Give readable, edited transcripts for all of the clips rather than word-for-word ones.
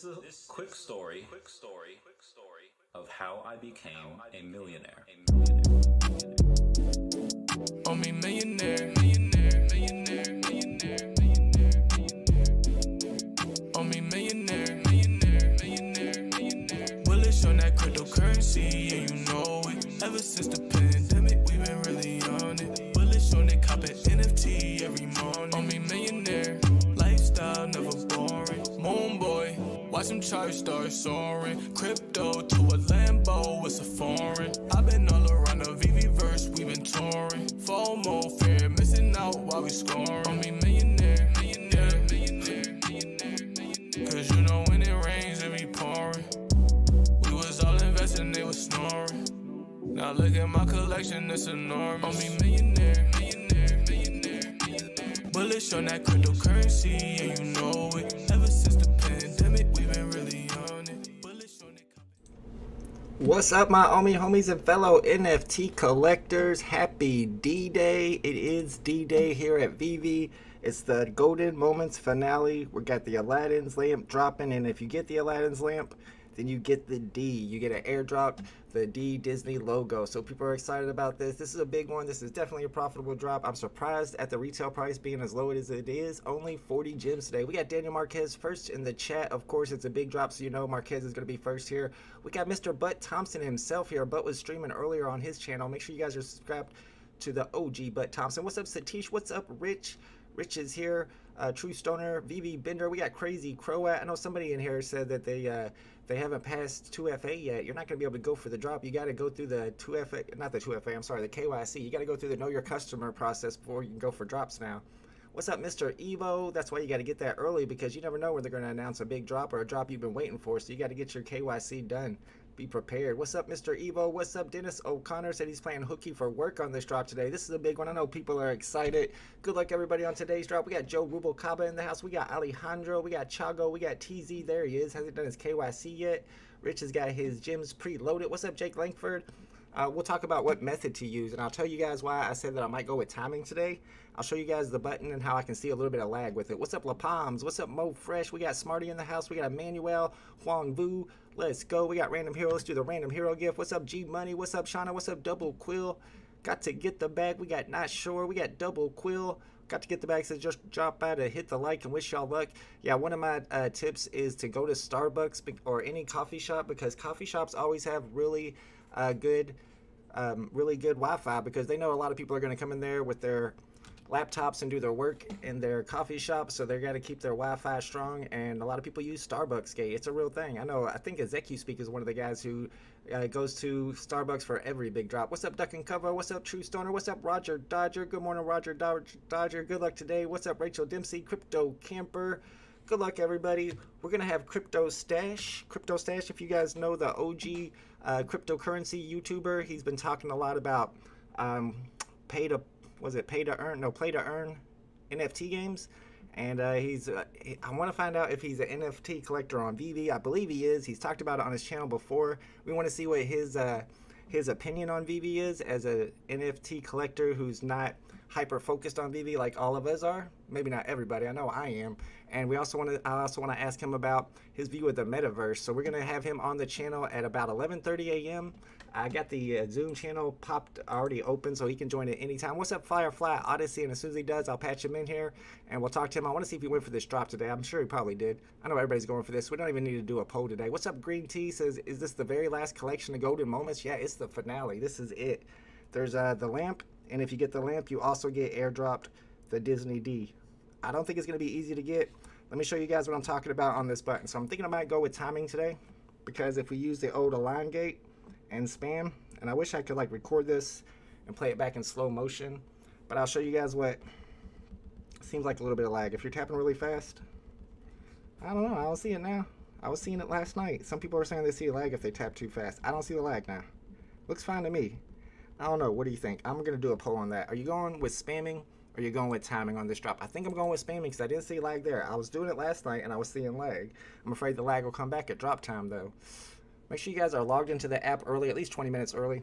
is a quick story of how I became a millionaire. On me millionaire. On me millionaire. Bullish on that cryptocurrency, yeah, you know it. Ever since the pandemic, we've been really on it. Bullish on it, cop it NFT every morning. On me millionaire. Lifestyle never boring. Moon boy, watch them charts start soaring. Crypto to a Lambo, it's a foreign. I've been all around the VeVe verse, we've been touring. FOMO, fear, missing out while we scoring. On me millionaire, yeah. Cause you know when it rains, it be pouring. We was all investing, they was snoring. Now look at my collection, it's enormous. On me millionaire. Bullish on that cryptocurrency, yeah, you know it. Ever since the pandemic, we've been really on it. Bullish on it. What's up, my homies and fellow NFT collectors? Happy D-Day. It is D-Day here at VeVe. It's the Golden Moments finale. We got the Aladdin's lamp dropping, and if you get the Aladdin's lamp, then you get the D. You get an airdrop, the D Disney logo. So people are excited about this. This is a big one. This is definitely a profitable drop. I'm surprised at the retail price being as low as it is. Only 40 gems today. We got Daniel Marquez first in the chat. Of course, it's a big drop, so you know Marquez is going to be first here. We got Mr. Butt Thompson himself here. Butt was streaming earlier on his channel. Make sure you guys are subscribed to the OG Butt Thompson. What's up, Satish? What's up, Rich? Rich is here. True Stoner, VeVe Bender. We got Crazy Croat. I know somebody in here said that they haven't passed 2FA yet. You're not going to be able to go for the drop. You got to go through the 2FA, not the 2FA, I'm sorry, the KYC. You got to go through the Know Your Customer process before you can go for drops now. What's up, Mr. Evo? That's why you got to get that early, because you never know when they're going to announce a big drop or a drop you've been waiting for. So you got to get your KYC done. Be prepared. What's up, Mr. Evo? What's up, Dennis O'Connor? Said he's playing hooky for work on this drop today. This is a big one. I know people are excited. Good luck, everybody, on today's drop. We got Joe Rubalcaba in the house. We got Alejandro. We got Chago. We got TZ. There he is. Hasn't done his KYC yet. Rich has got his gems preloaded. What's up, Jake Langford? We'll talk about what method to use, and I'll tell you guys why I said that I might go with timing today. I'll show you guys the button and how I can see a little bit of lag with it. What's up, La Palms? What's up, Mo Fresh? We got Smarty in the house. We got Emmanuel, Huang Vu. Let's go. We got Random Hero. Let's do the Random Hero gift. What's up, G Money? What's up, Shauna? What's up, Double Quill? Got to get the bag. We got Not Sure. We got Double Quill. Got to get the bag. So just drop by to hit the like and wish y'all luck. Yeah, one of my tips is to go to Starbucks or any coffee shop, because coffee shops always have really good Wi-Fi, because they know a lot of people are going to come in there with their laptops and do their work in their coffee shop, so they got to keep their Wi-Fi strong, and a lot of people use Starbucks Gate. It's a real thing. I know, I think ExecuSpeak is one of the guys who goes to Starbucks for every big drop. What's up, Duck and Cover? What's up, True Stoner? What's up, Roger Dodger? Good morning, Roger Dodger. Good luck today. What's up, Rachel Dempsey? Crypto Camper. Good luck, everybody. We're going to have Cryptostache. Cryptostache, if you guys know the OG cryptocurrency YouTuber, he's been talking a lot about play to earn NFT games. And I want to find out if he's an NFT collector on VeVe. I believe he is. He's talked about it on his channel before. We want to see what his opinion on VeVe is as a NFT collector who's not hyper focused on VeVe like all of us are. Maybe not everybody. I know I am. And I also want to ask him about his view of the metaverse. So we're gonna have him on the channel at about 11:30 a.m. I got the Zoom channel already open, so he can join at any time. What's up, Firefly Odyssey? And as soon as he does, I'll patch him in here and we'll talk to him. I want to see if he went for this drop today. I'm sure he probably did. I know everybody's going for this. We don't even need to do a poll today. What's up, Green Tea? Says, is this the very last collection of Golden Moments? Yeah, it's the finale. This is it. There's the lamp, and if you get the lamp, you also get airdropped the Disney D. I don't think it's going to be easy to get. Let me show you guys what I'm talking about on this button. So I'm thinking I might go with timing today, because if we use the old Align Gate and spam, and I wish I could like record this and play it back in slow motion, but I'll show you guys what seems like a little bit of lag. If you're tapping really fast, I don't know, I don't see it now. I was seeing it last night. Some people are saying they see a lag if they tap too fast. I don't see the lag now. Looks fine to me. I don't know, what do you think? I'm gonna do a poll on that. Are you going with spamming, or are you going with timing on this drop? I think I'm going with spamming because I didn't see lag there. I was doing it last night and I was seeing lag. I'm afraid the lag will come back at drop time though. Make sure you guys are logged into the app early, at least 20 minutes early.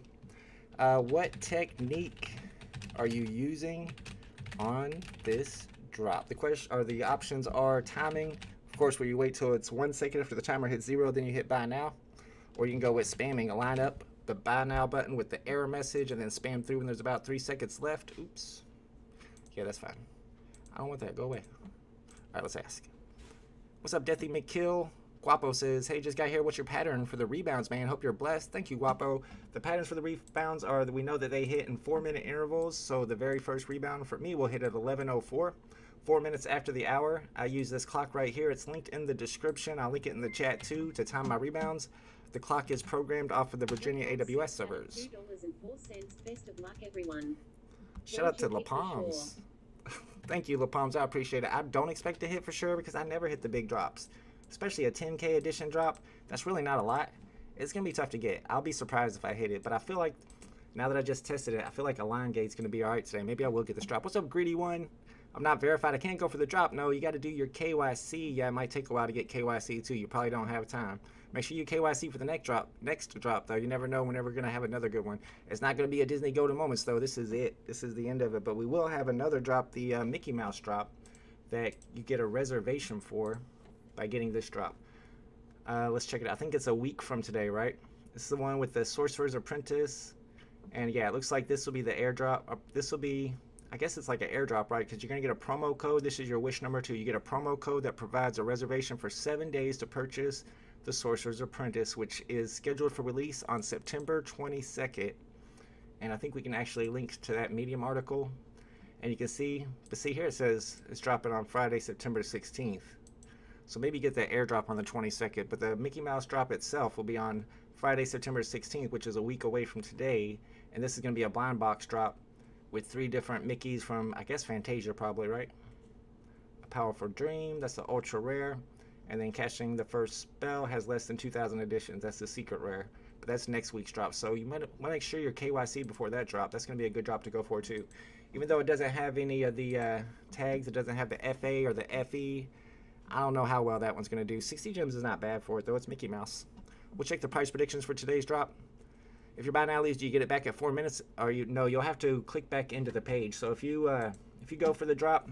What technique are you using on this drop? The options are timing, of course, where you wait till it's 1 second after the timer hits 0, then you hit buy now. Or you can go with spamming, line up the buy now button with the error message and then spam through when there's about 3 seconds left. Oops. Yeah, that's fine. I don't want that. Go away. All right, let's ask. What's up, Deathy McKill? Guapo says, hey, just got here. What's your pattern for the rebounds, man? Hope you're blessed. Thank you, Guapo. The patterns for the rebounds are that we know that they hit in 4-minute intervals. So the very first rebound for me will hit at 11:04. 4 minutes after the hour. I use this clock right here. It's linked in the description. I'll link it in the chat too to time my rebounds. The clock is programmed off of the Virginia AWS servers. $2.04. Best of luck, everyone. Shout out to La Palms. Thank you, La Palms. I appreciate it. I don't expect to hit for sure because I never hit the big drops. Especially a 10K edition drop. That's really not a lot. It's going to be tough to get. I'll be surprised if I hit it. But I feel like, now that I just tested it, I feel like a line gate's going to be alright today. Maybe I will get this drop. What's up, Greedy One? I'm not verified. I can't go for the drop. No, you got to do your KYC. Yeah, it might take a while to get KYC too. You probably don't have time. Make sure you KYC for the next drop, though. You never know when we're going to have another good one. It's not going to be a Disney Golden Moments, though. This is it. This is the end of it. But we will have another drop, the Mickey Mouse drop, that you get a reservation for by getting this drop. Let's check it out. I think it's a week from today, right? This is the one with the Sorcerer's Apprentice. And yeah, it looks like this will be the airdrop. This will be, I guess it's like an airdrop, right? Because you're going to get a promo code. This is your wish number 2. You get a promo code that provides a reservation for 7 days to purchase the Sorcerer's Apprentice, which is scheduled for release on September 22nd. And I think we can actually link to that Medium article. And you can see, but see here it says it's dropping on Friday, September 16th. So maybe get that airdrop on the 22nd. But the Mickey Mouse drop itself will be on Friday, September 16th, which is a week away from today. And this is going to be a blind box drop with 3 different Mickeys from, I guess, Fantasia probably, right? A Powerful Dream, that's the ultra rare. And then Catching the First Spell has less than 2,000 editions. That's the secret rare. But that's next week's drop. So you might want to make sure you're KYC before that drop. That's going to be a good drop to go for too. Even though it doesn't have any of the tags, it doesn't have the FA or the FE. I don't know how well that one's going to do. 60 gems is not bad for it though. It's Mickey Mouse. We'll check the price predictions for today's drop. If your buy now leaves, do you get it back at 4 minutes? Or you'll have to click back into the page. So if you go for the drop,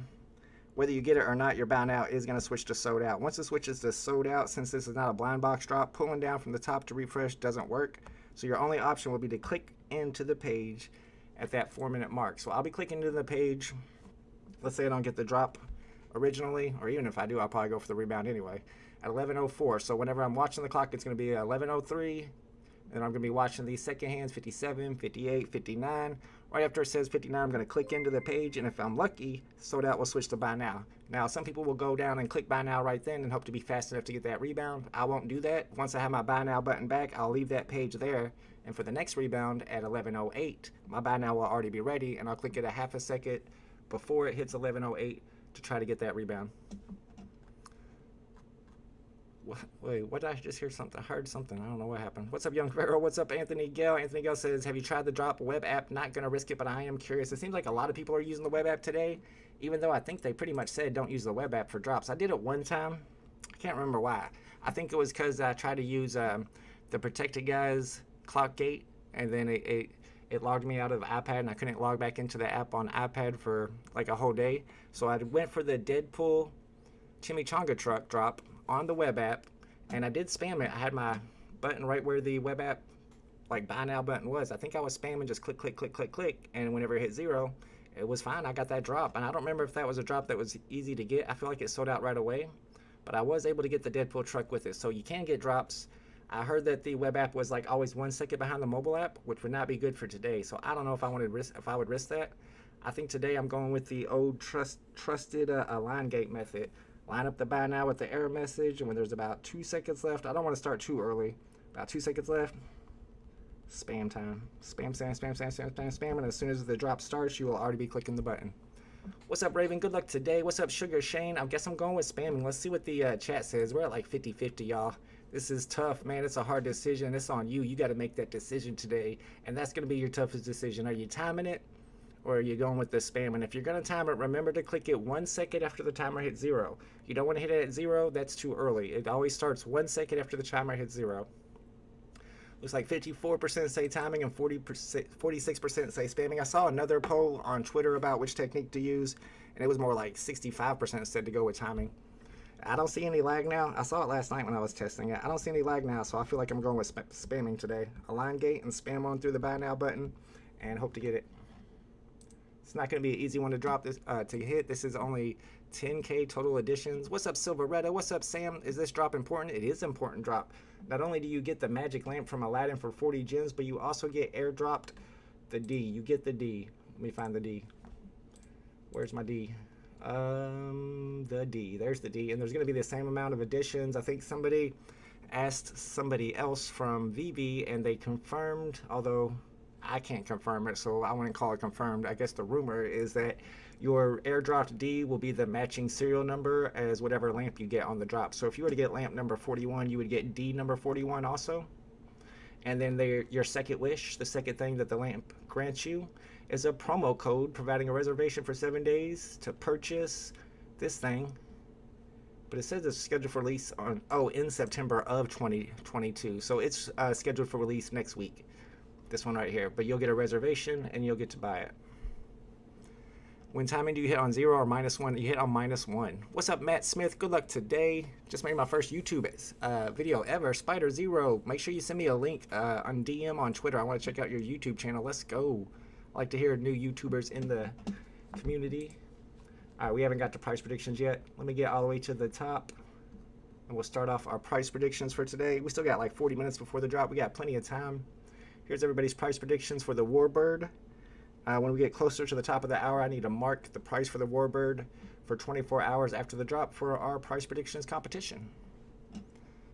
whether you get it or not, your buy now is going to switch to sold out. Once it switches to sold out, since this is not a blind box drop, pulling down from the top to refresh doesn't work. So your only option will be to click into the page at that 4-minute mark. So I'll be clicking into the page. Let's say I don't get the drop originally, or even if I do, I'll probably go for the rebound anyway, at 11:04. So whenever I'm watching the clock, it's going to be 11:03. And I'm going to be watching these second hands, 57, 58, 59. Right after it says 59, I'm going to click into the page. And if I'm lucky, sold out will switch to buy now. Now, some people will go down and click buy now right then and hope to be fast enough to get that rebound. I won't do that. Once I have my buy now button back, I'll leave that page there. And for the next rebound at 11:08, my buy now will already be ready. And I'll click it a half a second before it hits 11:08 to try to get that rebound. Wait, what did I just hear something? I heard something. I don't know what happened. What's up, Young Pharaoh? What's up, Anthony Gale? Anthony Gale says, have you tried the drop web app? Not going to risk it, but I am curious. It seems like a lot of people are using the web app today, even though I think they pretty much said don't use the web app for drops. I did it one time. I can't remember why. I think it was because I tried to use the Protected Guys clock gate, and then it logged me out of the iPad, and I couldn't log back into the app on iPad for like a whole day. So I went for the Deadpool Chimichanga truck drop on the web app, and I did spam it. I had my button right where the web app like buy now button was. I think I was spamming just click, click, click, click, click, and whenever it hit 0, it was fine. I got that drop, and I don't remember if that was a drop that was easy to get. I feel like it sold out right away, but I was able to get the Deadpool truck with it. So you can get drops. I heard that the web app was like always 1 second behind the mobile app, which would not be good for today. So I don't know if I would risk that. I think today I'm going with the old trusted line gate method. Line up the buy now with the error message, and when there's about 2 seconds left, I don't want to start too early. About 2 seconds left, spam time. Spam, spam, spam, spam, spam, spam, spam, and as soon as the drop starts, you will already be clicking the button. What's up, Raven? Good luck today. What's up, Sugar Shane? I guess I'm going with spamming. Let's see what the chat says. We're at like 50-50, y'all. This is tough, man. It's a hard decision. It's on you. You got to make that decision today, and that's going to be your toughest decision. Are you timing it, or are you going with the spam? And if you're going to time it, remember to click it 1 second after the timer hits 0. You don't want to hit it at 0. That's too early. It always starts 1 second after the timer hits 0. Looks like 54% say timing and 46% say spamming. I saw another poll on Twitter about which technique to use, and it was more like 65% said to go with timing. I don't see any lag now. I saw it last night when I was testing it. I don't see any lag now, so I feel like I'm going with spamming today. Align gate and spam on through the buy now button and hope to get it. It's not going to be an easy one to drop this to hit. This is only 10K total additions. What's up, Silveretta? What's up, Sam? Is this drop important? It is important drop. Not only do you get the magic lamp from Aladdin for 40 gems, but you also get airdropped the D. You get the D. Let me find the D. Where's my D? The D. There's the D. And there's going to be the same amount of additions. I think somebody asked somebody else from VeVe and they confirmed, although I can't confirm it, so I wouldn't call it confirmed. I guess the rumor is that your airdropped D will be the matching serial number as whatever lamp you get on the drop. So if you were to get lamp number 41, you would get D number 41 also. And then your second wish, the second thing that the lamp grants you, is a promo code providing a reservation for 7 days to purchase this thing. But it says it's scheduled for release on in September of 2022. So it's scheduled for release next week. This one right here. But you'll get a reservation and you'll get to buy it. When timing do you hit on 0 or -1? You hit on -1. What's up, Matt Smith? Good luck today. Just made my first YouTube video ever. Spider Zero. Make sure you send me a link on DM on Twitter. I want to check out your YouTube channel. Let's go. I like to hear new YouTubers in the community. All right, we haven't got to price predictions yet. Let me get all the way to the top. And we'll start off our price predictions for today. We still got like 40 minutes before the drop. We got plenty of time. Here's everybody's price predictions for the Warbird. When we get closer to the top of the hour, I need to mark the price for the Warbird for 24 hours after the drop for our price predictions competition.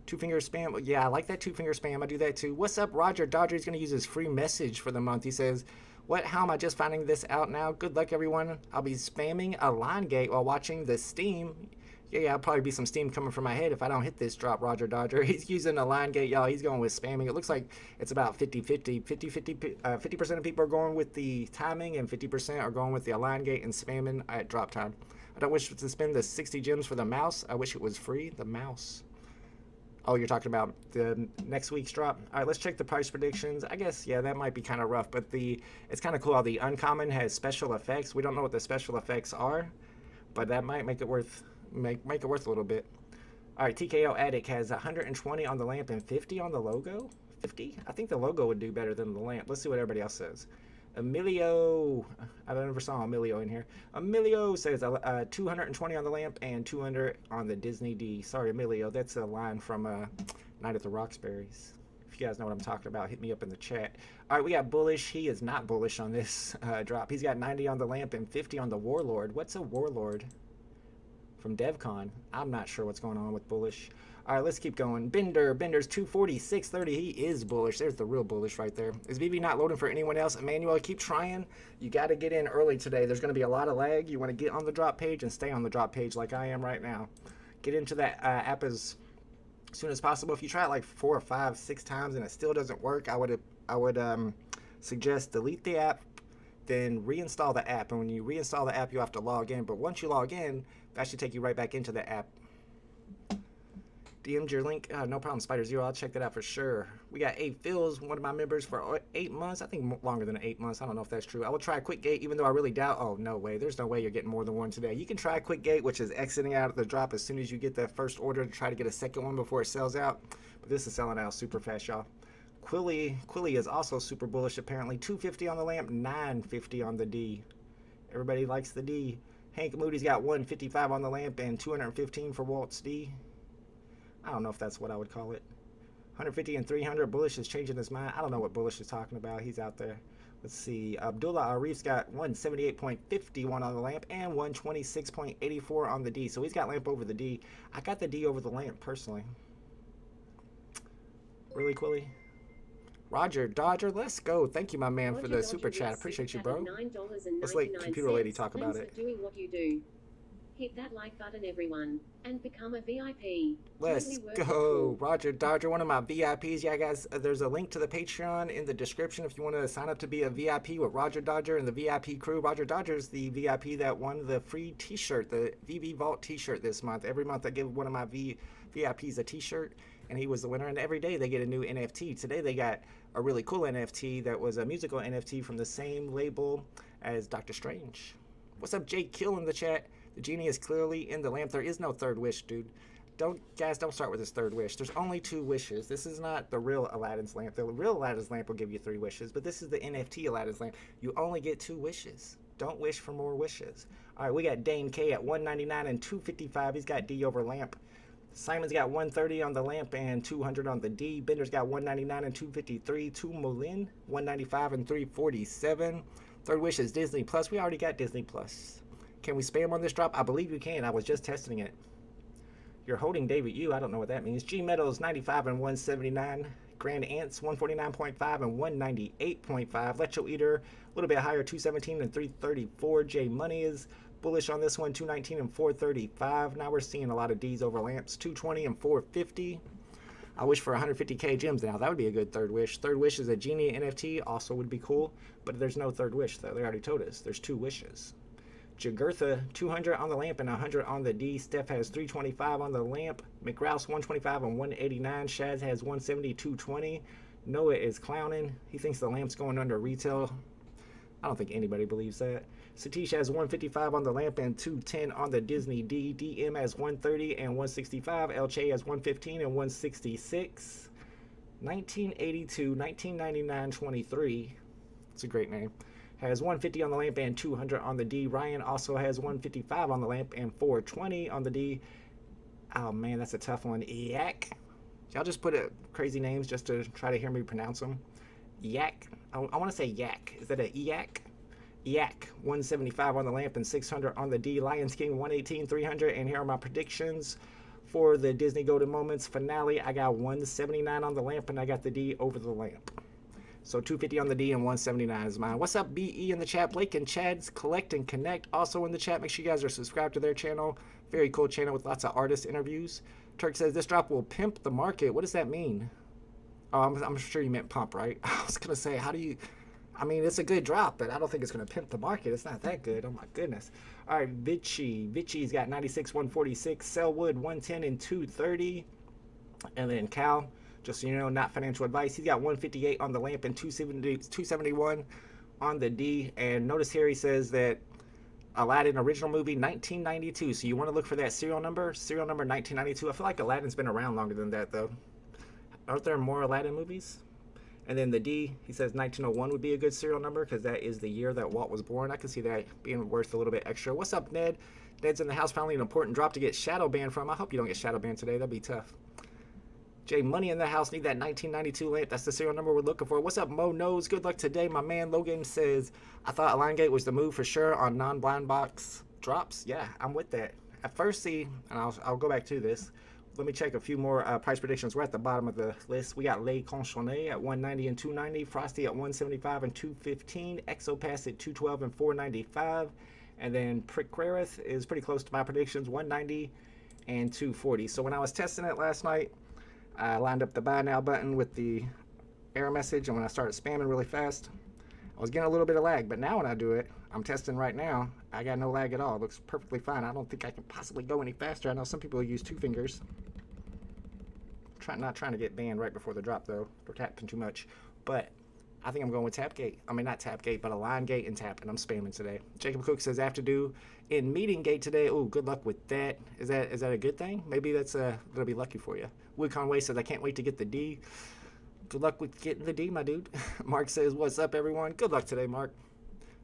Two-finger spam. Yeah, I like that two-finger spam. I do that too. What's up, Roger Dodger? He's going to use his free message for the month. He says, how am I just finding this out now? Good luck, everyone. I'll be spamming a line gate while watching the Steam. Yeah, I'll probably be some steam coming from my head if I don't hit this drop, Roger Dodger. He's using a line gate, y'all. He's going with spamming. It looks like it's about 50-50. 50% of people are going with the timing and 50% are going with the align gate and spamming at drop time. I don't wish to spend the 60 gems for the mouse. I wish it was free. The mouse. Oh, you're talking about the next week's drop? All right, let's check the price predictions. I guess, yeah, that might be kind of rough, but it's kind of cool how the uncommon has special effects. We don't know what the special effects are, but that might make it worth... Make it worth a little bit. All right, TKO Addict has 120 on the lamp and 50 on the logo. 50? I think the logo would do better than the lamp. Let's see what everybody else says. Emilio, I never saw Emilio in here. Emilio says 220 on the lamp and 200 on the Disney D. Sorry, Emilio, that's a line from Night at the Roxbury's. If you guys know what I'm talking about, hit me up in the chat. All right, we got Bullish. He is not bullish on this drop. He's got 90 on the lamp and 50 on the Warlord. What's a Warlord? From DevCon. I'm not sure what's going on with Bullish. All right, let's keep going. Bender's 240, 630. He is bullish. There's the real bullish right there. Is VeVe not loading for anyone else? Emmanuel, keep trying. You got to get in early today. There's going to be a lot of lag. You want to get on the drop page and stay on the drop page like I am right now. Get into that app as soon as possible. If you try it like 4 or 5, 6 times and it still doesn't work, I would suggest delete the app, then reinstall the app. And when you reinstall the app, you have to log in. But once you log in, that should take you right back into the app. DM'd your link. No problem, Spider Zero. I'll check that out for sure. We got 8 Phils, one of my members, for 8 months. I think longer than 8 months. I don't know if that's true. I will try a quick gate, even though I really doubt. Oh, no way. There's no way you're getting more than one today. You can try a quick gate, which is exiting out of the drop as soon as you get that first order to try to get a second one before it sells out. But this is selling out super fast, y'all. Quilly is also super bullish, apparently. 250 on the lamp, 950 on the D. Everybody likes the D. Hank Moody's got 155 on the lamp and 215 for Walt's D. I don't know if that's what I would call it. 150 and 300. Bullish is changing his mind. I don't know what Bullish is talking about. He's out there. Let's see. Abdullah Arif's got 178.51 on the lamp and 126.84 on the D. So he's got lamp over the D. I got the D over the lamp personally. Really, Quilly? Roger Dodger, let's go. Thank you, my man, for the super chat. Appreciate you, bro. Let's let Computer Lady talk about it. Doing what you do. Hit that like button, everyone, and become a VIP. Let's go. Roger Dodger, one of my VIPs. Yeah, guys, there's a link to the Patreon in the description if you want to sign up to be a VIP with Roger Dodger and the VIP crew. Roger Dodger's the VIP that won the free t-shirt, the VeVe Vault t-shirt this month. Every month I give one of my VIPs a t-shirt, and he was the winner. And every day they get a new NFT. Today they got a really cool NFT that was a musical NFT from the same label as Dr. Strange. What's up, Jake Kill in the chat? The genie is clearly in the lamp. There is no third wish, dude. Don't start with this third wish. There's only 2 wishes. This is not the real Aladdin's lamp. The real Aladdin's lamp will give you 3 wishes, but this is the NFT Aladdin's lamp. You only get 2 wishes. Don't wish for more wishes. All right, we got Dane K at 199 and 255. He's got D over lamp. Simon's got 130 on the lamp and 200 on the D. Bender's got 199 and 253. To Molin, 195 and 347. Third wish is Disney Plus. We already got Disney Plus. Can we spam on this drop? I believe you can. I was just testing it. You're holding David Yu. I don't know what that means. G Meadows 95 and 179. Grand Ants 149.5 and 198.5. Lecho Eater a little bit higher, 217 and 334. J Money is bullish on this one, 219 and 435. Now we're seeing a lot of D's over lamps, 220 and 450. I wish for 150k gems now. That would be a good third wish. Third wish is a genie NFT, also would be cool, but there's no third wish though. They already told us there's 2 wishes. Jagurtha 200 on the lamp and 100 on the D. Steph has 325 on the lamp. McRouse 125 and 189. Shaz has 170, 220. Noah is clowning. He thinks the lamp's going under retail. I don't think anybody believes that. Satish has 155 on the lamp and 210 on the Disney D. DM has 130 and 165. LJ has 115 and 166. 1982, 1999, 23. It's a great name. Has 150 on the lamp and 200 on the D. Ryan also has 155 on the lamp and 420 on the D. Oh man, that's a tough one. Yak. Y'all just put crazy names just to try to hear me pronounce them. Yak. I want to say yak. Is that a yak? Yak. 175 on the lamp and 600 on the D. Lions King 118, 300. And here are my predictions for the Disney Golden Moments finale. I got 179 on the lamp and I got the D over the lamp. So 250 on the D and 179 is mine. What's up, BE in the chat? Blake and Chad's Collect and Connect also in the chat. Make sure you guys are subscribed to their channel. Very cool channel with lots of artist interviews. Turk says this drop will pimp the market. What does that mean? Oh, I'm sure you meant pump, right? I was going to say, how do you... I mean, it's a good drop, but I don't think it's going to pimp the market. It's not that good. Oh, my goodness. All right, Vichy. Vichy's got 96, 146. Selwood, 110 and 230. And then Cal... Just so you know, not financial advice. He's got 158 on the lamp and 271 on the D. And notice here he says that Aladdin original movie 1992. So you want to look for that serial number 1992. I feel like Aladdin's been around longer than that though. Aren't there more Aladdin movies? And then the D, he says 1901 would be a good serial number because that is the year that Walt was born. I can see that being worth a little bit extra. What's up, Ned? Ned's in the house. Finally an important drop to get shadow banned from. I hope you don't get shadow banned today. That'd be tough. Jay Money in the house, need that 1992 lamp. That's the serial number we're looking for. What's up, Mo Knows? Good luck today. My man Logan says, I thought Align Gate was the move for sure on non-blind box drops. Yeah, I'm with that. At first, see, and I'll go back to this. Let me check a few more price predictions. We're at the bottom of the list. We got Les Conchonnet at 190 and 290. Frosty at 175 and 215. Exopass at 212 and 495. And then Prickwareth is pretty close to my predictions, 190 and 240. So when I was testing it last night, I lined up the buy now button with the error message, and when I started spamming really fast, I was getting a little bit of lag. But now when I do it, I'm testing right now, I got no lag at all. It looks perfectly fine. I don't think I can possibly go any faster. I know some people use 2 fingers. Not trying to get banned right before the drop though, or tapping too much. But I think I'm going with Tapgate. I mean, not Tapgate, but Align Gate and Tap, and I'm spamming today. Jacob Cook says, after due in Meeting Gate today. Oh, good luck with that. Is that a good thing? Maybe that'll be lucky for you. Wood Conway says, I can't wait to get the D. Good luck with getting the D, my dude. Mark says, what's up, everyone? Good luck today, Mark.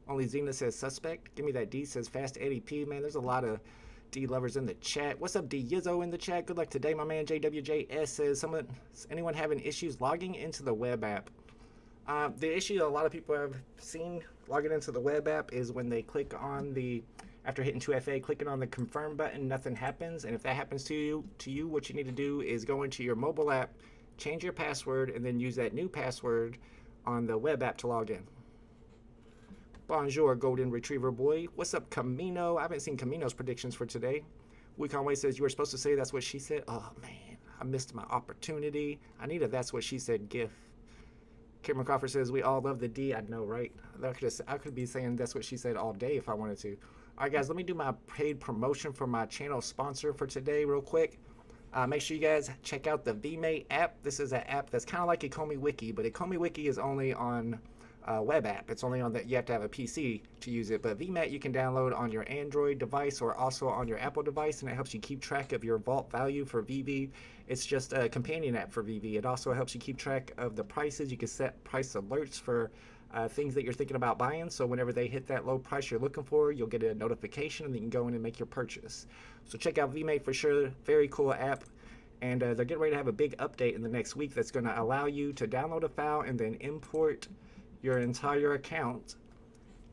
Only Zena says, suspect. Give me that D, says Fast Eddie P. Man, there's a lot of D lovers in the chat. What's up, D Yizzo in the chat? Good luck today, my man. JWJS says, anyone having issues logging into the web app? The issue a lot of people have seen logging into the web app is when they click on after hitting 2FA, clicking on the confirm button, nothing happens. And if that happens to you, what you need to do is go into your mobile app, change your password, and then use that new password on the web app to log in. Bonjour, Golden Retriever Boy. What's up, Camino? I haven't seen Camino's predictions for today. Wee Conway says, you were supposed to say that's what she said. Oh, man, I missed my opportunity. I need a that's what she said gif. Cameron Crawford says, we all love the D. I know, right? I could be saying that's what she said all day if I wanted to. All right, guys, let me do my paid promotion for my channel sponsor for today real quick. Make sure you guys check out the VeVe app. This is an app that's kind of like Ecomi Wiki, but Ecomi Wiki is only on web app. It's only on that you have to have a PC to use it. But VMAT you can download on your Android device or also on your Apple device, and it helps you keep track of your vault value for VeVe. It's just a companion app for VeVe. It also helps you keep track of the prices. You can set price alerts for things that you're thinking about buying. So whenever they hit that low price you're looking for, you'll get a notification and then you can go in and make your purchase. So check out VMAT for sure. Very cool app. And they're getting ready to have a big update in the next week that's going to allow you to download a file and then import your entire account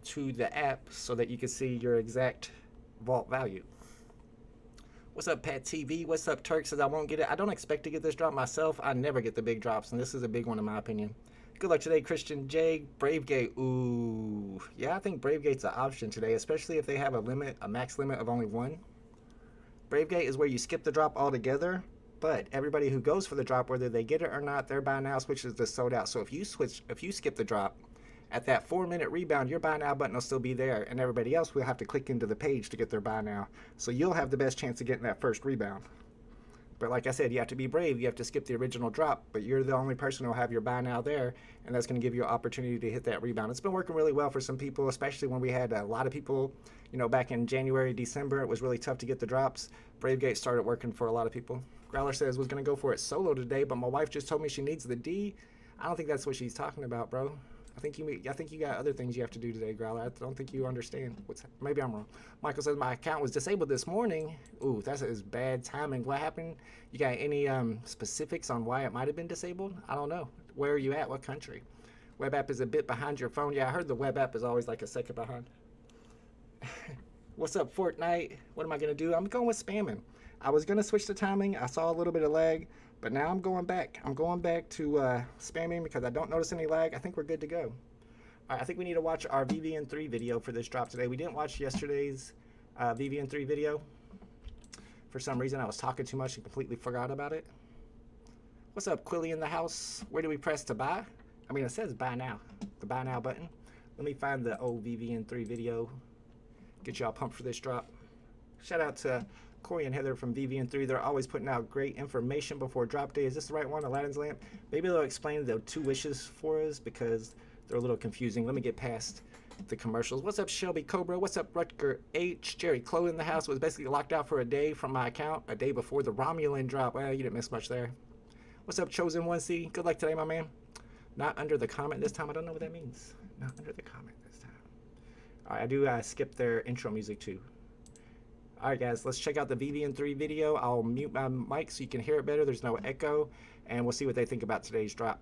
to the app so that you can see your exact vault value. What's up, Pat TV? What's up, Turk? Says I won't get it. I don't expect to get this drop myself. I never get the big drops, and this is a big one in my opinion. Good luck today, Christian J. Bravegate. Ooh. Yeah, I think Bravegate's an option today, especially if they have a max limit of only one. Bravegate is where you skip the drop altogether. But everybody who goes for the drop, whether they get it or not, their buy now switches to sold out. So if you skip the drop, at that 4-minute rebound, your buy now button will still be there, and everybody else will have to click into the page to get their buy now. So you'll have the best chance of getting that first rebound. But like I said, you have to be brave. You have to skip the original drop, but you're the only person who will have your buy now there, and that's going to give you an opportunity to hit that rebound. It's been working really well for some people, especially when we had a lot of people, back in January, December. It was really tough to get the drops. Bravegate started working for a lot of people. Growler says was going to go for it solo today, but my wife just told me she needs the D. I don't think that's what she's talking about, bro. I think you got other things you have to do today, Growler. I don't think you understand. Maybe I'm wrong. Michael says my account was disabled this morning. Ooh, that is bad timing. What happened? You got any specifics on why it might have been disabled? I don't know. Where are you at? What country? Web app is a bit behind your phone. Yeah, I heard the web app is always like a second behind. What's up, Fortnite? What am I going to do? I'm going with spamming. I was going to switch the timing. I saw a little bit of lag, but now I'm going back. I'm going back to spamming because I don't notice any lag. I think we're good to go. All right, I think we need to watch our VVN3 video for this drop today. We didn't watch yesterday's VVN3 video. For some reason, I was talking too much and completely forgot about it. What's up, Quilly in the house? Where do we press to buy? I mean, it says buy now. The buy now button. Let me find the old VVN3 video. Get y'all pumped for this drop. Shout out to Corey and Heather from VVN3. They're always putting out great information before drop day. Is this the right one, Aladdin's Lamp? Maybe they'll explain the 2 wishes for us because they're a little confusing. Let me get past the commercials. What's up, Shelby Cobra? What's up, Rutger H? Jerry Chloe in the house was basically locked out for a day from my account, a day before the Romulan drop. Well, you didn't miss much there. What's up, Chosen 1C? Good luck today, my man. Not under the comment this time. I don't know what that means. Not under the comment this time. All right, I do skip their intro music too. All right, guys, let's check out the VVN3 video. I'll mute my mic so you can hear it better. There's no echo, and we'll see what they think about today's drop.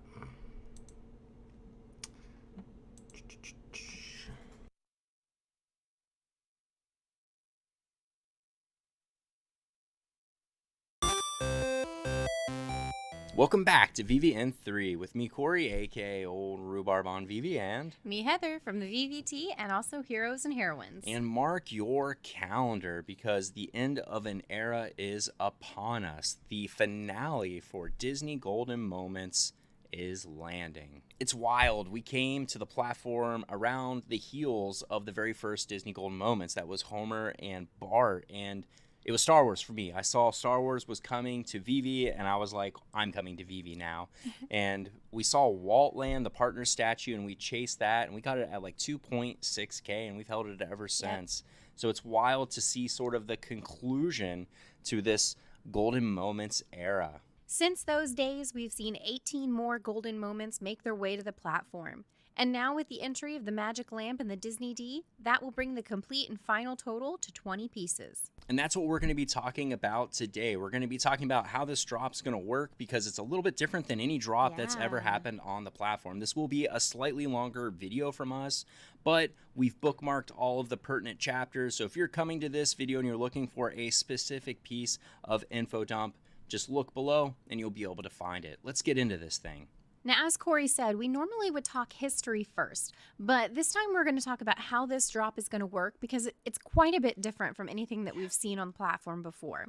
Welcome back to VVN3 with me, Corey, aka Old Rhubarb on VeVe, and me, Heather, from the VVT, and also Heroes and Heroines. And mark your calendar because the end of an era is upon us. The finale for Disney Golden Moments is landing. It's wild. We came to the platform around the heels of the very first Disney Golden Moments. That was Homer and Bart, and it was Star Wars for me. I saw Star Wars was coming to VeVe, and I was like, I'm coming to VeVe now. And we saw Walt land, the partner statue, and we chased that, and we got it at like 2.6K, and we've held it ever since. Yep. So it's wild to see sort of the conclusion to this Golden Moments era. Since those days, we've seen 18 more Golden Moments make their way to the platform. And now with the entry of the Magic Lamp and the Disney D, that will bring the complete and final total to 20 pieces. And that's what we're going to be talking about today. We're going to be talking about how this drop's going to work because it's a little bit different than any drop that's ever happened on the platform. This will be a slightly longer video from us, but we've bookmarked all of the pertinent chapters. So if you're coming to this video and you're looking for a specific piece of info dump, just look below and you'll be able to find it. Let's get into this thing. Now, as Corey said, we normally would talk history first, but this time we're going to talk about how this drop is going to work because it's quite a bit different from anything that we've seen on the platform before.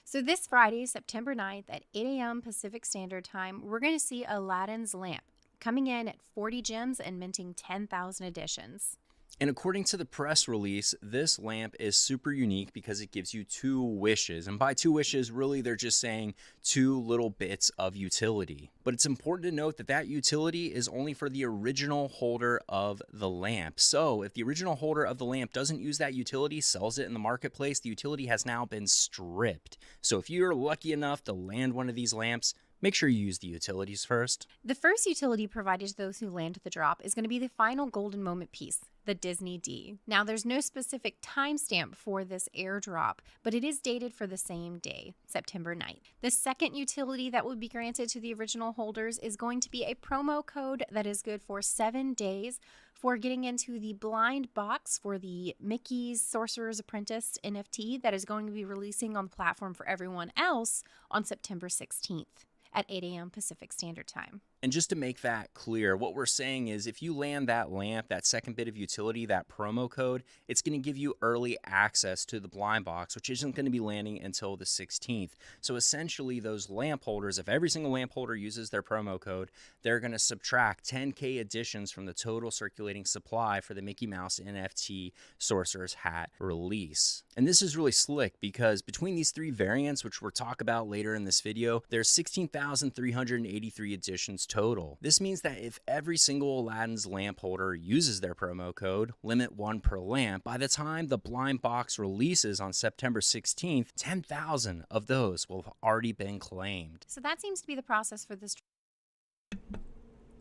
So this Friday, September 9th at 8 a.m. Pacific Standard Time, we're going to see Aladdin's Lamp coming in at 40 gems and minting 10,000 editions. And according to the press release, this lamp is super unique because it gives you 2 wishes. And by 2 wishes, really they're just saying 2 little bits of utility. But it's important to note that that utility is only for the original holder of the lamp. So if the original holder of the lamp doesn't use that utility, sells it in the marketplace, the utility has now been stripped. So if you're lucky enough to land one of these lamps, make sure you use the utilities first. The first utility provided to those who land the drop is going to be the final golden moment piece, the Disney D. Now, there's no specific timestamp for this airdrop, but it is dated for the same day, September 9th. The second utility that will be granted to the original holders is going to be a promo code that is good for 7 days for getting into the blind box for the Mickey's Sorcerer's Apprentice NFT that is going to be releasing on the platform for everyone else on September 16th. At 8 a.m. Pacific Standard Time. And just to make that clear, what we're saying is if you land that lamp, that second bit of utility, that promo code, it's going to give you early access to the blind box, which isn't going to be landing until the 16th. So essentially those lamp holders, if every single lamp holder uses their promo code, they're going to subtract 10K additions from the total circulating supply for the Mickey Mouse NFT Sorcerer's Hat release. And this is really slick because between these 3 variants, which we'll talk about later in this video, there's 16,383 additions total. This means that if every single Aladdin's lamp holder uses their promo code, limit 1 per lamp, by the time the blind box releases on September 16th, 10,000 of those will have already been claimed. So that seems to be the process for this.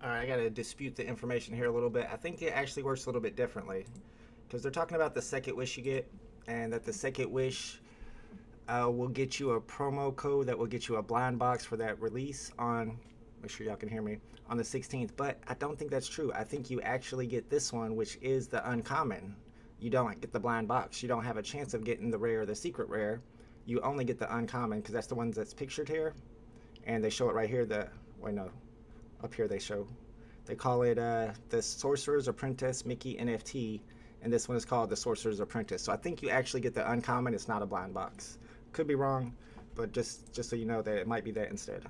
All right, I got to dispute the information here a little bit. I think it actually works a little bit differently because they're talking about the second wish you get, and that the second wish will get you a promo code that will get you a blind box for that release on, make sure y'all can hear me, on the 16th. But I don't think that's true. I think you actually get this one, which is the uncommon. You don't get the blind box. You don't have a chance of getting the rare or the secret rare. You only get the uncommon because that's the ones that's pictured here. And they show it right here. Wait, no. Up here they call it the Sorcerer's Apprentice Mickey NFT. And this one is called the Sorcerer's Apprentice. So I think you actually get the uncommon. It's not a blind box. Could be wrong, but just so you know that it might be that instead.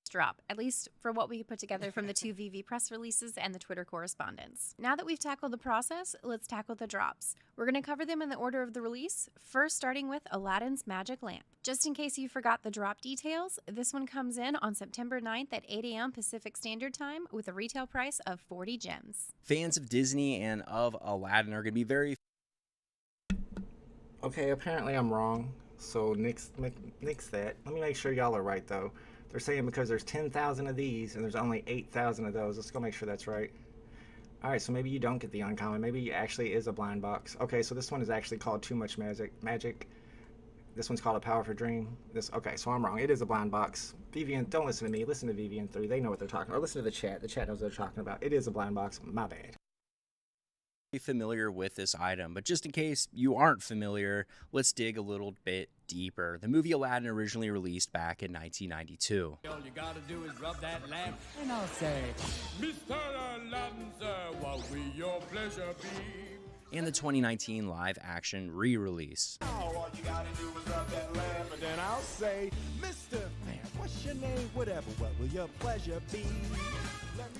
Drop, at least for what we put together from the 2 VeVe press releases and the Twitter correspondence. Now that we've tackled the process, let's tackle the drops. We're going to cover them in the order of the release, first starting with Aladdin's Magic Lamp. Just in case you forgot the drop details, this one comes in on September 9th at 8 a.m. Pacific Standard Time with a retail price of 40 gems. Fans of Disney and of Aladdin are going to be very... Okay, apparently I'm wrong, so nix that. Let me make sure y'all are right, though. They're saying because there's 10,000 of these and there's only 8,000 of those. Let's go make sure that's right. All right, so maybe you don't get the uncommon. Maybe it actually is a blind box. Okay, so this one is actually called Too Much Magic. This one's called A Powerful Dream. Okay, so I'm wrong. It is a blind box. VeVe, don't listen to me. Listen to VeVe and 3. They know what they're talking about. Or listen to the chat. The chat knows what they're talking about. It is a blind box. My bad. Familiar with this item, but just in case you aren't familiar, let's dig a little bit deeper. The movie Aladdin originally released back in 1992. All you gotta do is rub that lamp, and I'll say, Mr. Aladdin, sir, what will your pleasure be? And the 2019 live action re-release. All you gotta do is rub that lamp, and then I'll say, Mr. Man, what's your name? Whatever, what will your pleasure be?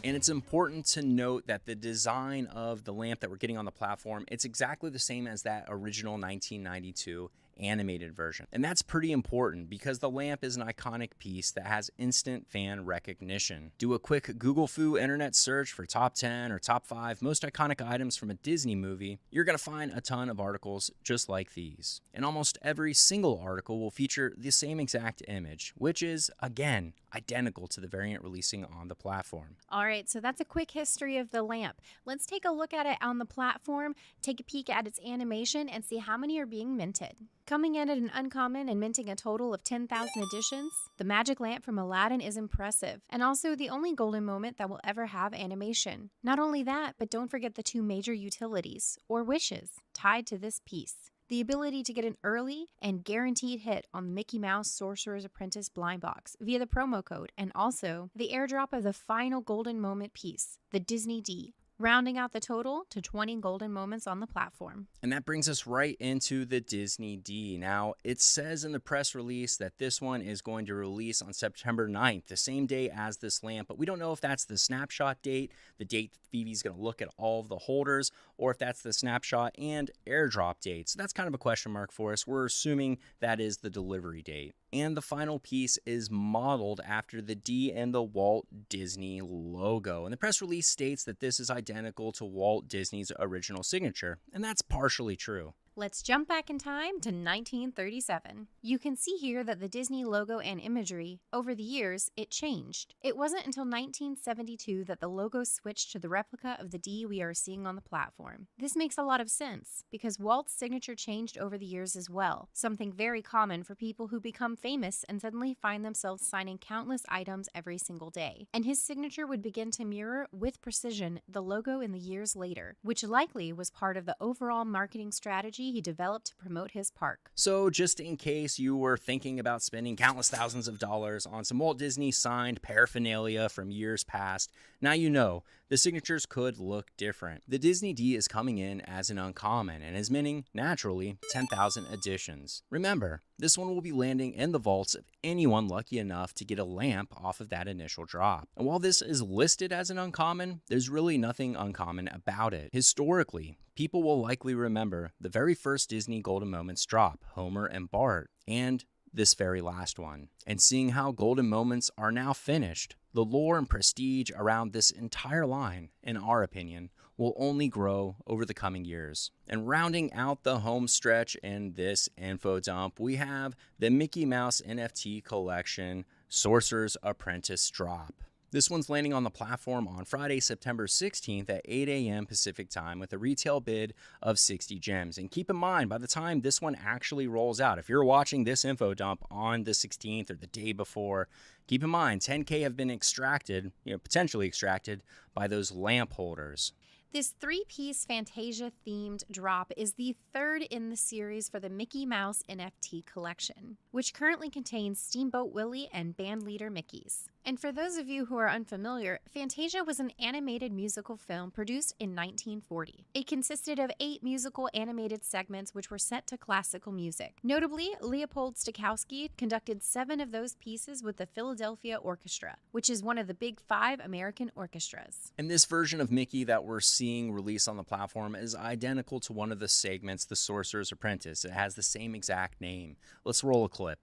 And it's important to note that the design of the lamp that we're getting on the platform, it's exactly the same as that original 1992 animated version. And that's pretty important because the lamp is an iconic piece that has instant fan recognition. Do a quick Google Foo internet search for top 10 or top 5 most iconic items from a Disney movie. You're going to find a ton of articles just like these. And almost every single article will feature the same exact image, which is, again, identical to the variant releasing on the platform. All right, so that's a quick history of the lamp. Let's take a look at it on the platform, take a peek at its animation, and see how many are being minted. Coming in at an uncommon and minting a total of 10,000 additions, the magic lamp from Aladdin is impressive, and also the only golden moment that will ever have animation. Not only that, but don't forget the 2 major utilities, or wishes, tied to this piece. The ability to get an early and guaranteed hit on the Mickey Mouse Sorcerer's Apprentice blind box via the promo code, and also the airdrop of the final golden moment piece, the Disney D, rounding out the total to 20 golden moments on the platform. And that brings us right into the Disney D. Now, it says in the press release that this one is going to release on September 9th, the same day as this lamp, but we don't know if that's the snapshot date, the date that VeVe is going to look at all of the holders, or if that's the snapshot and airdrop date. So that's kind of a question mark for us. We're assuming that is the delivery date. And the final piece is modeled after the D and the Walt Disney logo. And the press release states that this is identical to Walt Disney's original signature, and that's partially true. Let's jump back in time to 1937. You can see here that the Disney logo and imagery, over the years, it changed. It wasn't until 1972 that the logo switched to the replica of the D we are seeing on the platform. This makes a lot of sense, because Walt's signature changed over the years as well, something very common for people who become famous and suddenly find themselves signing countless items every single day. And his signature would begin to mirror, with precision, the logo in the years later, which likely was part of the overall marketing strategy he developed to promote his park. So just in case you were thinking about spending countless thousands of dollars on some Walt Disney signed paraphernalia from years past, now you know the signatures could look different. The Disney D is coming in as an uncommon and is minting, naturally, 10,000 editions. Remember, this one will be landing in the vaults of anyone lucky enough to get a lamp off of that initial drop. And while this is listed as an uncommon, there's really nothing uncommon about it. Historically, people will likely remember the very first Disney Golden Moments drop, Homer and Bart, and this very last one. And seeing how Golden Moments are now finished, the lore and prestige around this entire line, in our opinion, will only grow over the coming years. And rounding out the home stretch in this info dump, we have the Mickey Mouse NFT collection Sorcerer's Apprentice drop. This one's landing on the platform on Friday, September 16th at 8 a.m. Pacific time with a retail bid of 60 gems. And keep in mind, by the time this one actually rolls out, if you're watching this info dump on the 16th or the day before, keep in mind 10K have been extracted, potentially extracted by those lamp holders. This three-piece Fantasia-themed drop is the third in the series for the Mickey Mouse NFT collection, which currently contains Steamboat Willie and Bandleader Mickeys. And for those of you who are unfamiliar, Fantasia was an animated musical film produced in 1940. It consisted of 8 musical animated segments which were set to classical music. Notably, Leopold Stokowski conducted 7 of those pieces with the Philadelphia Orchestra, which is one of the big 5 American orchestras. And this version of Mickey that we're seeing released on the platform is identical to one of the segments, The Sorcerer's Apprentice. It has the same exact name. Let's roll a clip.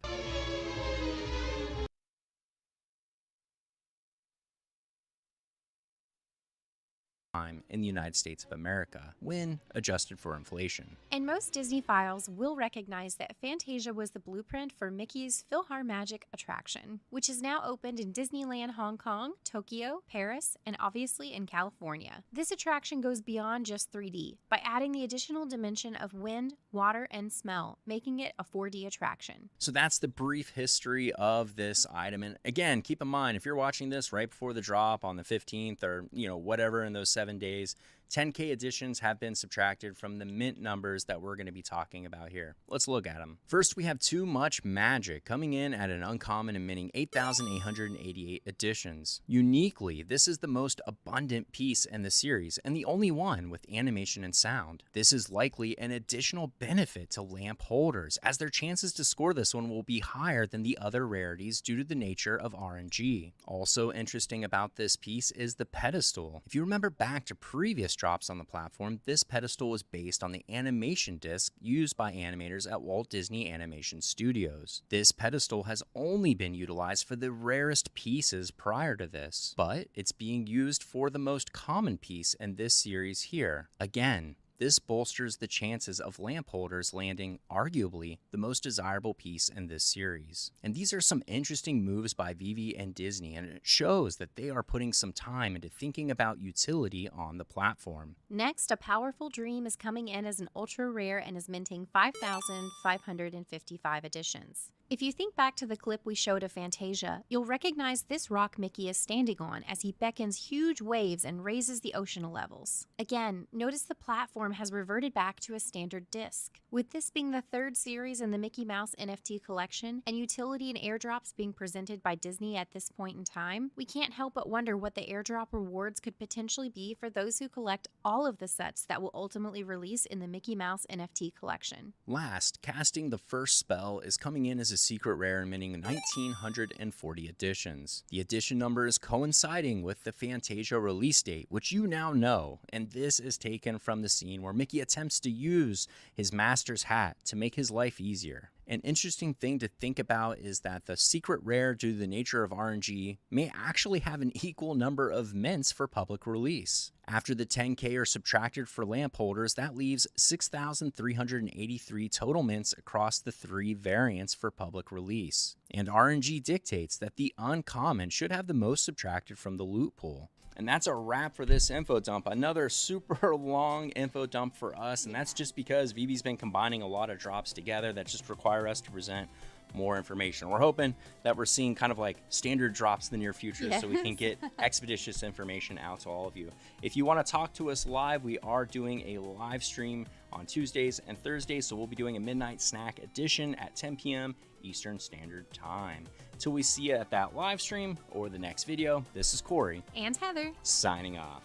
In the United States of America, when adjusted for inflation. And most Disney files will recognize that Fantasia was the blueprint for Mickey's PhilharMagic attraction, which is now opened in Disneyland Hong Kong, Tokyo, Paris, and obviously in California. This attraction goes beyond just 3D by adding the additional dimension of wind, water, and smell, making it a 4D attraction. So that's the brief history of this item. And again, keep in mind, if you're watching this right before the drop on the 15th or, whatever in those 7 days, 10K editions have been subtracted from the mint numbers that we're going to be talking about here. Let's look at them. First, we have Too Much Magic coming in at an uncommon and minting 8,888 editions. Uniquely, this is the most abundant piece in the series and the only one with animation and sound. This is likely an additional benefit to lamp holders, as their chances to score this one will be higher than the other rarities due to the nature of RNG. Also interesting about this piece is the pedestal. If you remember back to previous drops on the platform, this pedestal was based on the animation disc used by animators at Walt Disney Animation Studios. This pedestal has only been utilized for the rarest pieces prior to this, but it's being used for the most common piece in this series here. Again, this bolsters the chances of lamp holders landing arguably the most desirable piece in this series. And these are some interesting moves by VeVe and Disney, and it shows that they are putting some time into thinking about utility on the platform. Next, A Powerful Dream is coming in as an ultra rare and is minting 5,555 editions. If you think back to the clip we showed of Fantasia, you'll recognize this rock Mickey is standing on as he beckons huge waves and raises the ocean levels. Again, notice the platform has reverted back to a standard disc. With this being the third series in the Mickey Mouse NFT collection, and utility and airdrops being presented by Disney at this point in time, we can't help but wonder what the airdrop rewards could potentially be for those who collect all of the sets that will ultimately release in the Mickey Mouse NFT collection. Last, casting the first spell is coming in as a secret rare and minting 1940 editions. The edition number is coinciding with the Fantasia release date, which you now know, and this is taken from the scene where Mickey attempts to use his master's hat to make his life easier. An interesting thing to think about is that the secret rare, due to the nature of RNG, may actually have an equal number of mints for public release. After the 10K are subtracted for lamp holders, that leaves 6,383 total mints across the 3 variants for public release. And RNG dictates that the uncommon should have the most subtracted from the loot pool. And that's a wrap for this info dump. Another super long info dump for us, and that's just because VeVe's been combining a lot of drops together that just require us to present more information. We're hoping that we're seeing kind of like standard drops in the near future, so we can get expeditious information out to all of you. If you want to talk to us live, we are doing a live stream on Tuesdays and Thursdays, so we'll be doing a midnight snack edition at 10 p.m. Eastern Standard Time. Till we see you at that live stream or the next video, this is Corey And Heather. signing off.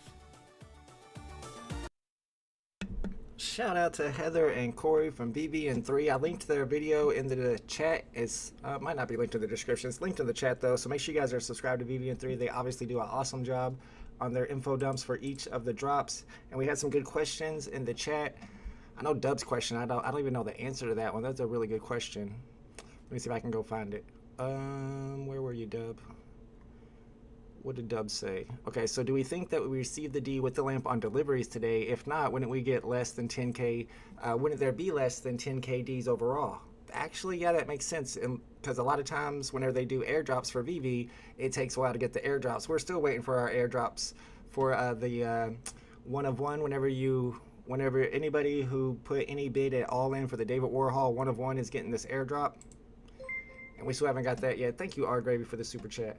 Shout out to Heather and Corey from VeVe and 3. I linked their video in the chat. It's might not be linked in the description. It's linked in the chat though, so make sure you guys are subscribed to VeVe and 3. They obviously do an awesome job on their info dumps for each of the drops. And we had some good questions in the chat. I know Dub's question. I don't even know the answer to that one. That's a really good question. Let me see if I can go find it. Where were you, Dub? What did Dub say? Okay, so do we think that we received the D with the lamp on deliveries today? If not, wouldn't we get less than 10K? Wouldn't there be less than 10K Ds overall? Actually, yeah, that makes sense. Because a lot of times whenever they do airdrops for VeVe, it takes a while to get the airdrops. We're still waiting for our airdrops for the one of one. Whenever anybody who put any bid at all in for the David Warhol one of one is getting this airdrop. And we still haven't got that yet. Thank you, R Gravy, for the super chat.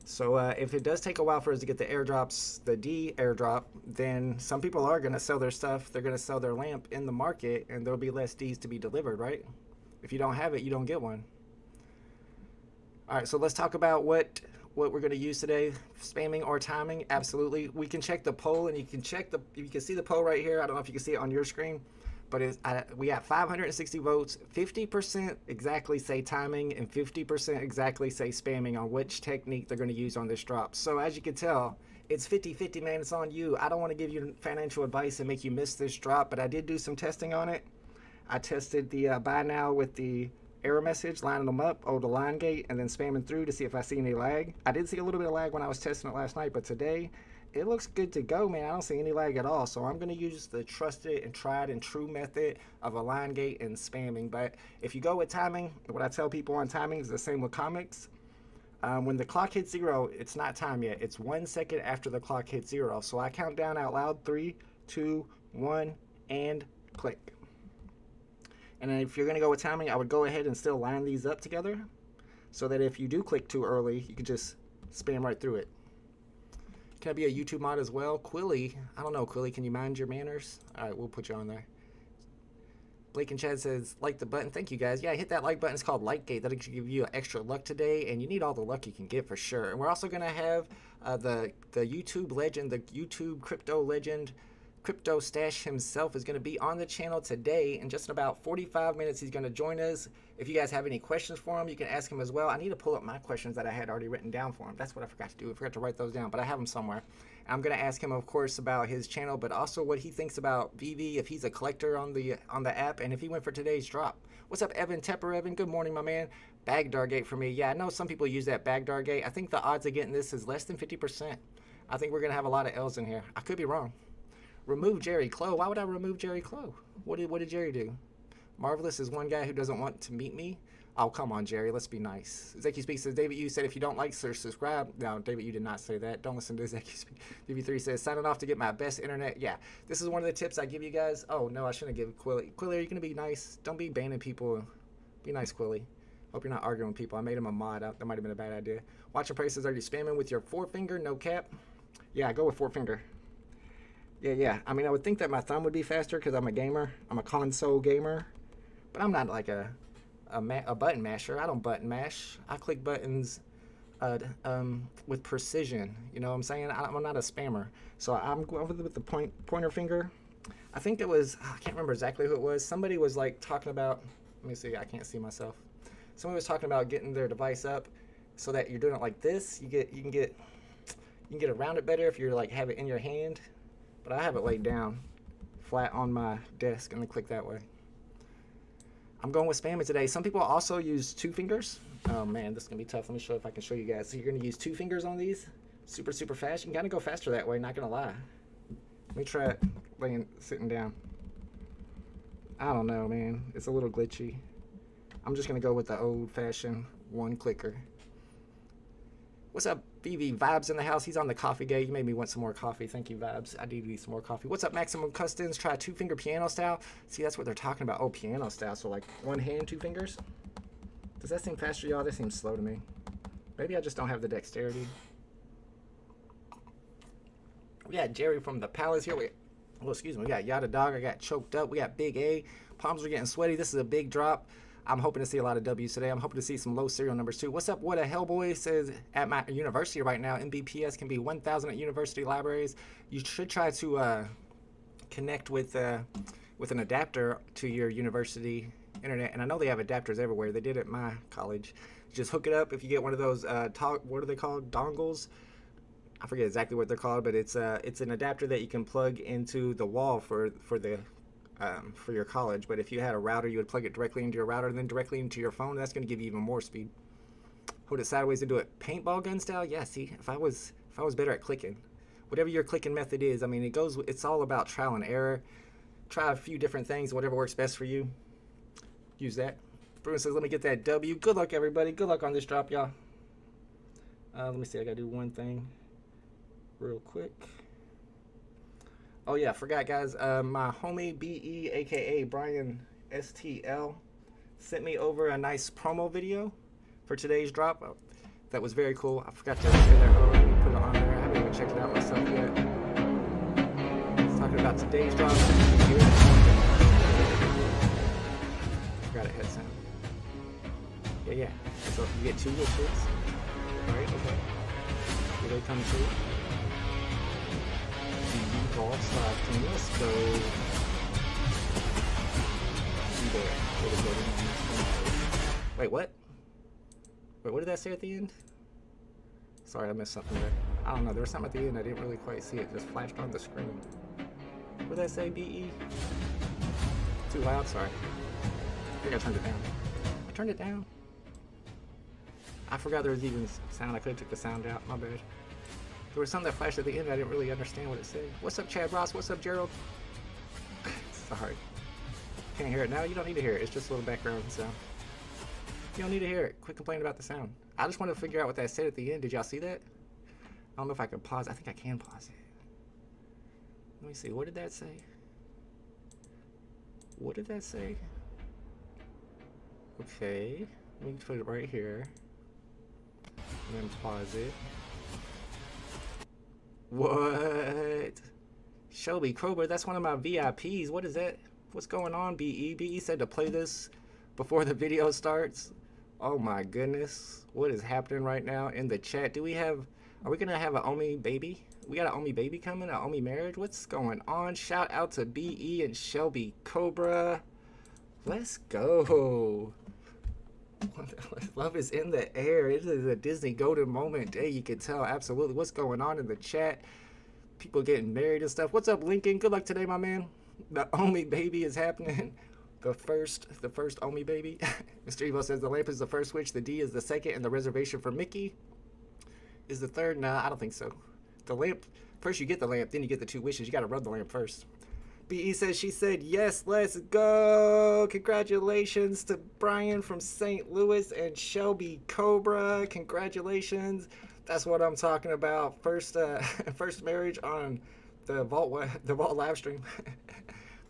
So if it does take a while for us to get the airdrops, the D airdrop, then some people are going to sell their stuff. They're going to sell their lamp in the market, and there'll be less Ds to be delivered, right? If you don't have it, you don't get one. All right, so let's talk about what we're going to use today. Spamming or timing? Absolutely. We can check the poll, and you can see the poll right here. I don't know if you can see it on your screen. But we got 560 votes, 50% exactly say timing, and 50% exactly say spamming on which technique they're going to use on this drop. So as you can tell, it's 50-50, man. It's on you. I don't want to give you financial advice and make you miss this drop, but I did do some testing on it. I tested the buy now with the error message, lining them up, the line gate, and then spamming through to see if I see any lag. I did see a little bit of lag when I was testing it last night, but today, it looks good to go, man. I don't see any lag at all. So I'm going to use the trusted and tried and true method of a line gate and spamming. But if you go with timing, what I tell people on timing is the same with comics. When the clock hits 0, it's not time yet. It's 1 second after the clock hits 0. So I count down out loud, 3, 2, 1, and click. And then if you're going to go with timing, I would go ahead and still line these up together so that if you do click too early, you can just spam right through it. Can I be a YouTube mod as well? Quilly, I don't know, Quilly, can you mind your manners? All right, we'll put you on there. Blake and Chad says, like the button. Thank you, guys. Yeah, hit that like button. It's called Lightgate. That'll give you extra luck today, and you need all the luck you can get for sure. And we're also going to have the YouTube legend, the YouTube crypto legend, Cryptostache himself is going to be on the channel today. In just about 45 minutes, he's going to join us. If you guys have any questions for him, you can ask him as well. I need to pull up my questions that I had already written down for him. That's what I forgot to do. I forgot to write those down, but I have them somewhere. I'm going to ask him, of course, about his channel, but also what he thinks about VeVe, if he's a collector on the app, and if he went for today's drop. What's up, Evan Tepper? Evan, good morning, my man. Bagdar Gate for me. Yeah, I know some people use that Bagdar Gate. I think the odds of getting this is less than 50%. I think we're going to have a lot of L's in here. I could be wrong. Remove Jerry Clow. Why would I remove Jerry Clow? What did Jerry do? Marvelous is one guy who doesn't want to meet me. Oh, come on, Jerry. Let's be nice. Zeki Speak says, David, you said if you don't like, sir, subscribe. No, David, you did not say that. Don't listen to Zeki Speak. BB3 says, signing off to get my best internet. Yeah, this is one of the tips I give you guys. Oh, no, I shouldn't give Quilly. Quilly, are you going to be nice? Don't be banning people. Be nice, Quilly. Hope you're not arguing with people. I made him a mod. That might have been a bad idea. Watch your prices. Are you spamming with your forefinger? No cap. Yeah, I go with forefinger. Yeah. I mean, I would think that my thumb would be faster because I'm a gamer. I'm a console gamer. But I'm not like a button masher. I don't button mash. I click buttons with precision. You know what I'm saying? I'm not a spammer. So I'm going with the pointer finger. I think it was, I can't remember exactly who it was. Somebody was like talking about, let me see, I can't see myself. Somebody was talking about getting their device up so that you're doing it like this. You can get around it better if you're like have it in your hand. But I have it laid down flat on my desk and then click that way. I'm going with spamming today. Some people also use 2 fingers. Oh man, this is gonna be tough. Let me show if I can show you guys. So you're gonna use 2 fingers on these, super fast. You can kind of go faster that way. Not gonna lie. Let me try it sitting down. I don't know, man. It's a little glitchy. I'm just gonna go with the old-fashioned 1 clicker. What's up, VeVe? Vibes in the house. He's on the coffee gate. You made me want some more coffee. Thank you, Vibes. I need some more coffee. What's up, Maximum Customs? Try 2-finger piano style. See, that's what they're talking about. Oh, piano style. So like 1 hand, 2 fingers. Does that seem faster, y'all? That seems slow to me. Maybe I just don't have the dexterity. We got Jerry from the Palace here. Excuse me. We got Yada Dog. I got Choked Up. We got Big A. Palms are getting sweaty. This is a big drop. I'm hoping to see a lot of W's today. I'm hoping to see some low serial numbers too. What's up? What a Hellboy says at my university right now, Mbps can be 1,000 at university libraries. You should try to connect with an adapter to your university internet. And I know they have adapters everywhere. They did at my college. You just hook it up. If you get one of those, what are they called? Dongles? I forget exactly what they're called, but it's an adapter that you can plug into the wall for your college. But if you had a router, you would plug it directly into your router and then directly into your phone. That's going to give you even more speed. Hold it sideways and do it paintball gun style. Yeah, see, if I was better at clicking, whatever your clicking method is, I mean, it's all about trial and error. Try a few different things, whatever works best for you. Use that. Bruno says, let me get that W. Good luck, everybody. Good luck on this drop, y'all. Let me see. I got to do one thing real quick. Oh yeah, I forgot, guys. My homie BE, aka Brian STL, sent me over a nice promo video for today's drop. That was very cool. I forgot to say that earlier and put it on there. I haven't even checked it out myself yet. It's talking about today's drop. Forgot it had sound. Yeah. So you get 2 wishes. Alright, okay. Here they come true. Vaults left, and let's go there. Wait, what? Wait, what did that say at the end? Sorry, I missed something there. I don't know, there was something at the end, I didn't really quite see it, just flashed on the screen. What did that say, BE? Too loud, sorry. I think I turned it down. I turned it down? I forgot there was even sound, I could have took the sound out, my bad. There was something that flashed at the end. I didn't really understand what it said. What's up, Chad Ross? What's up, Gerald? Sorry. Can't hear it now. You don't need to hear it. It's just a little background sound. You don't need to hear it. Quit complaining about the sound. I just want to figure out what that said at the end. Did y'all see that? I don't know if I can pause. I think I can pause it. Let me see. What did that say? What did that say? Okay. Let me put it right here. And then pause it. What? Shelby Krober, that's one of my VIPs. What is that? What's going on, BE? BE said to play this before the video starts. Oh my goodness. What is happening right now in the chat? Are we gonna have an Omi baby? We got an Omi baby coming, an Omi marriage? What's going on? Shout out to BE and Shelby Cobra. Let's go. Love is in the air. It is a Disney golden moment day. You can tell absolutely what's going on in the chat. People getting married and stuff. What's up, Lincoln? Good luck today, my man. The Omi baby is happening. The first Omi baby. Mr. Evo says the lamp is the first switch, the D is the second, and the reservation for Mickey is the third. Nah, I don't think so. The lamp, first you get the lamp, then you get the 2 wishes. You got to rub the lamp first. BE says she said yes, let's go. Congratulations to Brian from St. Louis and Shelby Cobra. Congratulations. That's what I'm talking about. First marriage on the Vault live stream.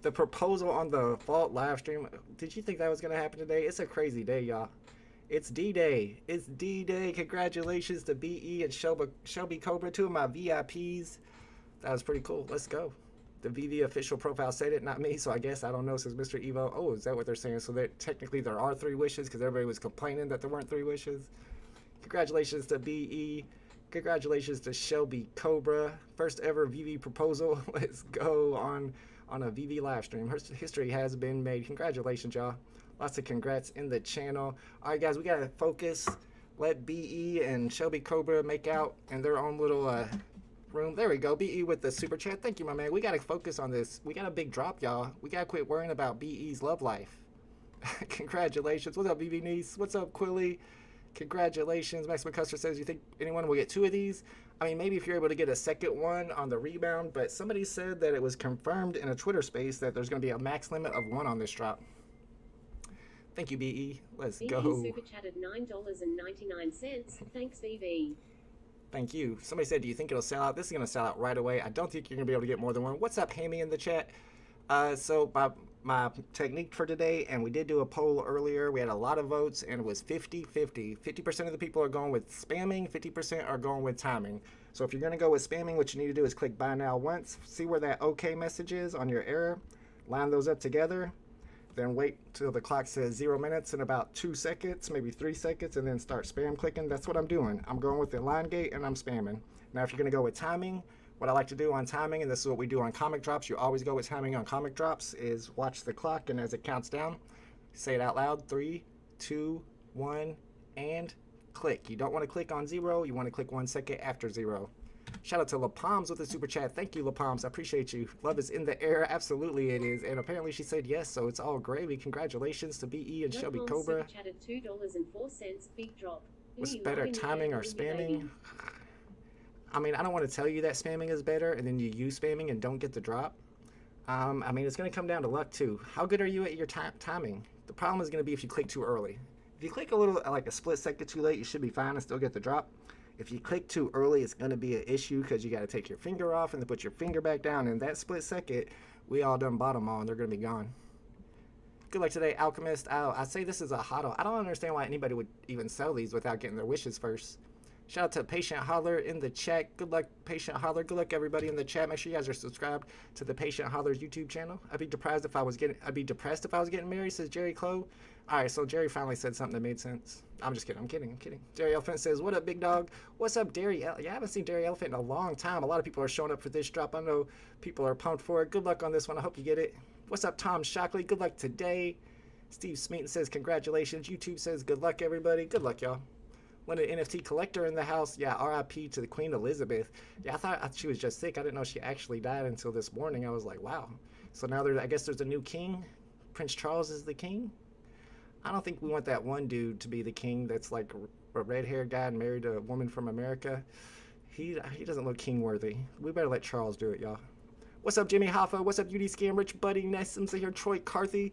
The proposal on the Vault live stream. Did you think that was going to happen today? It's a crazy day, y'all. It's D-Day. It's D-Day. Congratulations to BE and Shelby Cobra, two of my VIPs. That was pretty cool. Let's go. The VeVe official profile said it, not me, so I guess, I don't know, says Mr. Evo. Oh, is that what they're saying? So that technically there are 3 wishes because everybody was complaining that there weren't 3 wishes. Congratulations to BE. Congratulations to Shelby Cobra. First ever VeVe proposal. Let's go on a VeVe live stream. History has been made. Congratulations, y'all. Lots of congrats in the channel. All right, guys, we got to focus. Let BE and Shelby Cobra make out in their own little room. There we go. BE with the super chat. Thank you, my man. We got to focus on this. We got a big drop, y'all. We got to quit worrying about BE's love life. Congratulations. What's up, VeVe niece? What's up, Quilly? Congratulations. Max McCuster says, you think anyone will get 2 of these? I mean, maybe if you're able to get a second one on the rebound, but somebody said that it was confirmed in a Twitter space that there's going to be a max limit of 1 on this drop. Thank you, BE. Let's go. Super chatted $9.99. Thanks, VeVe. Thank you. Somebody said, do you think it'll sell out? This is going to sell out right away. I don't think you're going to be able to get more than 1. What's up, Hammy, in the chat? So my technique for today, and we did do a poll earlier. We had a lot of votes, and it was 50-50. 50% of the people are going with spamming, 50% are going with timing. So if you're going to go with spamming, what you need to do is click buy now once. See where that OK message is on your error. Line those up together. Then wait till the clock says 0 minutes in about 2 seconds, maybe 3 seconds, and then start spam clicking. That's what I'm doing. I'm going with the line gate and I'm spamming. Now, if you're going to go with timing, what I like to do on timing, and this is what we do on comic drops, you always go with timing on comic drops, is watch the clock, and as it counts down, say it out loud, 3, 2, 1, and click. You don't want to click on 0. You want to click 1 second after 0. Shout out to La Palms with the super chat. Thank you, La Palms. I appreciate you. Love is in the air. Absolutely it is. And apparently she said yes, so it's all gravy. Congratulations to BE and Shelby Cobra. Super chatted $2.04. Big drop. What's better, timing or spamming? I mean, I don't want to tell you that spamming is better and then you use spamming and don't get the drop. I mean, it's going to come down to luck too. How good are you at your timing? The problem is going to be if you click too early. If you click a little, like a split second too late, you should be fine and still get the drop. If you click too early, it's going to be an issue because you got to take your finger off and then put your finger back down. And that split second, we all done bottom on. They're going to be gone. Good luck today, Alchemist. I say this is a HODL. I don't understand why anybody would even sell these without getting their wishes first. Shout out to Patient Holler in the chat. Good luck, Patient Holler. Good luck, everybody in the chat. Make sure you guys are subscribed to the Patient Holler's YouTube channel. I'd be depressed if I was getting married, says Jerry Clow. All right, so Jerry finally said something that made sense. I'm just kidding. I'm kidding. Jerry Elephant says, what up, big dog? What's up, Derry? Yeah, I haven't seen Derry Elephant in a long time. A lot of people are showing up for this drop. I know people are pumped for it. Good luck on this one. I hope you get it. What's up, Tom Shockley? Good luck today. Steve Smeaton says, congratulations. YouTube says, good luck, everybody. Good luck, y'all. London NFT collector in the house. Yeah, RIP to the Queen Elizabeth. Yeah, I thought she was just sick. I didn't know she actually died until this morning. I was like, wow. So now I guess there's a new king. Prince Charles is the king. I don't think we want that one dude to be the king that's like a red-haired guy and married a woman from America. He doesn't look king-worthy. We better let Charles do it, y'all. What's up, Jimmy Hoffa? What's up, UD Scam, Rich Buddy, Nessums here, Troy Carthy.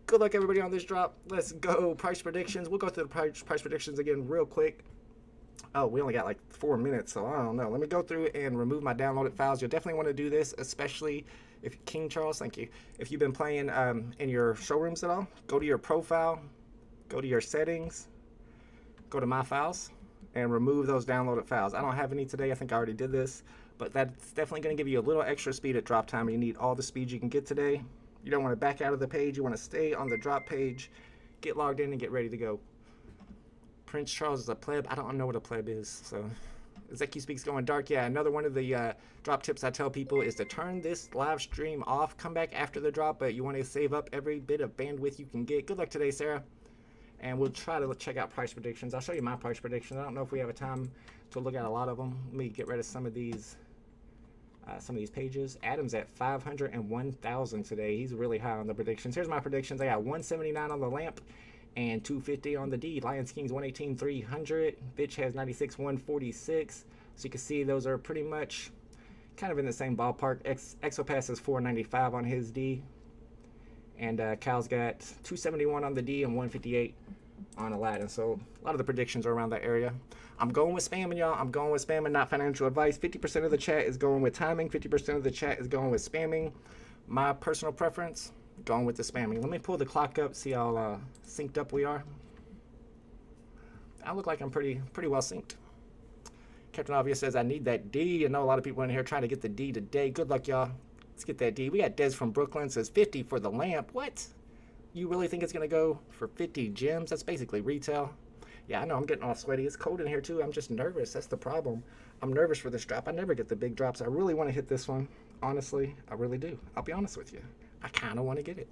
Good luck, everybody, on this drop. Let's go. Price predictions. We'll go through the price predictions again real quick. Oh, we only got like 4 minutes, so I don't know. Let me go through and remove my downloaded files. You'll definitely want to do this, especially if King Charles, thank you. If you've been playing in your showrooms at all, go to your profile, go to your settings, go to my files, and remove those downloaded files. I don't have any today. I think I already did this, but that's definitely going to give you a little extra speed at drop time. You need all the speed you can get today. You don't want to back out of the page. You want to stay on the drop page, get logged in, and get ready to go. Prince Charles is a pleb. I don't know what a pleb is, so Zeki Speaks going dark. Yeah, another one of the drop tips I tell people is to turn this live stream off. Come back after the drop, but you want to save up every bit of bandwidth you can get. Good luck today, Sarah. And we'll try to check out price predictions. I'll show you my price predictions. I don't know if we have a time to look at a lot of them. Let me get rid of some of these pages. Adam's at 501,000 today. He's really high on the predictions. Here's my predictions. I got 179 on the lamp and 250 on the D. Lions Kings 118, 300. Bitch has 96, 146. So you can see those are pretty much kind of in the same ballpark. Exopass is 495 on his D. And Cal's got 271 on the D and 158 on Aladdin. So a lot of the predictions are around that area. I'm going with spamming, y'all. I'm going with spamming, not financial advice. 50% of the chat is going with timing. 50% of the chat is going with spamming. My personal preference, going with the spamming. Let me pull the clock up, see how synced up we are. I look like I'm pretty well synced. Captain Obvious says, I need that D. I know a lot of people in here trying to get the D today. Good luck, y'all. Let's get that D. We got Des from Brooklyn says 50 for the lamp. What? You really think it's going to go for 50 gems? That's basically retail. Yeah, I know. I'm getting all sweaty. It's cold in here, too. I'm just nervous. That's the problem. I'm nervous for this drop. I never get the big drops. I really want to hit this one. Honestly, I really do. I'll be honest with you. I kind of want to get it.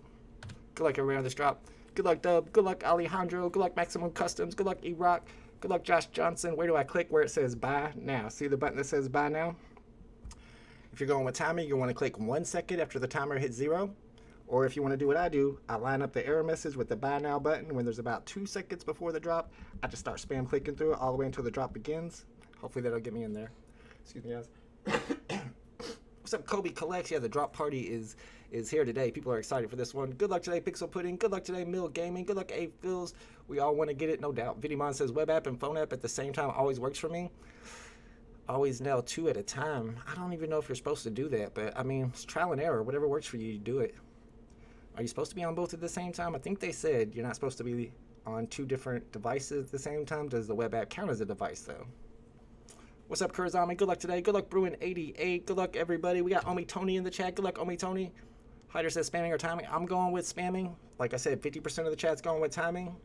Good luck, everybody, on this drop. Good luck, Dub. Good luck, Alejandro. Good luck, Maximum Customs. Good luck, E-Rock. Good luck, Josh Johnson. Where do I click? Where it says buy now. See the button that says buy now? If you're going with timing, you want to click 1 second after the timer hits 0. Or if you want to do what I do, I line up the error message with the buy now button. When there's about 2 seconds before the drop, I just start spam clicking through it all the way until the drop begins. Hopefully that'll get me in there. Excuse me, guys. What's up, Kobe Collects? Yeah, the drop party is here today. People are excited for this one. Good luck today, Pixel Pudding. Good luck today, Mill Gaming. Good luck, A Phils. We all want to get it, no doubt. Vidimon says web app and phone app at the same time always works for me. Always nail 2 at a time. I don't even know if you're supposed to do that, but I mean, it's trial and error. Whatever works for you, you do it. Are you supposed to be on both at the same time? I think they said you're not supposed to be on 2 different devices at the same time. Does the web app count as a device, though? What's up, Kurzami? Good luck today. Good luck, Bruin88. Good luck, everybody. We got Omi Tony in the chat. Good luck, Omi Tony. Hyder says spamming or timing. I'm going with spamming. Like I said, 50% of the chat's going with timing.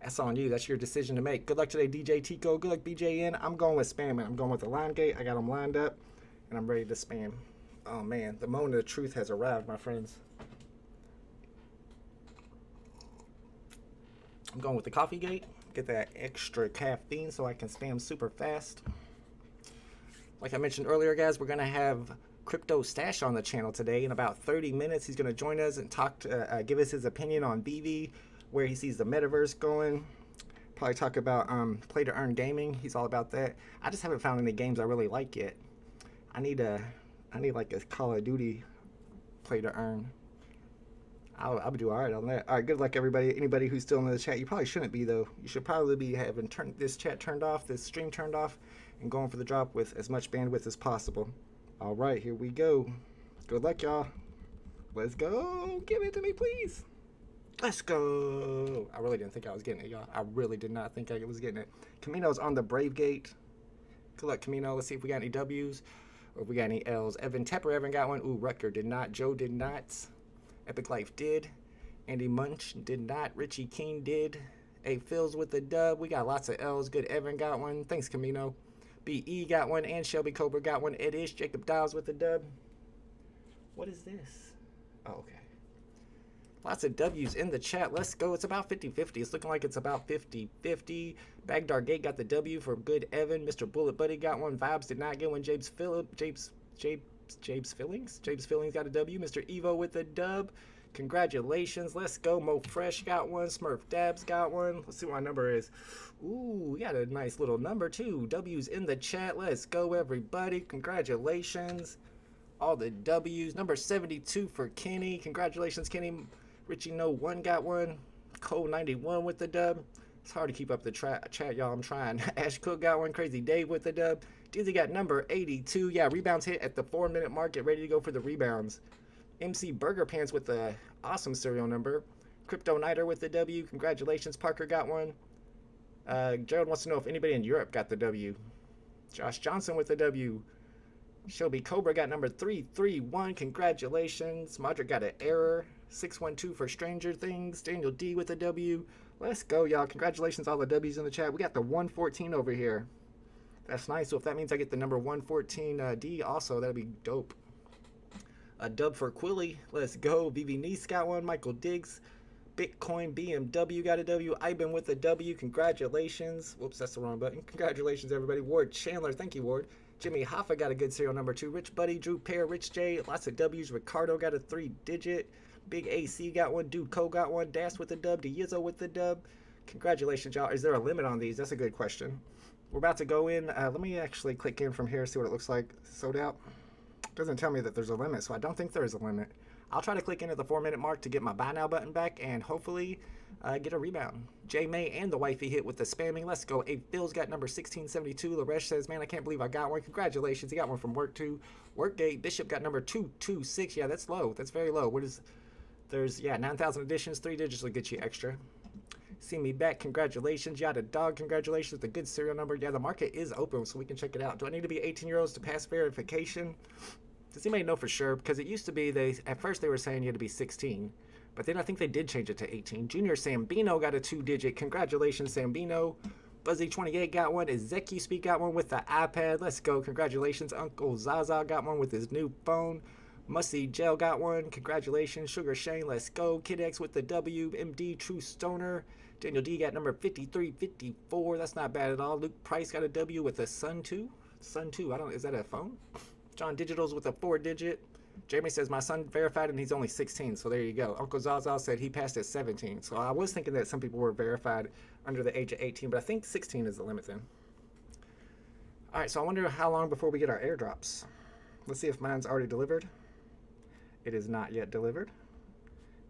That's on you. That's your decision to make. Good luck today, DJ Tico. Good luck, BJN. I'm going with spamming. I'm going with the line gate. I got them lined up, and I'm ready to spam. Oh, man. The moment of truth has arrived, my friends. I'm going with the coffee gate. Get that extra caffeine so I can spam super fast. Like I mentioned earlier, guys, we're going to have Cryptostache on the channel today. In about 30 minutes, he's going to join us and give us his opinion on VeVe, where he sees the metaverse going. Probably talk about play to earn gaming. He's all about that. I just haven't found any games I really like yet. I need like a Call of Duty play to earn. I'll do all right on that. All right, good luck, everybody. Anybody who's still in the chat, you probably shouldn't be, though. You should probably be having this chat turned off, this stream turned off, and going for the drop with as much bandwidth as possible. All right, here we go. Good luck, y'all. Let's go. Give it to me, please. Let's go. I really didn't think I was getting it, y'all. I really did not think I was getting it. Camino's on the Brave Gate. Good luck, Camino. Let's see if we got any W's or if we got any L's. Evan got one. Ooh, Rutger did not. Joe did not. Epic Life did. Andy Munch did not. Richie King did. A Phils with the dub. We got lots of L's. Good. Evan got one. Thanks, Camino. BE got one. And Shelby Cobra got one. Ed Ish. Jacob Dials with the dub. What is this? Oh, okay. Lots of W's in the chat. Let's go. It's about 50-50. It's looking like it's about 50-50. Bagdar Gate got the W for good Evan. Mr. Bullet Buddy got one. Vibes did not get one. James Fillings got a W. Mr. Evo with the dub. Congratulations. Let's go. Mo Fresh got one. Smurf Dabs got one. Let's see what my number is. Ooh, we got a nice little number too. W's in the chat. Let's go, everybody. Congratulations. All the W's. Number 72 for Kenny. Congratulations, Kenny. Richie No 1 got one. Cole 91 with the dub. It's hard to keep up the chat, y'all. I'm trying. Ash Cook got one. Crazy Dave with the dub. Dizzy got number 82. Yeah, rebounds hit at the 4-minute mark. Get ready to go for the rebounds. MC Burger Pants with the awesome serial number. Crypto Nighter with the W. Congratulations. Parker got one. Gerald wants to know if anybody in Europe got the W. Josh Johnson with the W. Shelby Cobra got number 331. Congratulations. Modric got an error. 612 for Stranger Things. Daniel D with a W. Let's go, y'all. Congratulations, all the W's in the chat. We got the 114 over here. That's nice. So if that means I get the number 114 D also, that'd be dope. A dub for Quilly. Let's go. VeVe Nice got one. Michael Diggs. Bitcoin BMW got a W. Iben with a W. Congratulations. Whoops, that's the wrong button. Congratulations, everybody. Ward Chandler. Thank you, Ward. Jimmy Hoffa got a good serial number 2. Rich Buddy, Drew Pear, Rich J, lots of W's. Ricardo got a 3-digit. Big AC got one. Dude Co got one. Das with the dub. DeYizzo with the dub. Congratulations, y'all. Is there a limit on these? That's a good question. We're about to go in. Let me actually click in from here, see what it looks like. Sold out. Doesn't tell me that there's a limit, so I don't think there is a limit. I'll try to click in at the 4-minute mark to get my buy now button back and hopefully get a rebound. J May and the wifey hit with the spamming. Let's go. A Phil's got number 1672. Laresh says, man, I can't believe I got one. Congratulations. He got one from work too. Workgate. Bishop got number 226. Yeah, that's low. That's very low. What is... There's, yeah, 9,000 additions. 3 digits will get you extra. See me back. Congratulations. Yada dog. Congratulations. The good serial number. Yeah, the market is open, so we can check it out. Do I need to be 18-year-olds to pass verification? Does anybody know for sure? Because it used to be, at first they were saying you had to be 16. But then I think they did change it to 18. Junior Sambino got a 2-digit. Congratulations, Sambino. Buzzy28 got one. Ezeki Speak got one with the iPad. Let's go. Congratulations. Uncle Zaza got one with his new phone. Musty Gel got one. Congratulations. Sugar Shane. Let's go. Kid X with the W. MD True Stoner. Daniel D got number 5354. That's not bad at all. Luke Price got a W with a Sun 2. Sun 2. Is that a phone? John Digitals with a 4-digit. Jeremy says, my son verified and he's only 16, so there you go. Uncle Zaza said he passed at 17. So I was thinking that some people were verified under the age of 18, but I think 16 is the limit then. All right, so I wonder how long before we get our airdrops. Let's see if mine's already delivered. It is not yet delivered.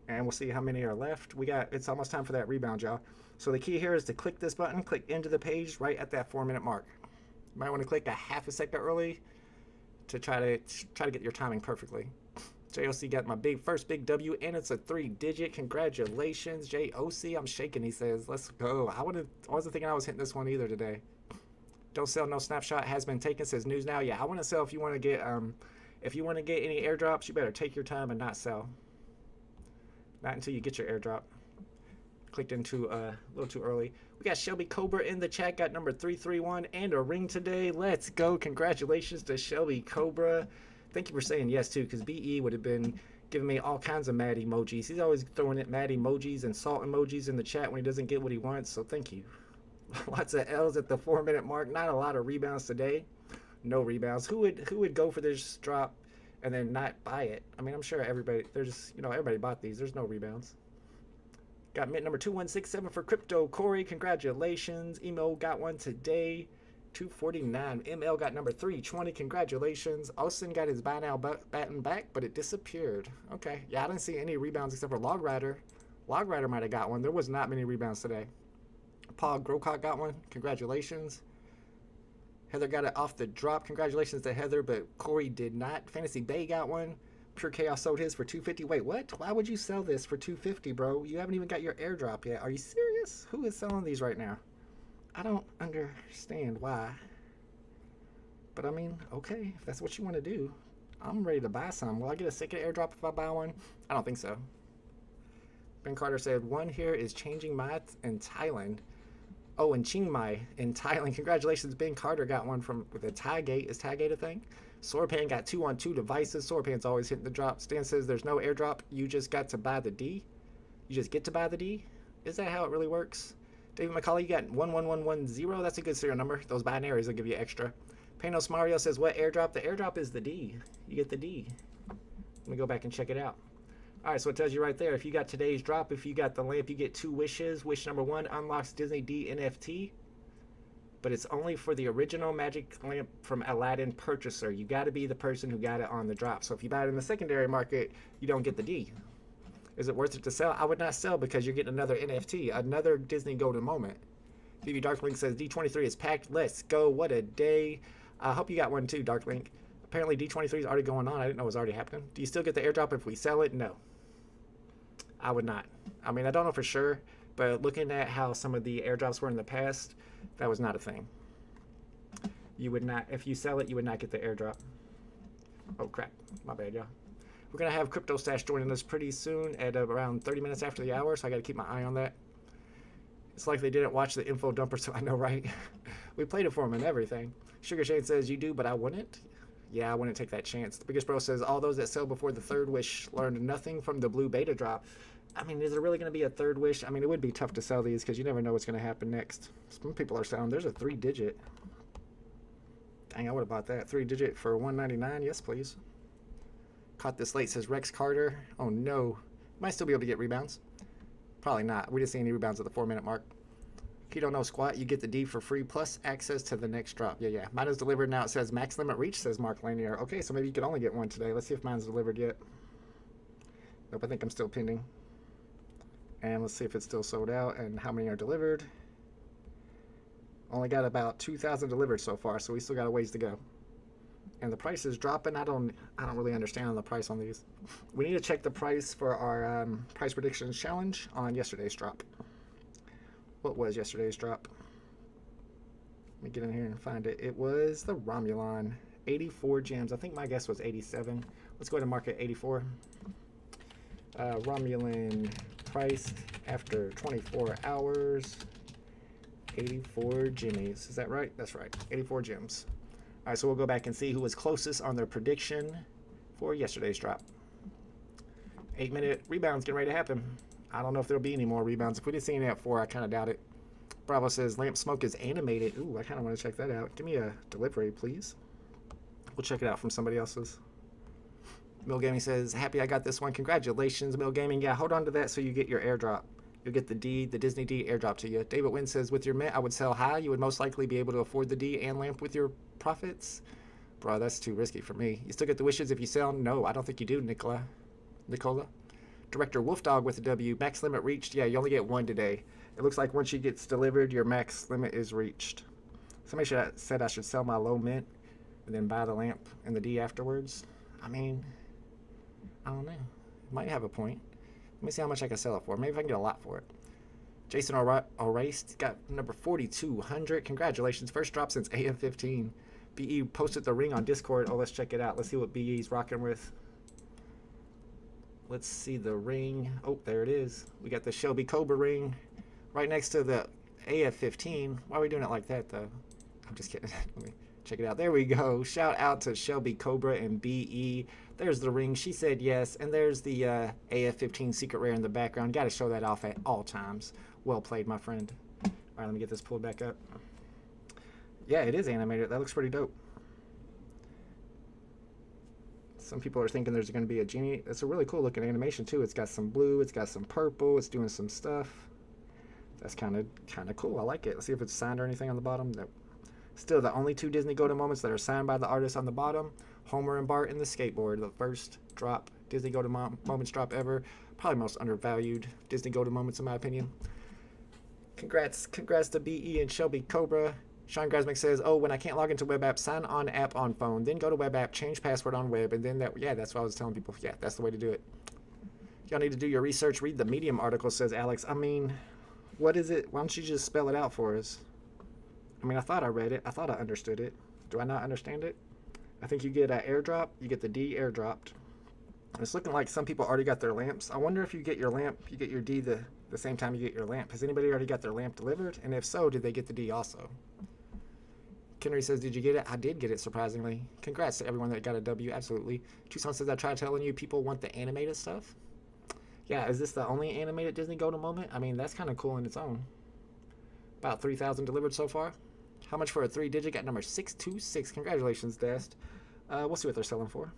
And we'll see how many are left. It's almost time for that rebound, y'all. So the key here is to click this button, click into the page right at that 4-minute mark. You might want to click a half a second early to try to get your timing perfectly. JOC got my first big W, and it's a 3-digit. Congratulations, JOC. I'm shaking, he says. Let's go. I wasn't thinking I was hitting this one either today. Don't sell, no snapshot has been taken, says News Now. Yeah, I want to sell. If you want to get any airdrops, you better take your time and not sell. Not until you get your airdrop. Clicked into a little too early. We got Shelby Cobra in the chat, got number 331 and a ring today. Let's go. Congratulations to Shelby Cobra. Thank you for saying yes too, because BE would have been giving me all kinds of mad emojis. He's always throwing it mad emojis and salt emojis in the chat when he doesn't get what he wants, so thank you. Lots of L's at the 4-minute mark. Not a lot of rebounds today. No rebounds. Who would go for this drop and then not buy it? I mean, I'm sure everybody bought these. There's no rebounds. Got mint number 2167 for crypto. Corey, congratulations. Emo got one today. 249. ML got number 320. Congratulations. Austin got his buy now button back, but it disappeared. Okay. Yeah, I didn't see any rebounds except for Log Rider. Log Rider might have got one. There was not many rebounds today. Paul Grocott got one. Congratulations. Heather got it off the drop. Congratulations to Heather, but Corey did not. Fantasy Bay got one. Pure Chaos sold his for 250. Wait, what? Why would you sell this for 250, bro? You haven't even got your airdrop yet. Are you serious? Who is selling these right now? I don't understand why. But I mean, okay, if that's what you want to do, I'm ready to buy some. Will I get a second airdrop if I buy one? I don't think so. Ben Carter said, one here is changing my in Thailand. Oh, in Chiang Mai in Thailand. Congratulations, Ben Carter got one with a Thai-gate. Is Thai-gate a thing? Sorpan got 2 on 2 devices. Sorpan's always hitting the drop. Stan says there's no airdrop. You just got to buy the D. You just get to buy the D? Is that how it really works? David McCauley, you got 11110. That's a good serial number. Those binaries will give you extra. Panos Mario says, what airdrop? The airdrop is the D. You get the D. Let me go back and check it out. All right, so it tells you right there. If you got today's drop, if you got the lamp, you get 2 wishes. Wish number 1 unlocks Disney D NFT. But it's only for the original magic lamp from Aladdin purchaser. You got to be the person who got it on the drop. So if you buy it in the secondary market, you don't get the D. Is it worth it to sell? I would not sell because you're getting another NFT, another Disney golden moment. VeVe Darklink says D23 is packed. Let's go. What a day. I hope you got one too, Darklink. Apparently D23 is already going on. I didn't know it was already happening. Do you still get the airdrop if we sell it? No. I would not. I mean, I don't know for sure, but looking at how some of the airdrops were in the past, that was not a thing. You would not, if you sell it, you would not get the airdrop. Oh crap, my bad, y'all. We're gonna have Cryptostache joining us pretty soon at around 30 minutes after the hour, so I gotta keep my eye on that. It's like they didn't watch the info dumper, so I know, right? We played it for him and everything. Sugar Shane says, you do, but I wouldn't. Yeah, I wouldn't take that chance. The Biggest Bro says, all those that sell before the third wish learned nothing from the blue beta drop. I mean, is there really going to be a third wish? I mean, it would be tough to sell these because you never know what's going to happen next. Some people are selling. There's a 3-digit. Dang, I would have bought that. 3-digit for $199. Yes, please. Caught this late, says Rex Carter. Oh, no. Might still be able to get rebounds. Probably not. We didn't see any rebounds at the 4-minute mark. If you don't know squat, you get the D for free plus access to the next drop. Yeah. Mine is delivered now. It says max limit reach, says Mark Lanier. Okay, so maybe you could only get one today. Let's see if mine's delivered yet. Nope, I think I'm still pending. And let's see if it's still sold out and how many are delivered. Only got about 2,000 delivered so far, so we still got a ways to go. And the price is dropping. I don't really understand the price on these. We need to check the price for our price predictions challenge on yesterday's drop. What was yesterday's drop? Let me get in here and find it. It was the Romulan. 84 gems. I think my guess was 87. Let's go ahead and mark it 84. Romulan priced after 24 hours. 84 jimmies. Is that right? That's right. 84 gems. All right, so we'll go back and see who was closest on their prediction for yesterday's drop. 8-minute rebounds getting ready to happen. I don't know if there'll be any more rebounds. If we didn't see any at 4, I kind of doubt it. Bravo says lamp smoke is animated. Ooh, I kind of want to check that out. Give me a delivery, please. We'll check it out from somebody else's. Mill Gaming says, happy I got this one. Congratulations, Mill Gaming. Yeah, hold on to that so you get your airdrop. You'll get the Disney D airdrop to you. David Wynn says, with your mint, I would sell high. You would most likely be able to afford the D and lamp with your profits. Bro, that's too risky for me. You still get the wishes if you sell? No, I don't think you do, Nicola. Director Wolfdog with a W. Max limit reached. Yeah, you only get one today. It looks like once she gets delivered, your max limit is reached. Somebody said I should sell my low mint and then buy the lamp and the D afterwards. I mean, I don't know. Might have a point. Let me see how much I can sell it for. Maybe if I can get a lot for it. Jason O'Raced got number 4,200. Congratulations. First drop since AM15. BE posted the ring on Discord. Oh, let's check it out. Let's see what BE's rocking with. Let's see the ring. Oh, there it is. We got the Shelby Cobra ring right next to the AF15. Why are we doing it like that, though? I'm just kidding. Let me check it out. There we go. Shout out to Shelby Cobra and BE. There's the ring. She said yes. And there's the AF15 secret rare in the background. Got to show that off at all times. Well played, my friend. All right, let me get this pulled back up. Yeah, it is animated. That looks pretty dope. Some people are thinking there's going to be a genie. It's a really cool looking animation too. It's got some blue. It's got some purple. It's doing some stuff. That's kind of cool. I like it. Let's see if it's signed or anything on the bottom. No. Still, the only 2 Disney Golden Moments that are signed by the artist on the bottom, Homer and Bart in the skateboard. The first drop, Disney Golden Moments drop ever. Probably most undervalued Disney Golden Moments in my opinion. Congrats to BE and Shelby Cobra. Sean Grasmick says, oh, when I can't log into web app, sign on app on phone, then go to web app, change password on web, and then that, yeah, that's what I was telling people. Yeah, that's the way to do it. Y'all need to do your research. Read the Medium article, says Alex. I mean, what is it? Why don't you just spell it out for us? I mean, I thought I read it. I thought I understood it. Do I not understand it? I think you get an airdrop. You get the D airdropped. It's looking like some people already got their lamps. I wonder if you get your lamp, you get your D the same time you get your lamp. Has anybody already got their lamp delivered? And if so, did they get the D also? Kenry says, did you get it? I did get it, surprisingly. Congrats to everyone that got a W, absolutely. Tucson says, I tried telling you people want the animated stuff. Yeah, is this the only animated Disney Golden Moment? I mean, that's kind of cool in its own. About 3,000 delivered so far. How much for a 3-digit? Got number 626. Congratulations, Dest. We'll see what they're selling for.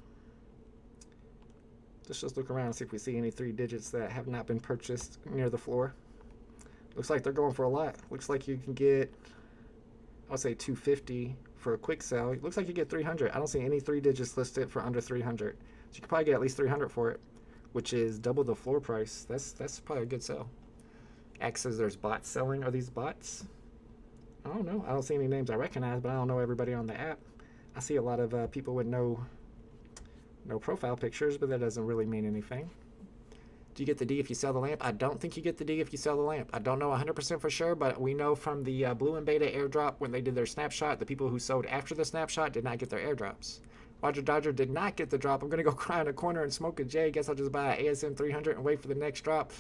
Let's just look around and see if we see any 3 digits that have not been purchased near the floor. Looks like they're going for a lot. Looks like you can get, I'll say 250 for a quick sell. It looks like you get 300. I don't see any 3 digits listed for under 300. So you could probably get at least 300 for it, which is double the floor price. That's probably a good sell. X says there's bots selling. Are these bots? I don't know. I don't see any names I recognize, but I don't know everybody on the app. I see a lot of people with no profile pictures, but that doesn't really mean anything. Do you get the D if you sell the lamp? I don't think you get the D if you sell the lamp. I don't know 100% for sure, but we know from the Blue and Beta airdrop when they did their snapshot, the people who sold after the snapshot did not get their airdrops. Roger Dodger did not get the drop. I'm going to go cry in a corner and smoke a J. Guess I'll just buy an ASM 300 and wait for the next drop.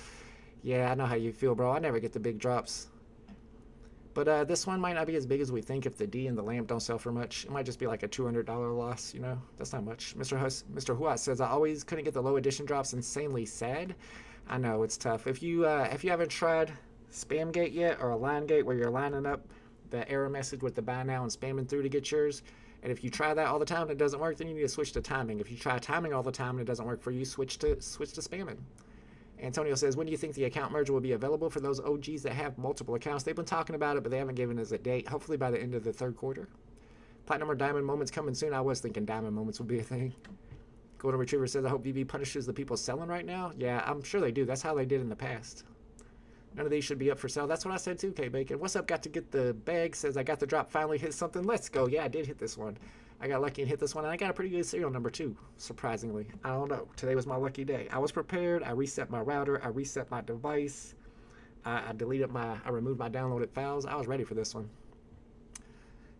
Yeah, I know how you feel, bro. I never get the big drops. But this one might not be as big as we think if the D and the lamp don't sell for much. It might just be like a $200 loss, you know? That's not much. Mr. Huat says, I always couldn't get the low edition drops. Insanely sad. I know, it's tough. If you haven't tried Spamgate yet, or a line gate where you're lining up the error message with the buy now and spamming through to get yours, and if you try that all the time and it doesn't work, then you need to switch to timing. If you try timing all the time and it doesn't work for you, switch to spamming. Antonio says, when do you think the account merger will be available for those OGs that have multiple accounts? They've been talking about it, but they haven't given us a date. Hopefully by the end of the 3rd quarter. Platinum or Diamond Moments coming soon. I was thinking Diamond Moments would be a thing. Golden Retriever says, I hope VeVe punishes the people selling right now. Yeah, I'm sure they do. That's how they did in the past. None of these should be up for sale. That's what I said too, K-Bacon. What's up? Got to get the bag. Says, I got the drop. Finally hit something. Let's go. Yeah, I did hit this one. I got lucky and hit this one, and I got a pretty good serial number too, surprisingly. I don't know. Today was my lucky day. I was prepared. I reset my router. I reset my device. I removed my downloaded files. I was ready for this one.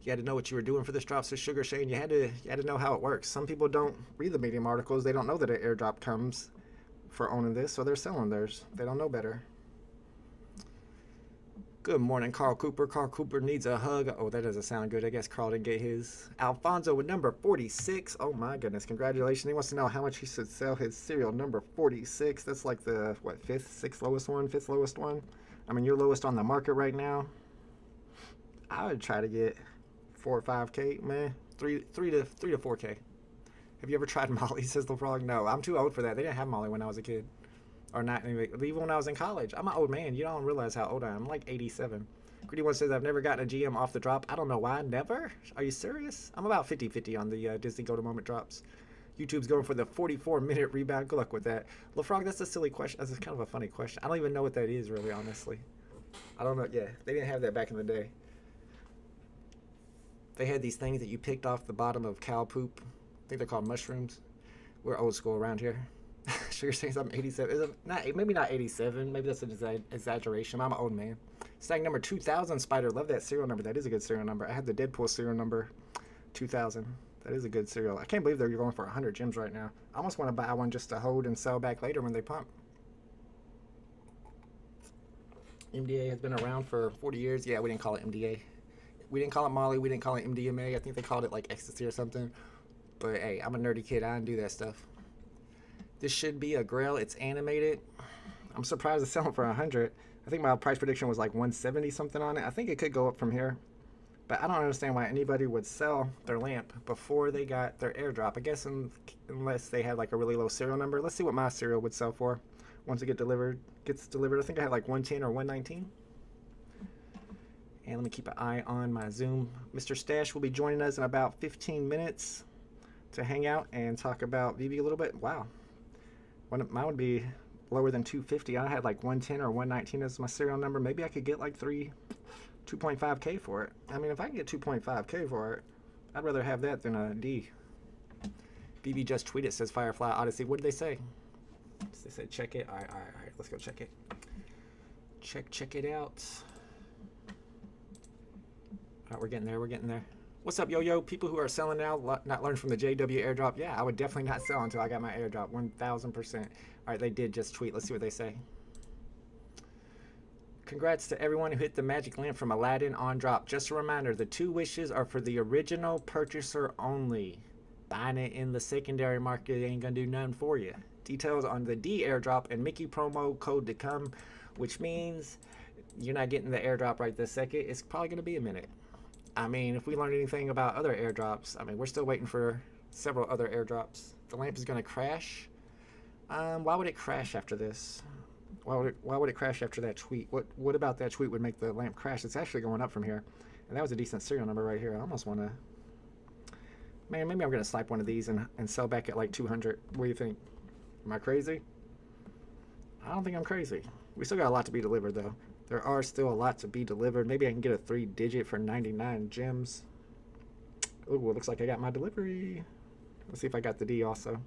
You had to know what you were doing for this drop, so Sugar Shane. You had to know how it works. Some people don't read the Medium articles. They don't know that an airdrop comes for owning this, so they're selling theirs. They don't know better. Good morning, Carl Cooper. Carl Cooper needs a hug. Oh, that doesn't sound good. I guess Carl didn't get his. Alfonso with number 46. Oh my goodness, congratulations. He wants to know how much he should sell his cereal number 46. That's like the, what, fifth lowest one? I mean, you're lowest on the market right now. I would try to get 4 or 5K, man. 3 to 4K. Have you ever tried Molly, says the frog? No, I'm too old for that. They didn't have Molly when I was a kid. Or not, anyway. Even when I was in college. I'm an old man. You don't realize how old I am. I'm like 87. Greedy One says, I've never gotten a GM off the drop. I don't know why. Never? Are you serious? I'm about 50-50 on the Disney Go to Moment drops. YouTube's going for the 44-minute rebound. Good luck with that. LaFrog, that's a silly question. That's kind of a funny question. I don't even know what that is, really, honestly. I don't know. Yeah, they didn't have that back in the day. They had these things that you picked off the bottom of cow poop. I think they're called mushrooms. We're old school around here. Sugar saying I'm 87. Is it not, maybe not 87. Maybe that's an exaggeration. I'm an old man. Snag number 2000 Spider. Love that serial number. That is a good serial number. I had the Deadpool serial number 2000. That is a good serial. I can't believe they're going for 100 gems right now. I almost want to buy one just to hold and sell back later when they pump. MDA has been around for 40 years. Yeah, we didn't call it MDA. We didn't call it Molly. We didn't call it MDMA. I think they called it like ecstasy or something. But hey, I'm a nerdy kid. I don't do that stuff. This should be a grail. It's animated. I'm surprised it's selling for 100. I think my price prediction was like 170 something on it. I think it could go up from here. But I don't understand why anybody would sell their lamp before they got their airdrop. I guess unless they had like a really low serial number. Let's see what my serial would sell for once it gets delivered. I think I had like 110 or 119. And let me keep an eye on my Zoom. Mr. Stash will be joining us in about 15 minutes to hang out and talk about VeVe a little bit. Wow. Mine would be lower than 250. I had like 110 or 119 as my serial number. Maybe I could get like 2.5K for it. I mean, if I can get 2.5K for it, I'd rather have that than a D. VeVe just tweeted, says Firefly Odyssey. What did they say? They said check it. All right. Let's go check it. Check it out. All right, we're getting there. What's up, yo? People who are selling now, not learn from the JW airdrop. Yeah, I would definitely not sell until I got my airdrop, 1000%. All right, they did just tweet. Let's see what they say. Congrats to everyone who hit the magic lamp from Aladdin on drop. Just a reminder, the 2 wishes are for the original purchaser only. Buying it in the secondary market ain't gonna do nothing for you. Details on the D airdrop and Mickey promo code to come, which means you're not getting the airdrop right this second. It's probably gonna be a minute. I mean, if we learned anything about other airdrops, I mean, we're still waiting for several other airdrops. The lamp is going to crash. Why would it crash after this? Why would it crash after that tweet? What about that tweet would make the lamp crash? It's actually going up from here. And that was a decent serial number right here. I almost want to... Man, maybe I'm going to snipe one of these and sell back at like 200. What do you think? Am I crazy? I don't think I'm crazy. We still got a lot to be delivered, though. There are still a lot to be delivered. Maybe I can get a 3-digit for 99 gems. Ooh, it looks like I got my delivery. Let's see if I got the D also.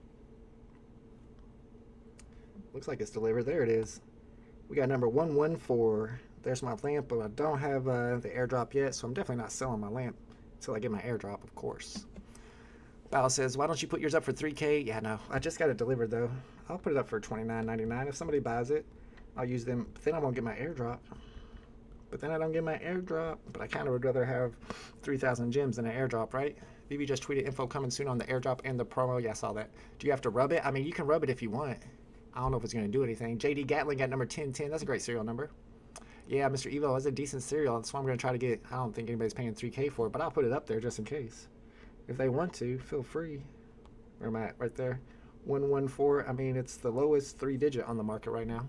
Looks like it's delivered. There it is. We got number 114. There's my lamp, but I don't have the airdrop yet, so I'm definitely not selling my lamp until I get my airdrop, of course. Bao says, why don't you put yours up for 3K? Yeah, no. I just got it delivered, though. I'll put it up for $29.99 if somebody buys it. I'll use them, but then I won't get my airdrop. But I kind of would rather have 3,000 gems than an airdrop, right? VeVe just tweeted info coming soon on the airdrop and the promo. Yeah, I saw that. Do you have to rub it? I mean, you can rub it if you want. I don't know if it's going to do anything. JD Gatling got number 1010. That's a great serial number. Yeah, Mr. Evo, that's a decent serial. That's why I'm going to try to get, I don't think anybody's paying 3K for it, but I'll put it up there just in case. If they want to, feel free. Where am I at? Right there. 114. I mean, it's the lowest 3-digit on the market right now.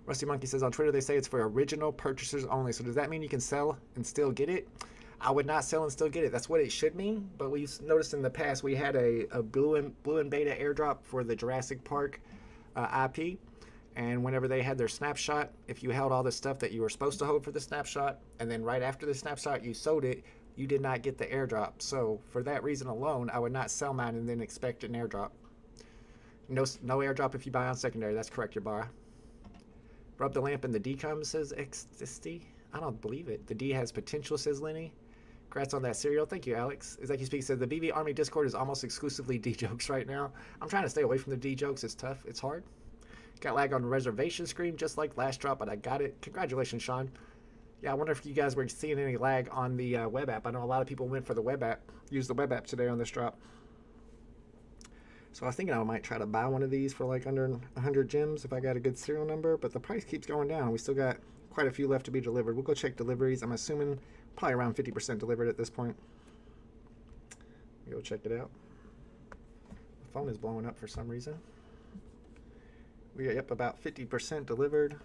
Rusty Monkey says on Twitter they say it's for original purchasers only. So does that mean you can sell and still get it? I would not sell and still get it. That's what it should mean. But we've noticed in the past we had a blue and beta airdrop for the Jurassic Park IP. And whenever they had their snapshot, if you held all the stuff that you were supposed to hold for the snapshot, and then right after the snapshot you sold it, you did not get the airdrop. So for that reason alone, I would not sell mine and then expect an airdrop. No airdrop if you buy on secondary. That's correct, your bar. Rub the lamp and the D comes, says Ecstasy. I don't believe it. The D has potential, says Lenny. Congrats on that cereal. Thank you, Alex. As like you speak, says the VeVe Army Discord is almost exclusively D jokes right now. I'm trying to stay away from the D jokes. It's tough. It's hard. Got lag on the reservation screen just like last drop, but I got it. Congratulations, Sean. Yeah, I wonder if you guys were seeing any lag on the web app. I know a lot of people went for the web app, used the web app today on this drop. So I was thinking I might try to buy one of these for like under 100 gems if I got a good serial number, but the price keeps going down. We still got quite a few left to be delivered. We'll go check deliveries. I'm assuming probably around 50% delivered at this point. Go check it out. The phone is blowing up for some reason. We are up about 50% delivered.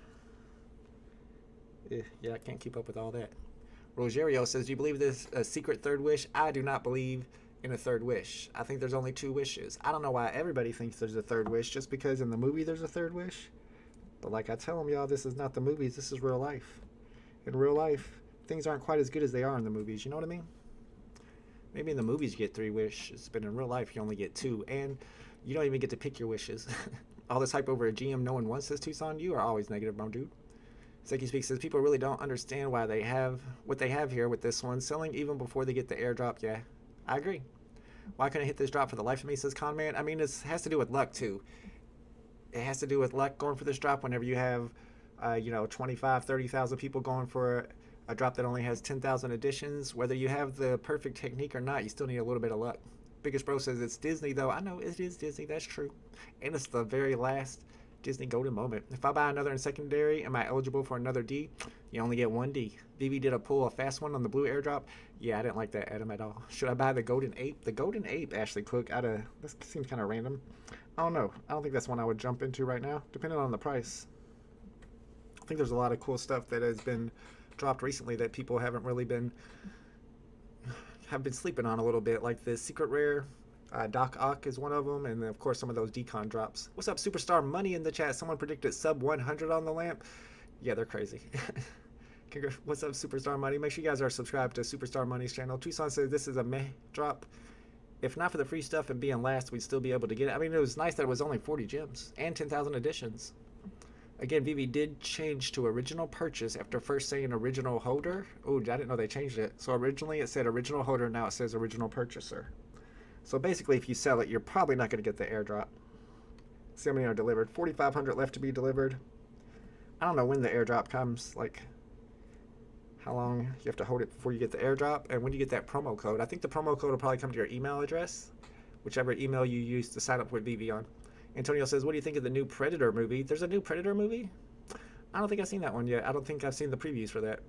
Yeah, I can't keep up with all that. Rogerio says, do you believe this a secret third wish? I do not believe in a third wish. I think there's only 2 wishes. I don't know why everybody thinks there's a third wish just because in the movie there's a third wish. But like I tell them, y'all, this is not the movies. This is real life. In real life, things aren't quite as good as they are in the movies. You know what I mean? Maybe in the movies you get 3 wishes, but in real life you only get 2. And you don't even get to pick your wishes. All this hype over a GM no one wants, says Tucson. You are always negative, bro, dude. Seki Speaks says, people really don't understand why they have what they have here with this one. Selling even before they get the airdrop. Yeah, I agree. Why couldn't I hit this drop for the life of me, says Conman. I mean, it has to do with luck, too. It has to do with luck going for this drop whenever you have, 25, 30,000 people going for a drop that only has 10,000 additions. Whether you have the perfect technique or not, you still need a little bit of luck. Biggest Bro says it's Disney, though. I know it is Disney. That's true. And it's the very last Disney golden moment. If I buy another in secondary, am I eligible for another D? You only get 1 D. VeVe did a pull, a fast one on the blue airdrop. Yeah, I didn't like that, Adam, at all. Should I buy the golden ape? The golden ape, Ashley Cook, this seems kind of random. I don't know. I don't think that's one I would jump into right now, depending on the price. I think there's a lot of cool stuff that has been dropped recently that people haven't really been sleeping on a little bit, like the secret rare. Doc Ock is one of them, and then of course some of those decon drops. What's up, Superstar Money in the chat? Someone predicted sub 100 on the lamp. Yeah, they're crazy. What's up, Superstar Money? Make sure you guys are subscribed to Superstar Money's channel. Tucson says this is a meh drop. If not for the free stuff and being last, we'd still be able to get it. I mean, it was nice that it was only 40 gems and 10,000 additions. Again, VeVe did change to original purchase after first saying original holder. Oh, I didn't know they changed it. So originally it said original holder, now it says original purchaser. So basically, if you sell it, you're probably not going to get the airdrop. See how many are delivered. 4,500 left to be delivered. I don't know when the airdrop comes, like how long you have to hold it before you get the airdrop, and when you get that promo code. I think the promo code will probably come to your email address, whichever email you use to sign up with VeVe on. Antonio says, what do you think of the new Predator movie? There's a new Predator movie? I don't think I've seen that one yet. I don't think I've seen the previews for that.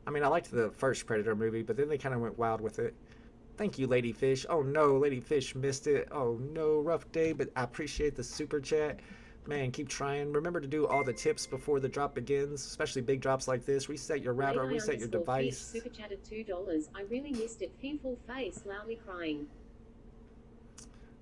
I mean, I liked the first Predator movie, but then they kind of went wild with it. Thank you, Ladyfish. Oh no, Ladyfish missed it. Oh no, rough day, but I appreciate the super chat. Man, keep trying. Remember to do all the tips before the drop begins, especially big drops like this. Reset your router, reset your device. Super chatted $2. I really missed it. Fearful face, loudly crying.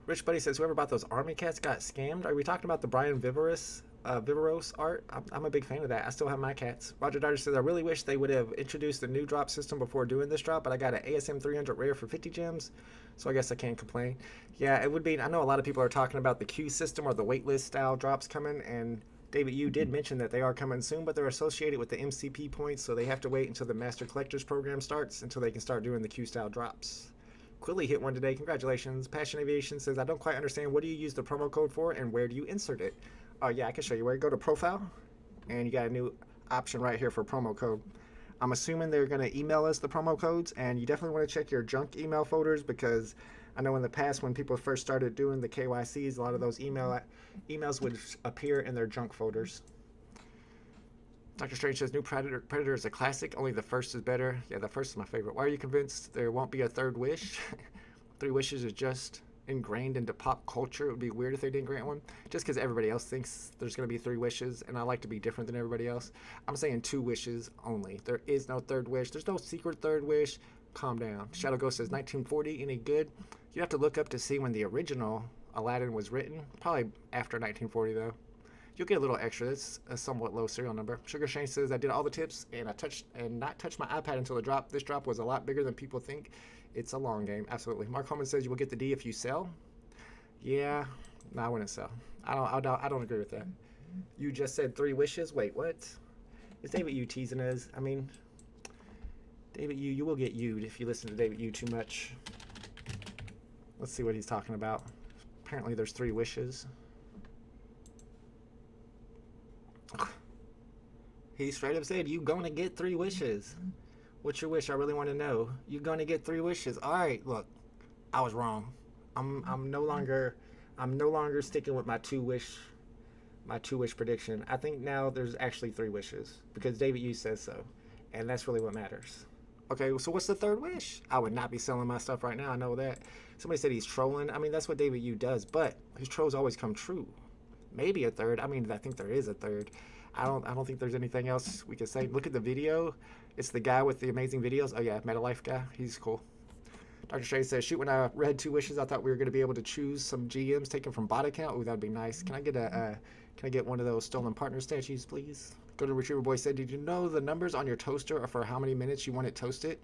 Rich Buddy says, whoever bought those army cats got scammed. Are we talking about the Brian Viveros art? I'm a big fan of that. I still have my cats. Roger Darter says, I really wish they would have introduced the new drop system before doing this drop, but I got an ASM 300 rare for 50 gems, so I guess I can't complain. Yeah, it would be. I know a lot of people are talking about the queue system or the waitlist style drops coming, and David, you did mention that they are coming soon, but they're associated with the MCP points, so they have to wait until the Master Collectors program starts until they can start doing the queue style drops. Quilly hit one today. Congratulations. Passion Aviation says, I don't quite understand. What do you use the promo code for, and where do you insert it? Oh, yeah, I can show you where. Go to Profile, and you got a new option right here for promo code. I'm assuming they're going to email us the promo codes, and you definitely want to check your junk email folders, because I know in the past when people first started doing the KYCs, a lot of those emails would appear in their junk folders. Dr. Strange says, new Predator is a classic. Only the first is better. Yeah, the first is my favorite. Why are you convinced there won't be a third wish? 3 wishes is just ingrained into pop culture. It would be weird if they didn't grant one. Just because everybody else thinks there's going to be 3 wishes, and I like to be different than everybody else. I'm saying 2 wishes only. There is no third wish. There's no secret third wish. Calm down. Shadow Ghost says, 1940, any good? You have to look up to see when the original Aladdin was written. Probably after 1940, though. You'll get a little extra. That's a somewhat low serial number. Sugar Shane says, I did all the tips and not touched my iPad until the drop. This drop was a lot bigger than people think. It's a long game. Absolutely. Mark Holman says you will get the D if you sell. Yeah, no, I wouldn't sell. I don't agree with that. You just said 3 wishes? Wait, what? Is David Yu teasing us? I mean, David Yu, you will get U'd if you listen to David Yu too much. Let's see what he's talking about. Apparently there's 3 wishes. He straight up said, you gonna get 3 wishes. What's your wish? I really want to know. You gonna get 3 wishes. Alright, look. I was wrong. I'm no longer sticking with my 2 wish prediction. I think now there's actually 3 wishes because David Yu says so, and that's really what matters. Okay, so what's the 3rd wish? I would not be selling my stuff right now. I know that. Somebody said he's trolling. I mean, that's what David Yu does, but his trolls always come true. Maybe a 3rd. I mean, I think there is a 3rd. I don't think there's anything else we could say. Look at the video. It's the guy with the amazing videos. Oh yeah, MetaLife guy. He's cool. Dr. Shay says, shoot, when I read 2 wishes, I thought we were going to be able to choose some GMs taken from bot account. Ooh, that'd be nice. Can I get one of those stolen partner statues, please? Go to Retriever Boy said, did you know the numbers on your toaster are for how many minutes you want it toasted?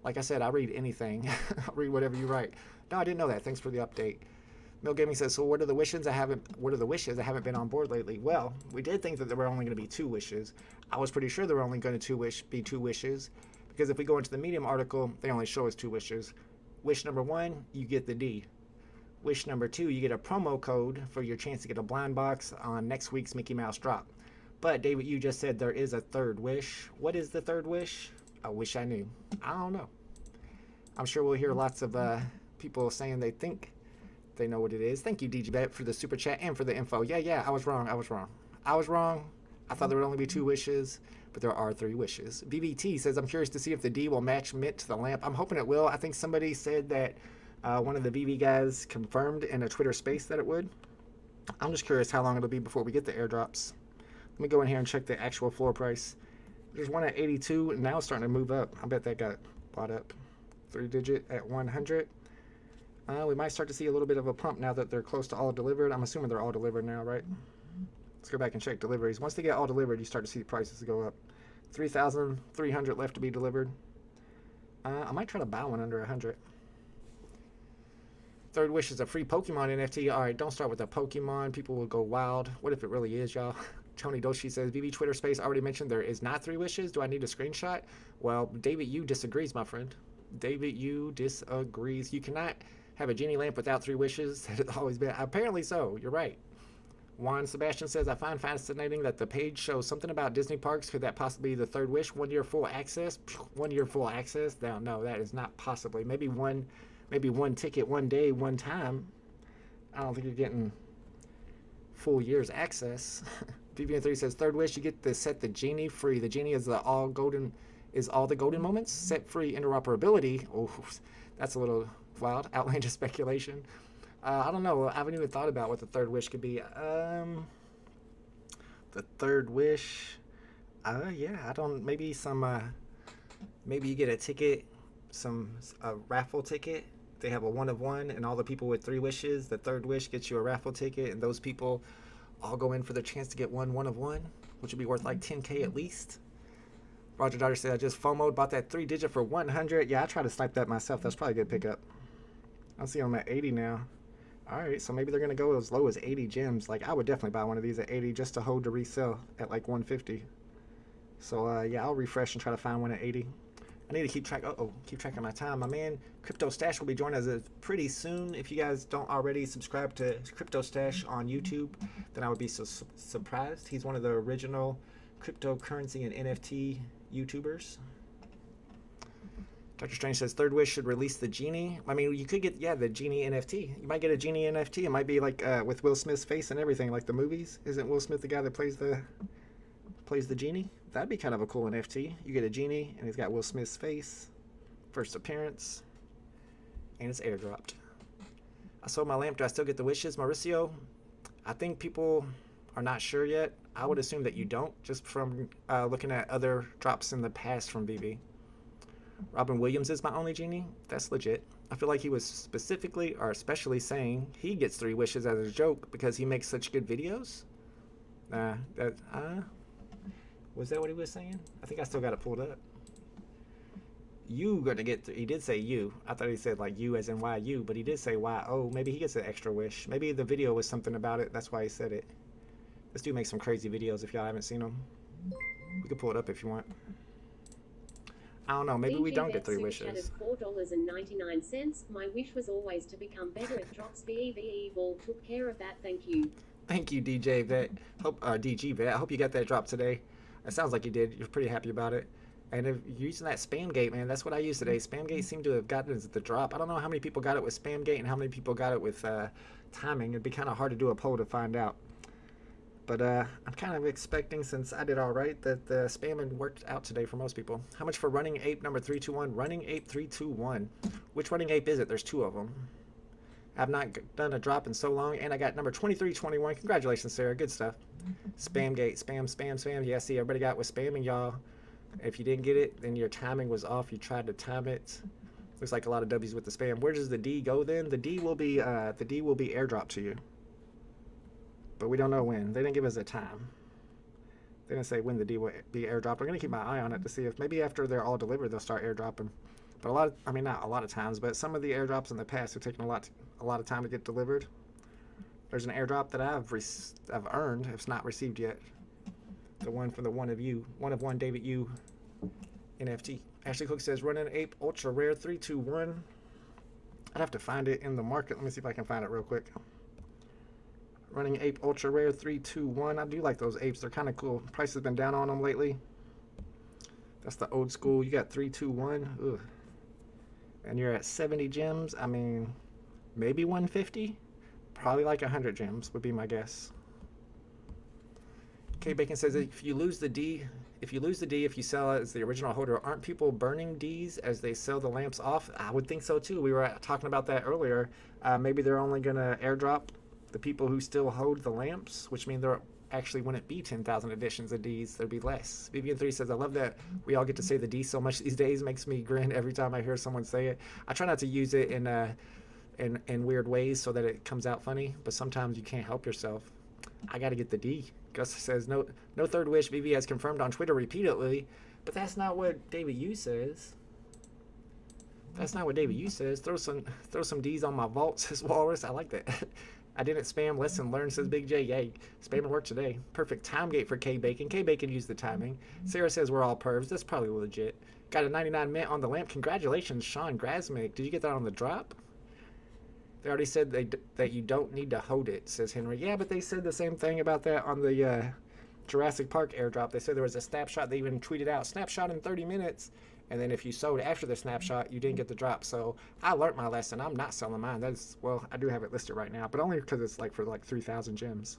Like I said, I read anything. I'll read whatever you write. No, I didn't know that. Thanks for the update. Mill Gaming says, so what are the wishes? I haven't been on board lately. Well, we did think that there were only going to be 2 wishes. I was pretty sure there were only going to be 2 wishes, because if we go into the Medium article, they only show us 2 wishes. Wish number 1, you get the D. Wish number 2, you get a promo code for your chance to get a blind box on next week's Mickey Mouse drop. But David, you just said there is a 3rd wish. What is the 3rd wish? I wish I knew. I don't know. I'm sure we'll hear lots of people saying they think they know what it is. Thank you, DJBet, for the super chat and for the info. Yeah, I was wrong. I thought there would only be 2 wishes, but there are 3 wishes. VVT says, I'm curious to see if the D will match mint to the lamp. I'm hoping it will. I think somebody said that one of the VeVe guys confirmed in a Twitter space that it would. I'm just curious how long it'll be before we get the airdrops. Let me go in here and check the actual floor price. There's one at 82, and now it's starting to move up. I bet that got bought up. 3-digit at 100. We might start to see a little bit of a pump now that they're close to all delivered. I'm assuming they're all delivered now, right? Let's go back and check deliveries. Once they get all delivered, you start to see prices go up. 3,300 left to be delivered. I might try to buy one under 100. 3rd wish is a free Pokemon NFT. All right, don't start with a Pokemon. People will go wild. What if it really is, y'all? Tony Doshi says, VeVe Twitter space already mentioned there is not 3 wishes. Do I need a screenshot? Well, David Yu disagrees, my friend. David Yu disagrees. You cannot have a genie lamp without 3 wishes. That has always been. Apparently so. You're right. Juan Sebastian says, I find fascinating that the page shows something about Disney parks. Could that possibly be the 3rd wish? 1 year full access? 1 year full access? No, that is not possibly. Maybe one ticket, 1 day, 1 time. I don't think you're getting full year's access. Vivian3 says, 3rd wish, you get to set the genie free. The genie is all the golden moments. Set free interoperability. Oh, that's a little wild. Outlandish speculation. I don't know. I haven't even thought about what the 3rd wish could be. The 3rd wish. Yeah, I don't. Maybe some. Maybe you get a ticket, a raffle ticket. They have a 1 of 1, and all the people with 3 wishes. The 3rd wish gets you a raffle ticket, and those people all go in for the chance to get 1 of 1, which would be worth like 10K at least. Roger Daughter said, I just FOMO'd, bought that 3-digit for 100. Yeah, I tried to snipe that myself. That's probably a good pickup. I see I'm at 80 now. Alright, so maybe they're going to go as low as 80 gems. Like, I would definitely buy one of these at 80 just to hold to resell at like 150. So, yeah, I'll refresh and try to find one at 80. I need to keep track of my time. My man, Cryptostache, will be joining us pretty soon. If you guys don't already subscribe to Cryptostache on YouTube, then I would be so surprised. He's one of the original cryptocurrency and NFT YouTubers. Dr. Strange says, 3rd wish should release the genie. I mean, you could get, the genie NFT. You might get a genie NFT. It might be like with Will Smith's face and everything, like the movies. Isn't Will Smith the guy that plays the genie? That'd be kind of a cool NFT. You get a genie, and he's got Will Smith's face. First appearance. And it's airdropped. I sold my lamp. Do I still get the wishes? Mauricio, I think people are not sure yet. I would assume that you don't, just from looking at other drops in the past from VeVe. Robin Williams is my only genie. That's legit. I feel like he was specifically or especially saying he gets 3 wishes as a joke because he makes such good videos. Was that what he was saying? I think I still got it pulled up. You gonna get he did say you. I thought he said like you as in YU, but he did say YO. Maybe he gets an extra wish. Maybe the video was something about it. That's why he said it. This dude makes some crazy videos if y'all haven't seen them. We could pull it up if you want. I don't know, maybe we don't get 3 wishes. $4.99. My wish was always to become better at drops. VeVe Evil took care of that. Thank you. Thank you, DJ Vet. Hope DG Vet. I hope you got that drop today. It sounds like you did. You're pretty happy about it. And if you're using that Spamgate, man, that's what I used today. Spamgate seemed to have gotten the drop. I don't know how many people got it with Spamgate and how many people got it with timing. It'd be kind of hard to do a poll to find out. But I'm kind of expecting, since I did all right, that the spamming worked out today for most people. How much for Running Ape number 321? Running Ape 321. Which Running Ape is it? There's 2 of them. I've not done a drop in so long, and I got number 2321. Congratulations, Sarah. Good stuff. Spamgate. Spam. Yeah, see, everybody got with spamming, y'all. If you didn't get it, then your timing was off. You tried to time it. Looks like a lot of W's with the spam. Where does the D go then? The D will be airdropped to you. But we don't know when. They didn't give us a time. They didn't say when the D will be airdropped. I'm going to keep my eye on it to see if maybe after they're all delivered, they'll start airdropping. But not a lot of times, but some of the airdrops in the past have taken a lot of time to get delivered. There's an airdrop that I've earned. It's not received yet. The one from the one of one David U NFT. Ashley Cook says, Running Ape Ultra Rare 321. I'd have to find it in the market. Let me see if I can find it real quick. Running Ape Ultra Rare 321. I do like those apes. They're kind of cool. Price has been down on them lately. That's the old school. You got 321. Ugh. And you're at 70 gems. I mean, maybe 150. Probably like 100 gems would be my guess. K Bacon says, if you lose the D, if you sell it as the original holder, aren't people burning Ds as they sell the lamps off? I would think so too. We were talking about that earlier. Maybe they're only going to airdrop the people who still hold the lamps, which means there actually wouldn't be 10,000 editions of Ds. There'd be less. Vivian3 says, I love that we all get to say the D so much these days. Makes me grin every time I hear someone say it. I try not to use it in weird ways so that it comes out funny, but sometimes you can't help yourself. I got to get the D. Gus says, no third wish. VeVe has confirmed on Twitter repeatedly, but that's not what David Yu says. That's not what David Yu says. Throw some D's on my vault, says Walrus. I like that. I didn't spam. Lesson learned, says Big J. Yay. Spamming worked today. Perfect time gate for K Bacon. K Bacon used the timing. Sarah says we're all pervs. That's probably legit. Got a 99 mint on the lamp. Congratulations, Sean Grasmick. Did you get that on the drop? They already said that you don't need to hold it, says Henry. Yeah, but they said the same thing about that on the Jurassic Park airdrop. They said there was a snapshot. They even tweeted out, snapshot in 30 minutes. And then if you sold after the snapshot, you didn't get the drop. So I learned my lesson. I'm not selling mine. Well, I do have it listed right now, but only because it's like for like 3,000 gems.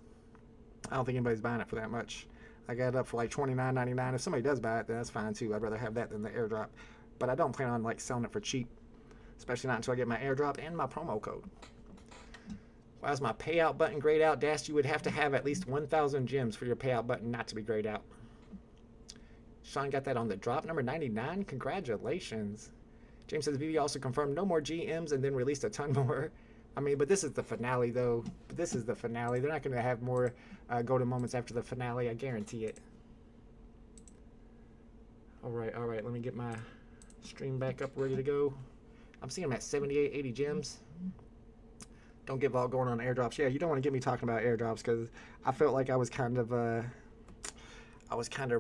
I don't think anybody's buying it for that much. I got it up for like $29.99. If somebody does buy it, then that's fine too. I'd rather have that than the airdrop. But I don't plan on like selling it for cheap, especially not until I get my airdrop and my promo code. Why is my payout button grayed out? Dash, you would have to have at least 1,000 gems for your payout button not to be grayed out. Sean got that on the drop, number 99. Congratulations. James says VeVe also confirmed no more GMs and then released a ton more. I mean, but this is the finale, though. This is the finale. They're not going to have more golden moments after the finale. I guarantee it. All right. Let me get my stream back up, ready to go. I'm seeing them at 78, 80 gems. Don't get all going on airdrops. Yeah, you don't want to get me talking about airdrops because I felt like I was kind of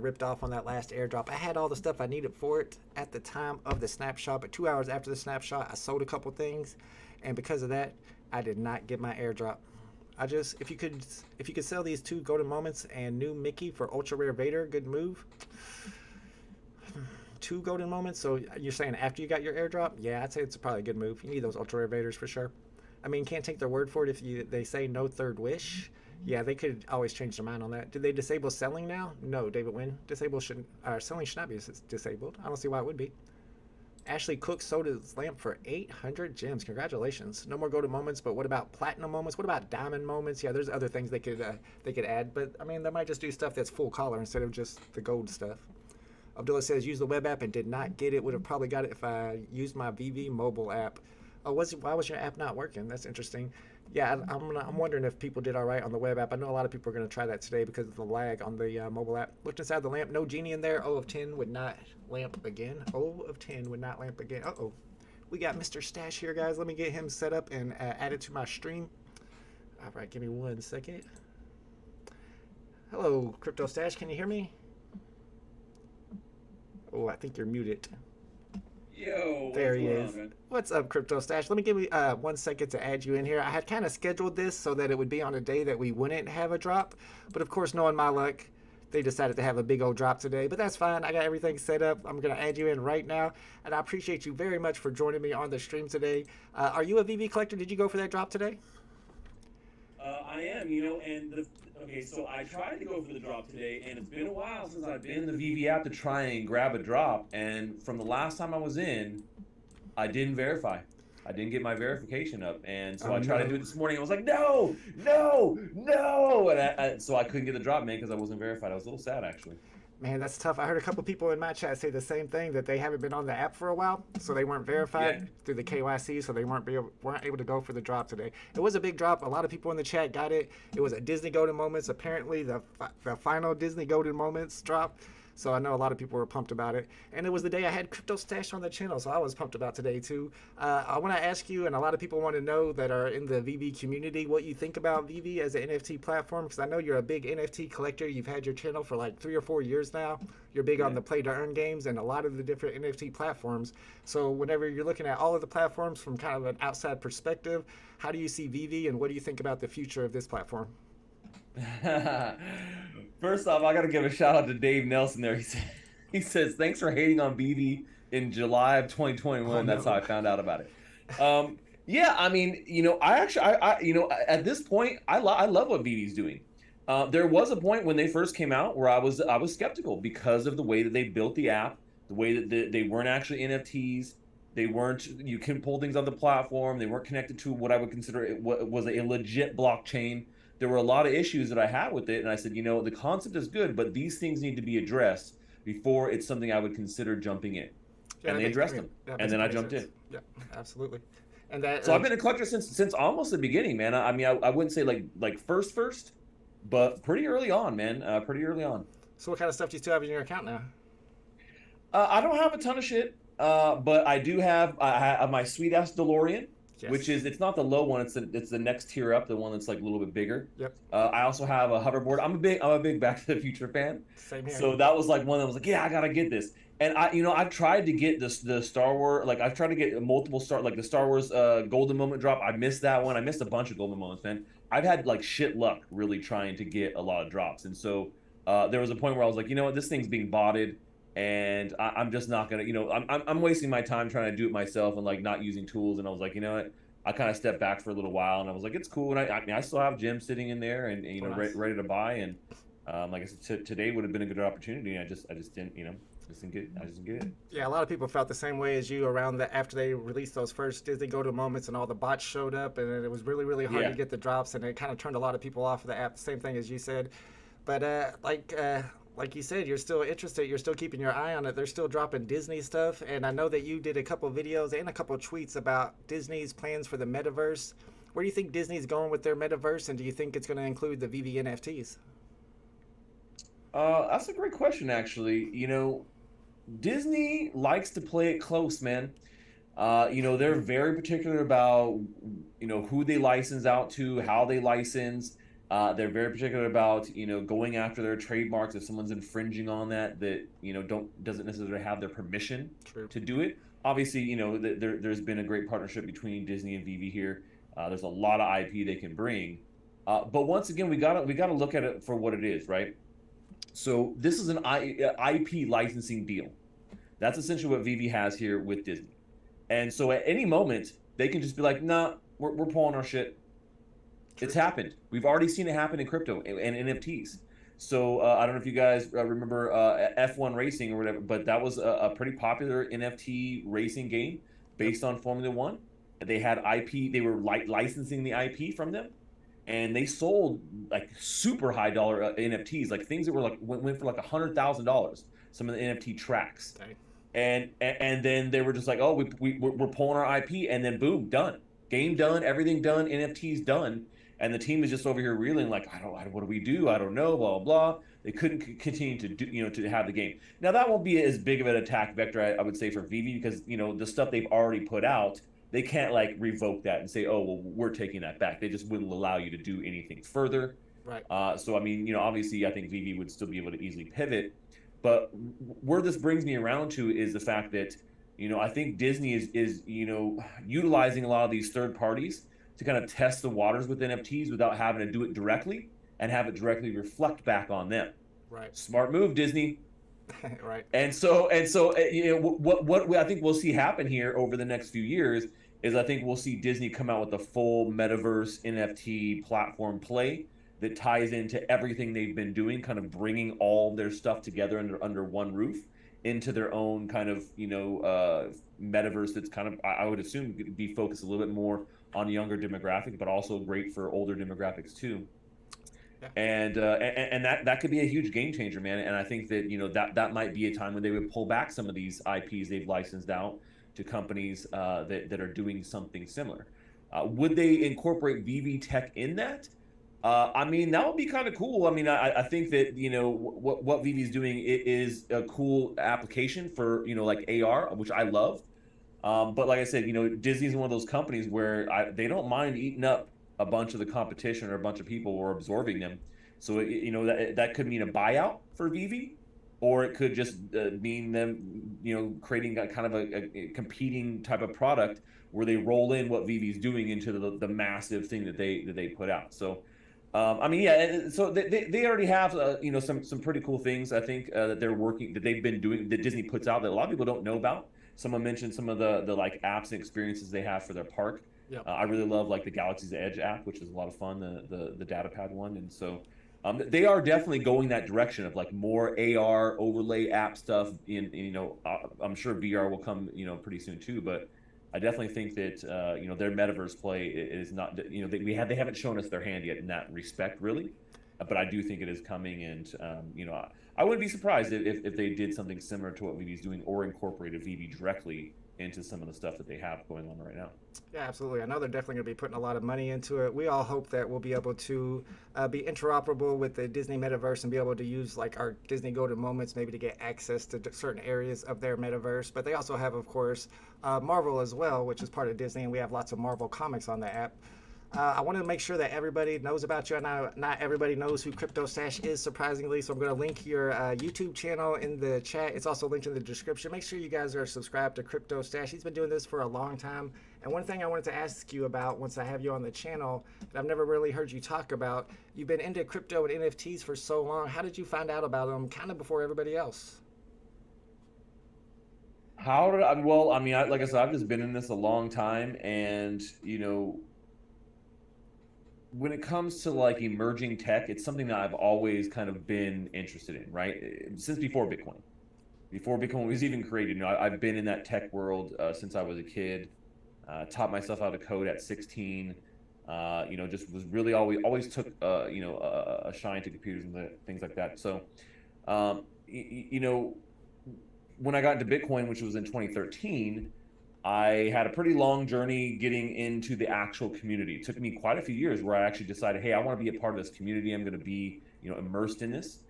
ripped off on that last airdrop. I had all the stuff I needed for it at the time of the snapshot, but 2 hours after the snapshot, I sold a couple things, and because of that, I did not get my airdrop. If you could sell these 2 golden moments and new Mickey for ultra rare Vader, good move. 2 golden moments. So you're saying after you got your airdrop? Yeah, I'd say it's probably a good move. You need those ultra rare Vaders for sure. I mean, can't take their word for it if they say no third wish. Yeah, they could always change their mind on that. Did they disable selling now? No, David Wynn. Selling should not be disabled. I don't see why it would be. Ashley Cook sold his lamp for 800 gems. Congratulations. No more golden moments, but what about platinum moments? What about diamond moments? Yeah, there's other things they could add, but I mean, they might just do stuff that's full color instead of just the gold stuff. Abdullah says use the web app and did not get it. Would have probably got it if I used my VeVe mobile app. Oh, why was your app not working? That's interesting. Yeah, I'm wondering if people did all right on the web app. I know a lot of people are going to try that today because of the lag on the mobile app. Looked inside the lamp. No genie in there. O of 10 would not lamp again. O of 10 would not lamp again. Uh-oh. We got Mr. Stash here, guys. Let me get him set up and add it to my stream. All right, give me 1 second. Hello, Cryptostache. Can you hear me? Oh, I think you're muted. Yo, There what's he going is. on, man? What's up, Cryptostache? Let me give you 1 second to add you in here. I had kind of scheduled this so that it would be on a day that we wouldn't have a drop, but of course, knowing my luck, they decided to have a big old drop today. But that's fine. I got everything set up. I'm gonna add you in right now, and I appreciate you very much for joining me on the stream today. Are you a VeVe collector? Did you go for that drop today? I am, okay, so I tried to go for the drop today, and it's been a while since I've been in the VeVe app to try and grab a drop, and from the last time I was in, I didn't verify. I didn't get my verification up, and so I tried to do it this morning. I was like, no, no, no, and so I couldn't get the drop, man, because I wasn't verified. I was a little sad, actually. Man, that's tough. I heard a couple people in my chat say the same thing, that they haven't been on the app for a while, so they weren't verified through the KYC, so they weren't able to go for the drop today. It was a big drop. A lot of people in the chat got it. It was a Disney Golden Moments, apparently the final Disney Golden Moments drop. So I know a lot of people were pumped about it. And it was the day I had Cryptostache on the channel, so I was pumped about today too. I want to ask you, and a lot of people want to know that are in the VeVe community, what you think about VeVe as an NFT platform, because I know you're a big NFT collector. You've had your channel for like 3 or 4 years now. You're big on the play to earn games and a lot of the different NFT platforms. So whenever you're looking at all of the platforms from kind of an outside perspective, how do you see VeVe and what do you think about the future of this platform? First off, I got to give a shout out to Dave Nelson there. He says, thanks for hating on VeVe in July of 2021. Oh, no. That's how I found out about it. Yeah, I mean, at this point, I love what VeVe's doing. There was a point when they first came out where I was skeptical because of the way that they built the app, the way that they weren't actually NFTs. They weren't, you couldn't pull things on the platform. They weren't connected to what I would consider was a legit blockchain. There were a lot of issues that I had with it, and I said, the concept is good, but these things need to be addressed before it's something I would consider jumping in. Yeah, and they addressed them, and then I jumped in. Yeah, absolutely. And that. So I've been a collector since almost the beginning, man. I mean, I wouldn't say like first, but pretty early on, man. Pretty early on. So what kind of stuff do you still have in your account now? I don't have a ton of shit, but I do have my sweet ass DeLorean. Yes. Which is, it's not the low one, it's the next tier up, the one that's like a little bit bigger. Yep. I also have a hoverboard. I'm a big Back to the Future fan. Same here. So that was like one that was like, yeah, I gotta get this. And I've tried to get the Star Wars, like I've tried to get multiple the Star Wars Golden Moment drop. I missed that one. I missed a bunch of Golden Moments, man. I've had like shit luck really trying to get a lot of drops. And so there was a point where I was like, you know what, this thing's being botted. And I'm just not gonna, I'm wasting my time trying to do it myself and like not using tools. And I was like, you know what, I kind of stepped back for a little while, and I was like, it's cool. And I still have gems sitting in there, and Nice. ready to buy. And like I said, today would have been a good opportunity. I just didn't, just didn't get it. Yeah, a lot of people felt the same way as you around after they released those first Disney Golden Moments and all the bots showed up, and it was really, really hard to get the drops, and it kind of turned a lot of people off of the app. The same thing as you said. But like you said, you're still interested. You're still keeping your eye on it. They're still dropping Disney stuff. And I know that you did a couple videos and a couple tweets about Disney's plans for the metaverse. Where do you think Disney's going with their metaverse? And do you think it's going to include the VeVe NFTs? That's a great question, actually. Disney likes to play it close, man. They're very particular about, who they license out to, how they license. They're very particular about, going after their trademarks if someone's infringing on that doesn't necessarily have their permission to do it. Obviously, there's been a great partnership between Disney and VeVe here. There's a lot of IP they can bring. But once again, we gotta look at it for what it is, right? So this is an IP licensing deal. That's essentially what VeVe has here with Disney. And so at any moment, they can just be like, nah, we're pulling our shit. It's happened. We've already seen it happen in crypto and NFTs. So I don't know if you guys remember F1 racing or whatever, but that was a pretty popular NFT racing game based on Formula One. They had IP. They were licensing the IP from them, and they sold like super high dollar NFTs, like things that were like went for like $100,000. Some of the NFT tracks, and then they were just like, oh, we're pulling our IP, and then boom, done, game done, everything done, NFTs done. And the team is just over here reeling like, what do we do? I don't know, blah, blah. They couldn't continue to do, to have the game. Now, that won't be as big of an attack vector, I would say, for VeVe, because, the stuff they've already put out, they can't like revoke that and say, oh, well, we're taking that back. They just wouldn't allow you to do anything further. Right. So I mean, obviously I think VeVe would still be able to easily pivot, but where this brings me around to is the fact that I think Disney is utilizing a lot of these third parties to kind of test the waters with NFTs without having to do it directly and have it directly reflect back on them. Right. Smart move, Disney. Right. And so what I think we'll see happen here over the next few years is I think we'll see Disney come out with a full metaverse NFT platform play that ties into everything they've been doing, kind of bringing all their stuff together under one roof into their own kind of metaverse that's kind of, I would assume, be focused a little bit more on younger demographics, but also great for older demographics too. Yeah. And that could be a huge game changer, man. And I think that that might be a time when they would pull back some of these IPs they've licensed out to companies that are doing something similar. Would they incorporate VeVe tech in that? I mean, that would be kind of cool. I mean, I think that what VeVe is doing is a cool application for like AR, which I love. But like I said, Disney's one of those companies where they don't mind eating up a bunch of the competition or a bunch of people or absorbing them. So that could mean a buyout for VeVe, or it could just mean them creating kind of a competing type of product where they roll in what VeVe's doing into the massive thing that they put out. So I mean, yeah, so they already have some pretty cool things, I think, that they've been doing, that Disney puts out that a lot of people don't know about. Someone mentioned some of the like apps and experiences they have for their park. Yep. I really love like the Galaxy's Edge app, which is a lot of fun, the datapad one. And so they are definitely going that direction of like more AR overlay app stuff. I'm sure VR will come pretty soon too, but I definitely think that their metaverse play is not, they haven't shown us their hand yet in that respect, really. But I do think it is coming, and I wouldn't be surprised if they did something similar to what VeVe's doing, or incorporated VeVe directly into some of the stuff that they have going on right now. Yeah, absolutely. I know they're definitely going to be putting a lot of money into it. We all hope that we'll be able to be interoperable with the Disney metaverse and be able to use like our Disney Golden Moments maybe to get access to certain areas of their metaverse. But they also have, of course, Marvel as well, which is part of Disney, and we have lots of Marvel comics on the app. I want to make sure that everybody knows about you. Not everybody knows who Cryptostache is, surprisingly, so I'm going to link your YouTube channel in the chat. It's also linked in the description. Make sure you guys are subscribed to Cryptostache. He's been doing this for a long time. And one thing I wanted to ask you about, once I have you on the channel, that I've never really heard you talk about, you've been into crypto and NFTs for so long. How did you find out about them kind of before everybody else? Well, I mean, like I said, I've just been in this a long time, and when it comes to like emerging tech, it's something that I've always kind of been interested in, right? Since before Bitcoin was even created. I've been in that tech world since I was a kid. Taught myself how to code at 16. Just was really always took a shine to computers and things like that. So, when I got into Bitcoin, which was in 2013. I had a pretty long journey getting into the actual community. It took me quite a few years where I actually decided, hey, I want to be a part of this community. I'm going to be, immersed in this.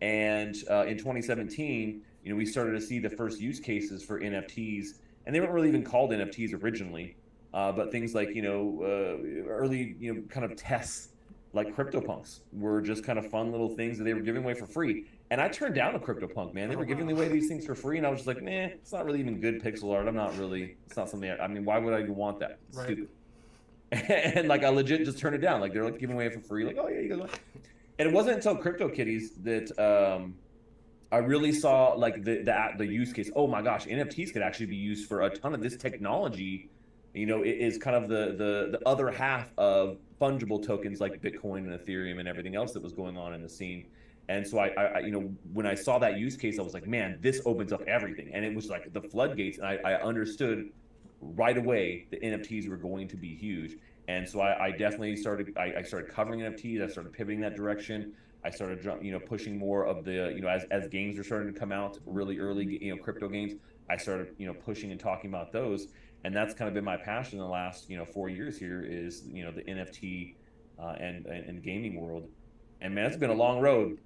And in 2017, we started to see the first use cases for NFTs, and they weren't really even called NFTs originally, but things like, early, kind of tests like CryptoPunks were just kind of fun little things that they were giving away for free. And I turned down a CryptoPunk, man. They were giving away these things for free, and I was just like, nah, it's not really even good pixel art. It's not something, I mean, why would I even want that? It's stupid. And like, I legit just turned it down. Like, they're like giving away for free. Like, oh yeah, you guys want. And it wasn't until CryptoKitties that I really saw like the use case. Oh my gosh, NFTs could actually be used for a ton of this technology. It is kind of the other half of fungible tokens like Bitcoin and Ethereum and everything else that was going on in the scene. And so I when I saw that use case, I was like, man, this opens up everything. And it was like the floodgates. And I understood right away that NFTs were going to be huge. And so I definitely started covering NFTs. I started pivoting that direction. I started, pushing more of the, as games were starting to come out really early, crypto games, I started, pushing and talking about those. And that's kind of been my passion in the last, 4 years here is, the NFT and gaming world. And man, it's been a long road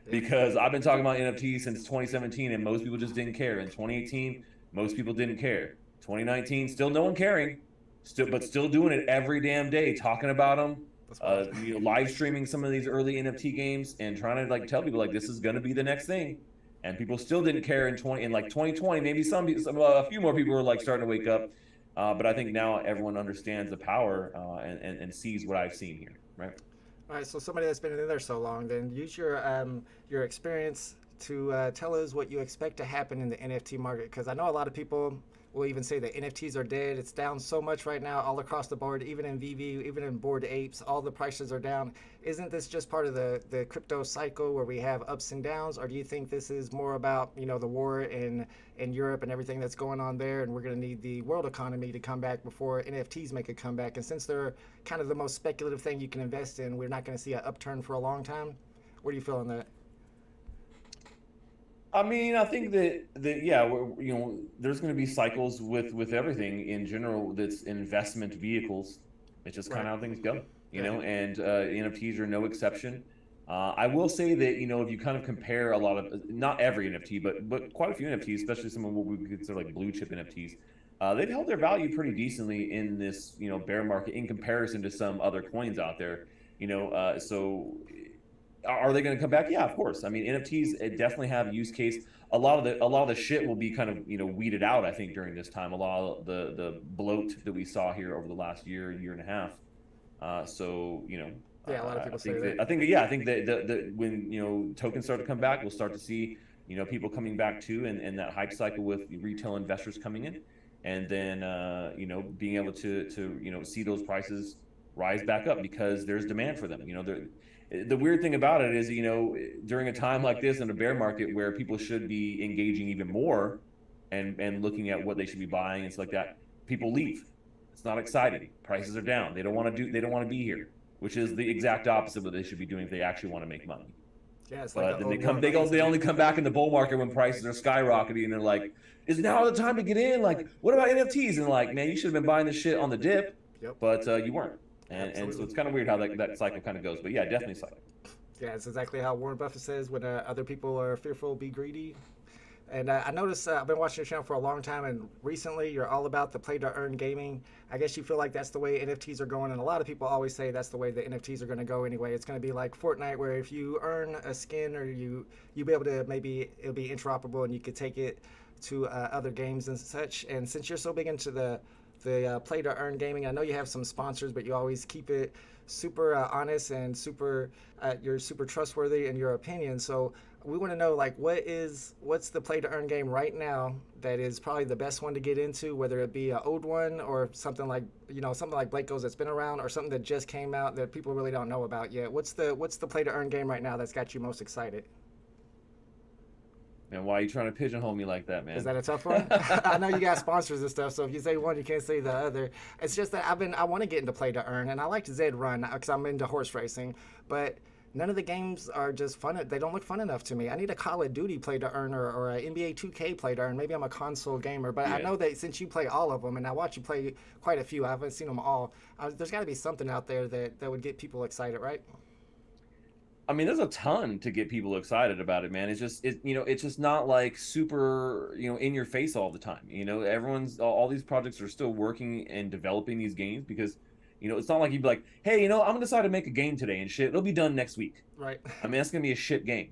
because I've been talking about NFTs since 2017 and most people just didn't care. In 2018, most people didn't care. 2019, still no one caring, but still doing it every damn day, talking about them, live streaming some of these early NFT games and trying to like tell people like this is going to be the next thing, and people still didn't care in 2020. Maybe a few more people were like starting to wake up, but I think now everyone understands the power and sees what I've seen here, right? All right, so somebody that's been in there so long, then use your experience to tell us what you expect to happen in the NFT market, because I know a lot of people will even say that NFTs are dead. It's down so much right now all across the board, even in VeVe, even in Bored Apes, all the prices are down. Isn't this just part of the crypto cycle where we have ups and downs, or do you think this is more about, the war in Europe and everything that's going on there, and we're going to need the world economy to come back before NFTs make a comeback? And since they're kind of the most speculative thing you can invest in, we're not going to see an upturn for a long time. Where do you feel on that? I mean, I think that yeah, there's going to be cycles with everything in general. That's investment vehicles. It's just kind of how things go, and NFTs are no exception. I will say that if you kind of compare a lot of, not every NFT, but quite a few NFTs, especially some of what we consider like blue chip NFTs, they've held their value pretty decently in this bear market in comparison to some other coins out there. So. Are they going to come back? Yeah, of course. I mean, NFTs definitely have use case. A lot of the shit will be kind of weeded out. I think during this time, a lot of the bloat that we saw here over the last year and a half. Yeah, a lot of people say that. I think that when tokens start to come back, we'll start to see people coming back too, and that hype cycle with retail investors coming in, and then being able to see those prices rise back up because there's demand for them. The weird thing about it is, during a time like this in a bear market where people should be engaging even more and looking at what they should be buying and stuff like that, people leave. It's not exciting. Prices are down. They don't want to be here, which is the exact opposite of what they should be doing if they actually want to make money. Yeah, it's but then they only come back in the bull market when prices are skyrocketing and they're like, is now the time to get in? Like, what about NFTs? And like, man, you should have been buying this shit on the dip, but you weren't. And so it's kind of weird how that cycle kind of goes. But yeah, definitely cycle. Yeah, it's exactly how Warren Buffett says, when other people are fearful, be greedy. And I noticed, I've been watching your channel for a long time, and recently you're all about the play-to-earn gaming. I guess you feel like that's the way NFTs are going, and a lot of people always say that's the way the NFTs are going to go anyway. It's going to be like Fortnite, where if you earn a skin, or you'll be able to, maybe it'll be interoperable and you could take it to other games and such. And since you're so big into the play-to-earn gaming, I know you have some sponsors, but you always keep it super honest and you're super trustworthy in your opinion. So we want to know, like, what's the play-to-earn game right now that is probably the best one to get into, whether it be an old one or something like Blake Goes that's been around, or something that just came out that people really don't know about yet. What's the play-to-earn game right now that's got you most excited? Man, why are you trying to pigeonhole me like that, man? Is that a tough one? I know you got sponsors and stuff, so if you say one, you can't say the other. It's just that I want to get into play to earn, and I like Zed Run because I'm into horse racing, but none of the games are just fun. They don't look fun enough to me. I need a Call of Duty play to earn or an NBA 2K play to earn. Maybe I'm a console gamer, but I know that since you play all of them, and I watch you play quite a few, I haven't seen them all. There's got to be something out there that would get people excited, right? I mean, there's a ton to get people excited about it, man. It's just not like super, in your face all the time. All these projects are still working and developing these games because, it's not like you'd be like, hey, I'm gonna decide to make a game today and shit. It'll be done next week. Right. I mean, that's gonna be a shit game.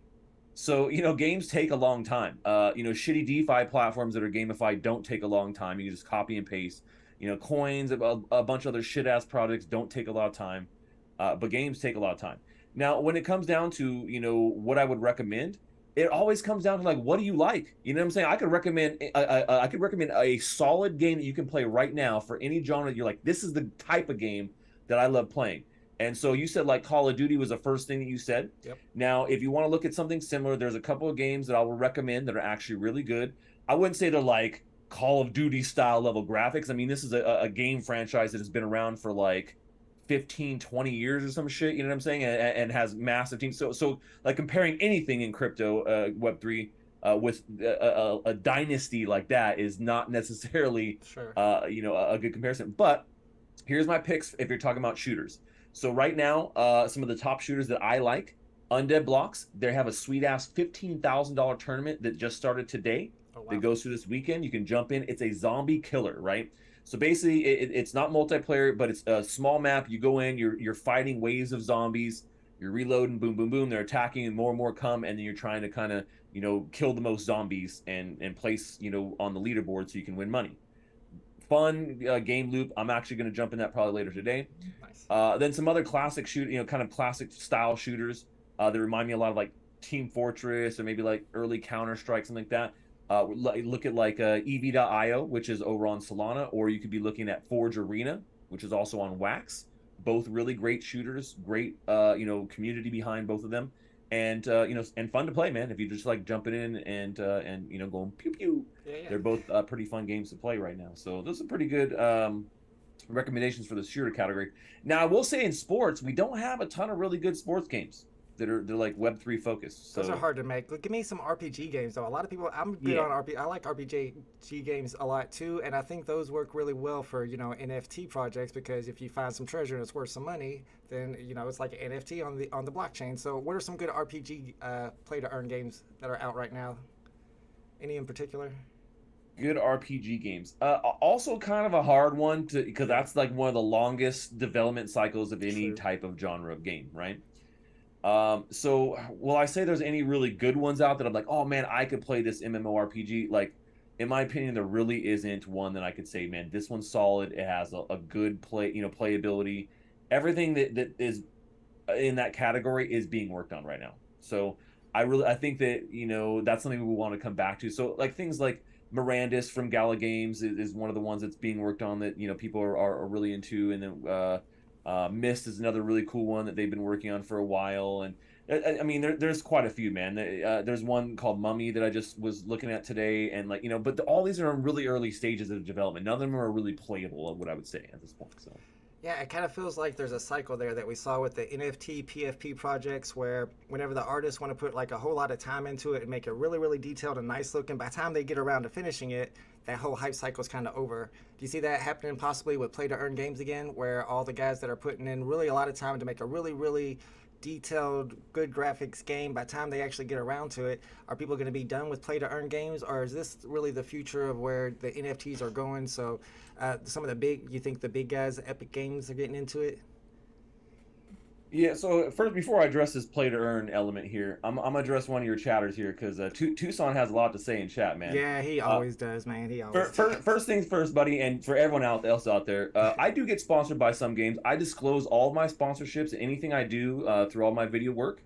So, games take a long time. Shitty DeFi platforms that are gamified don't take a long time. You just copy and paste. Coins, a bunch of other shit ass projects don't take a lot of time, but games take a lot of time. Now, when it comes down to, what I would recommend, it always comes down to like, what do you like? You know what I'm saying? I could recommend a solid game that you can play right now for any genre. You're like, this is the type of game that I love playing. And so you said like Call of Duty was the first thing that you said. Yep. Now, if you want to look at something similar, there's a couple of games that I will recommend that are actually really good. I wouldn't say they're like Call of Duty style level graphics. I mean, this is a game franchise that has been around for like 15, 20 years or some shit, you know what I'm saying, and has massive teams. So like comparing anything in crypto, Web3, with a dynasty like that is not necessarily, a good comparison. But here's my picks if you're talking about shooters. So right now, some of the top shooters that I like, Undead Blocks, they have a sweet ass $15,000 tournament that just started today. Oh, wow. That goes through this weekend. You can jump in. It's a zombie killer, right? So basically, it's not multiplayer, but it's a small map. You go in, you're fighting waves of zombies. You're reloading, boom, boom, boom. They're attacking, and more come, and then you're trying to kind of, kill the most zombies and place, on the leaderboard so you can win money. Fun game loop. I'm actually going to jump in that probably later today. Nice. Then some other classic kind of classic style shooters that remind me a lot of like Team Fortress or maybe like early Counter-Strike, something like that. Look at like EV.io, which is over on Solana, or you could be looking at Forge Arena, which is also on Wax. Both really great shooters, great community behind both of them, and and fun to play, man. If you just like jumping in and going pew pew, Yeah. they're both pretty fun games to play right now. So those are pretty good recommendations for the shooter category. Now I will say in sports, we don't have a ton of really good sports games they're like Web3 focused. So Those are hard to make. Give me some RPG games though. A lot of people, I'm good on RPG. I like RPG games a lot too, and I think those work really well for NFT projects, because if you find some treasure and it's worth some money, then it's like an NFT on the blockchain. So what are some good RPG play to earn games that are out right now? Any in particular? Good RPG games. Also kind of a hard one because that's like one of the longest development cycles of any type of genre of game, right? So will I say there's any really good ones out that I'm like, oh man, I could play this MMORPG? Like, in my opinion, there really isn't one that I could say, man, this one's solid. It has a good playability. Everything that is in that category is being worked on right now. So I think that, that's something we want to come back to. So like things like Mirandus from Gala Games is one of the ones that's being worked on that, people are really into. And then, Mist is another really cool one that they've been working on for a while, and I mean there's quite a few, man. There's one called Mummy that I just was looking at today, and but all these are in really early stages of development. None of them are really playable, of what I would say at this point. So yeah, it kind of feels like there's a cycle there that we saw with the NFT PFP projects, where whenever the artists want to put like a whole lot of time into it and make it really, really detailed and nice looking, by the time they get around to finishing it, that whole hype cycle is kind of over. Do you see that happening possibly with play to earn games again, where all the guys that are putting in really a lot of time to make a really, really detailed, good graphics game, by the time they actually get around to it, are people going to be done with play to earn games, or is this really the future of where the NFTs are going? So some of you think the big guys, Epic Games, are getting into it? Yeah, so first, before I address this play to earn element here, I'm gonna address one of your chatters here, because Tucson has a lot to say in chat, man. Yeah, he always does, man. He always does. First things first, buddy, and for everyone else out there, I do get sponsored by some games. I disclose all of my sponsorships and anything I do through all my video work,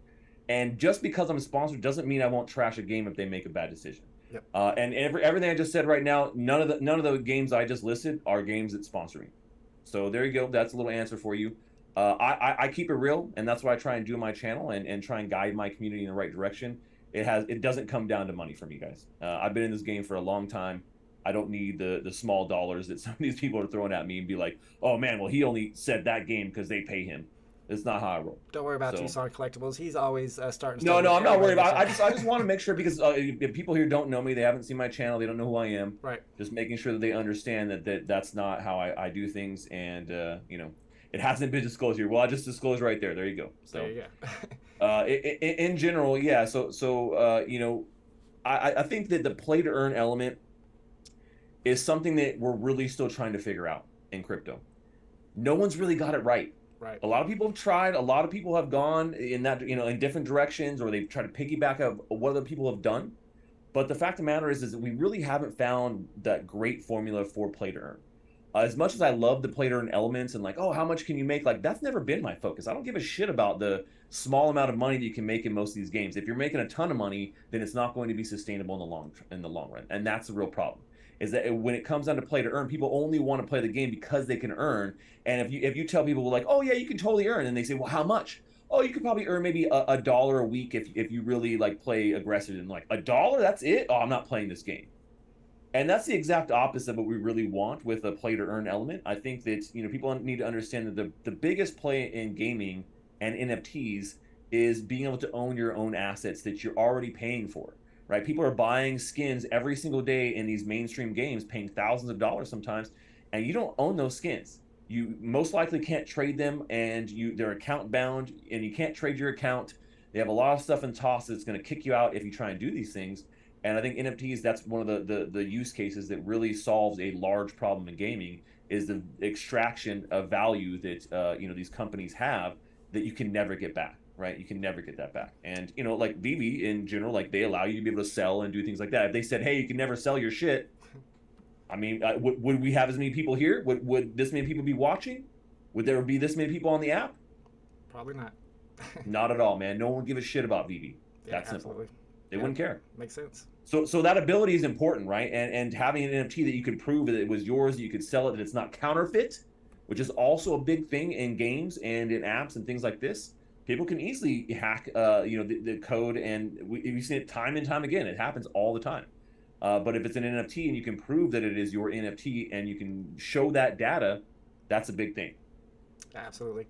and just because I'm sponsored doesn't mean I won't trash a game if they make a bad decision. Yep. And everything I just said right now, none of the games I just listed are games that sponsor me. So there you go. That's a little answer for you. I keep it real, and that's what I try and do on my channel, and try and guide my community in the right direction. It doesn't come down to money for me, guys. I've been in this game for a long time. I don't need the small dollars that some of these people are throwing at me and be like, oh man, well he only said that game because they pay him. It's not how I roll. Don't worry about Tucson Collectibles. He's always starting. No, I'm not worried about it. I just want to make sure, because if people here don't know me, they haven't seen my channel, they don't know who I am. Right. Just making sure that they understand that's not how I do things, and it hasn't been disclosed here. Well, I just disclosed right there. There you go. So there you go. In general, yeah. So I think that the play to earn element is something that we're really still trying to figure out in crypto. No one's really got it right. Right. A lot of people have tried. A lot of people have gone in that, in different directions, or they've tried to piggyback of what other people have done. But the fact of the matter is that we really haven't found that great formula for play to earn. As much as I love the play to earn elements and like, oh, how much can you make? Like, that's never been my focus. I don't give a shit about the small amount of money that you can make in most of these games. If you're making a ton of money, then it's not going to be sustainable in the long run. And that's the real problem. Is that when it comes down to play to earn, people only want to play the game because they can earn. And if you tell people like, oh yeah, you can totally earn, and they say, well, how much? Oh, you could probably earn maybe $1 a week if you really like play aggressive. And like, $1? That's it? Oh, I'm not playing this game. And that's the exact opposite of what we really want with a play to earn element. I think that people need to understand that the biggest play in gaming and NFTs is being able to own your own assets that you're already paying for. Right? People are buying skins every single day in these mainstream games, paying thousands of dollars sometimes, and you don't own those skins. You most likely can't trade them, and they're account bound, and you can't trade your account. They have a lot of stuff in toss that's going to kick you out if you try and do these things. And I think NFTs, that's one of the use cases that really solves a large problem in gaming, is the extraction of value that these companies have that you can never get back, right? You can never get that back. And like VeVe in general, like they allow you to be able to sell and do things like that. If they said, hey, you can never sell your shit, I mean, would we have as many people here? Would this many people be watching? Would there be this many people on the app? Probably not. Not at all, man. No one would give a shit about VeVe. Yeah, That's simple. absolutely. They wouldn't care. Makes sense. So that ability is important, right? And having an NFT that you can prove that it was yours, that you could sell it, that it's not counterfeit, which is also a big thing in games and in apps and things like this. People can easily hack, the code, and we've seen it time and time again. It happens all the time. But if it's an NFT and you can prove that it is your NFT and you can show that data, that's a big thing. Absolutely.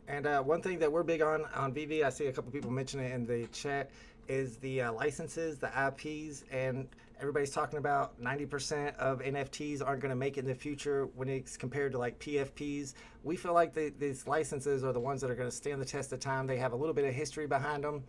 And one thing that we're big on VeVe, I see a couple people mention it in the chat, is the licenses, the IPs, and everybody's talking about 90% of NFTs aren't going to make it in the future when it's compared to like PFPs. We feel like these licenses are the ones that are going to stand the test of time. They have a little bit of history behind them.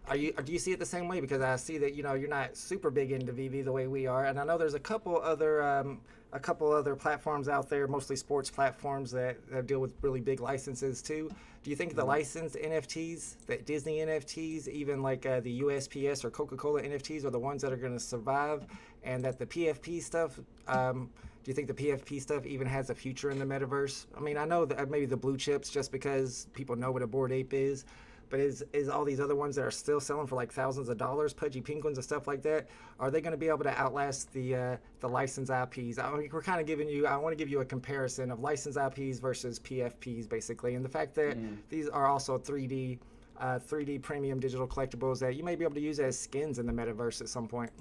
Do you see it the same way? Because I see that you're not super big into VeVe the way we are, and I know there's a couple other platforms out there, mostly sports platforms that deal with really big licenses too. Do you think the licensed NFTs, the Disney NFTs, even like the USPS or Coca-Cola NFTs, are the ones that are going to survive, and that the PFP stuff? Do you think the PFP stuff even has a future in the metaverse? I mean, I know that maybe the blue chips, just because people know what a Bored Ape is. But is all these other ones that are still selling for like thousands of dollars, Pudgy Penguins and stuff like that, are they going to be able to outlast the licensed IPs? I mean, I want to give you a comparison of licensed IPs versus PFPs, basically, and the fact that these are also 3D premium digital collectibles that you may be able to use as skins in the metaverse at some point.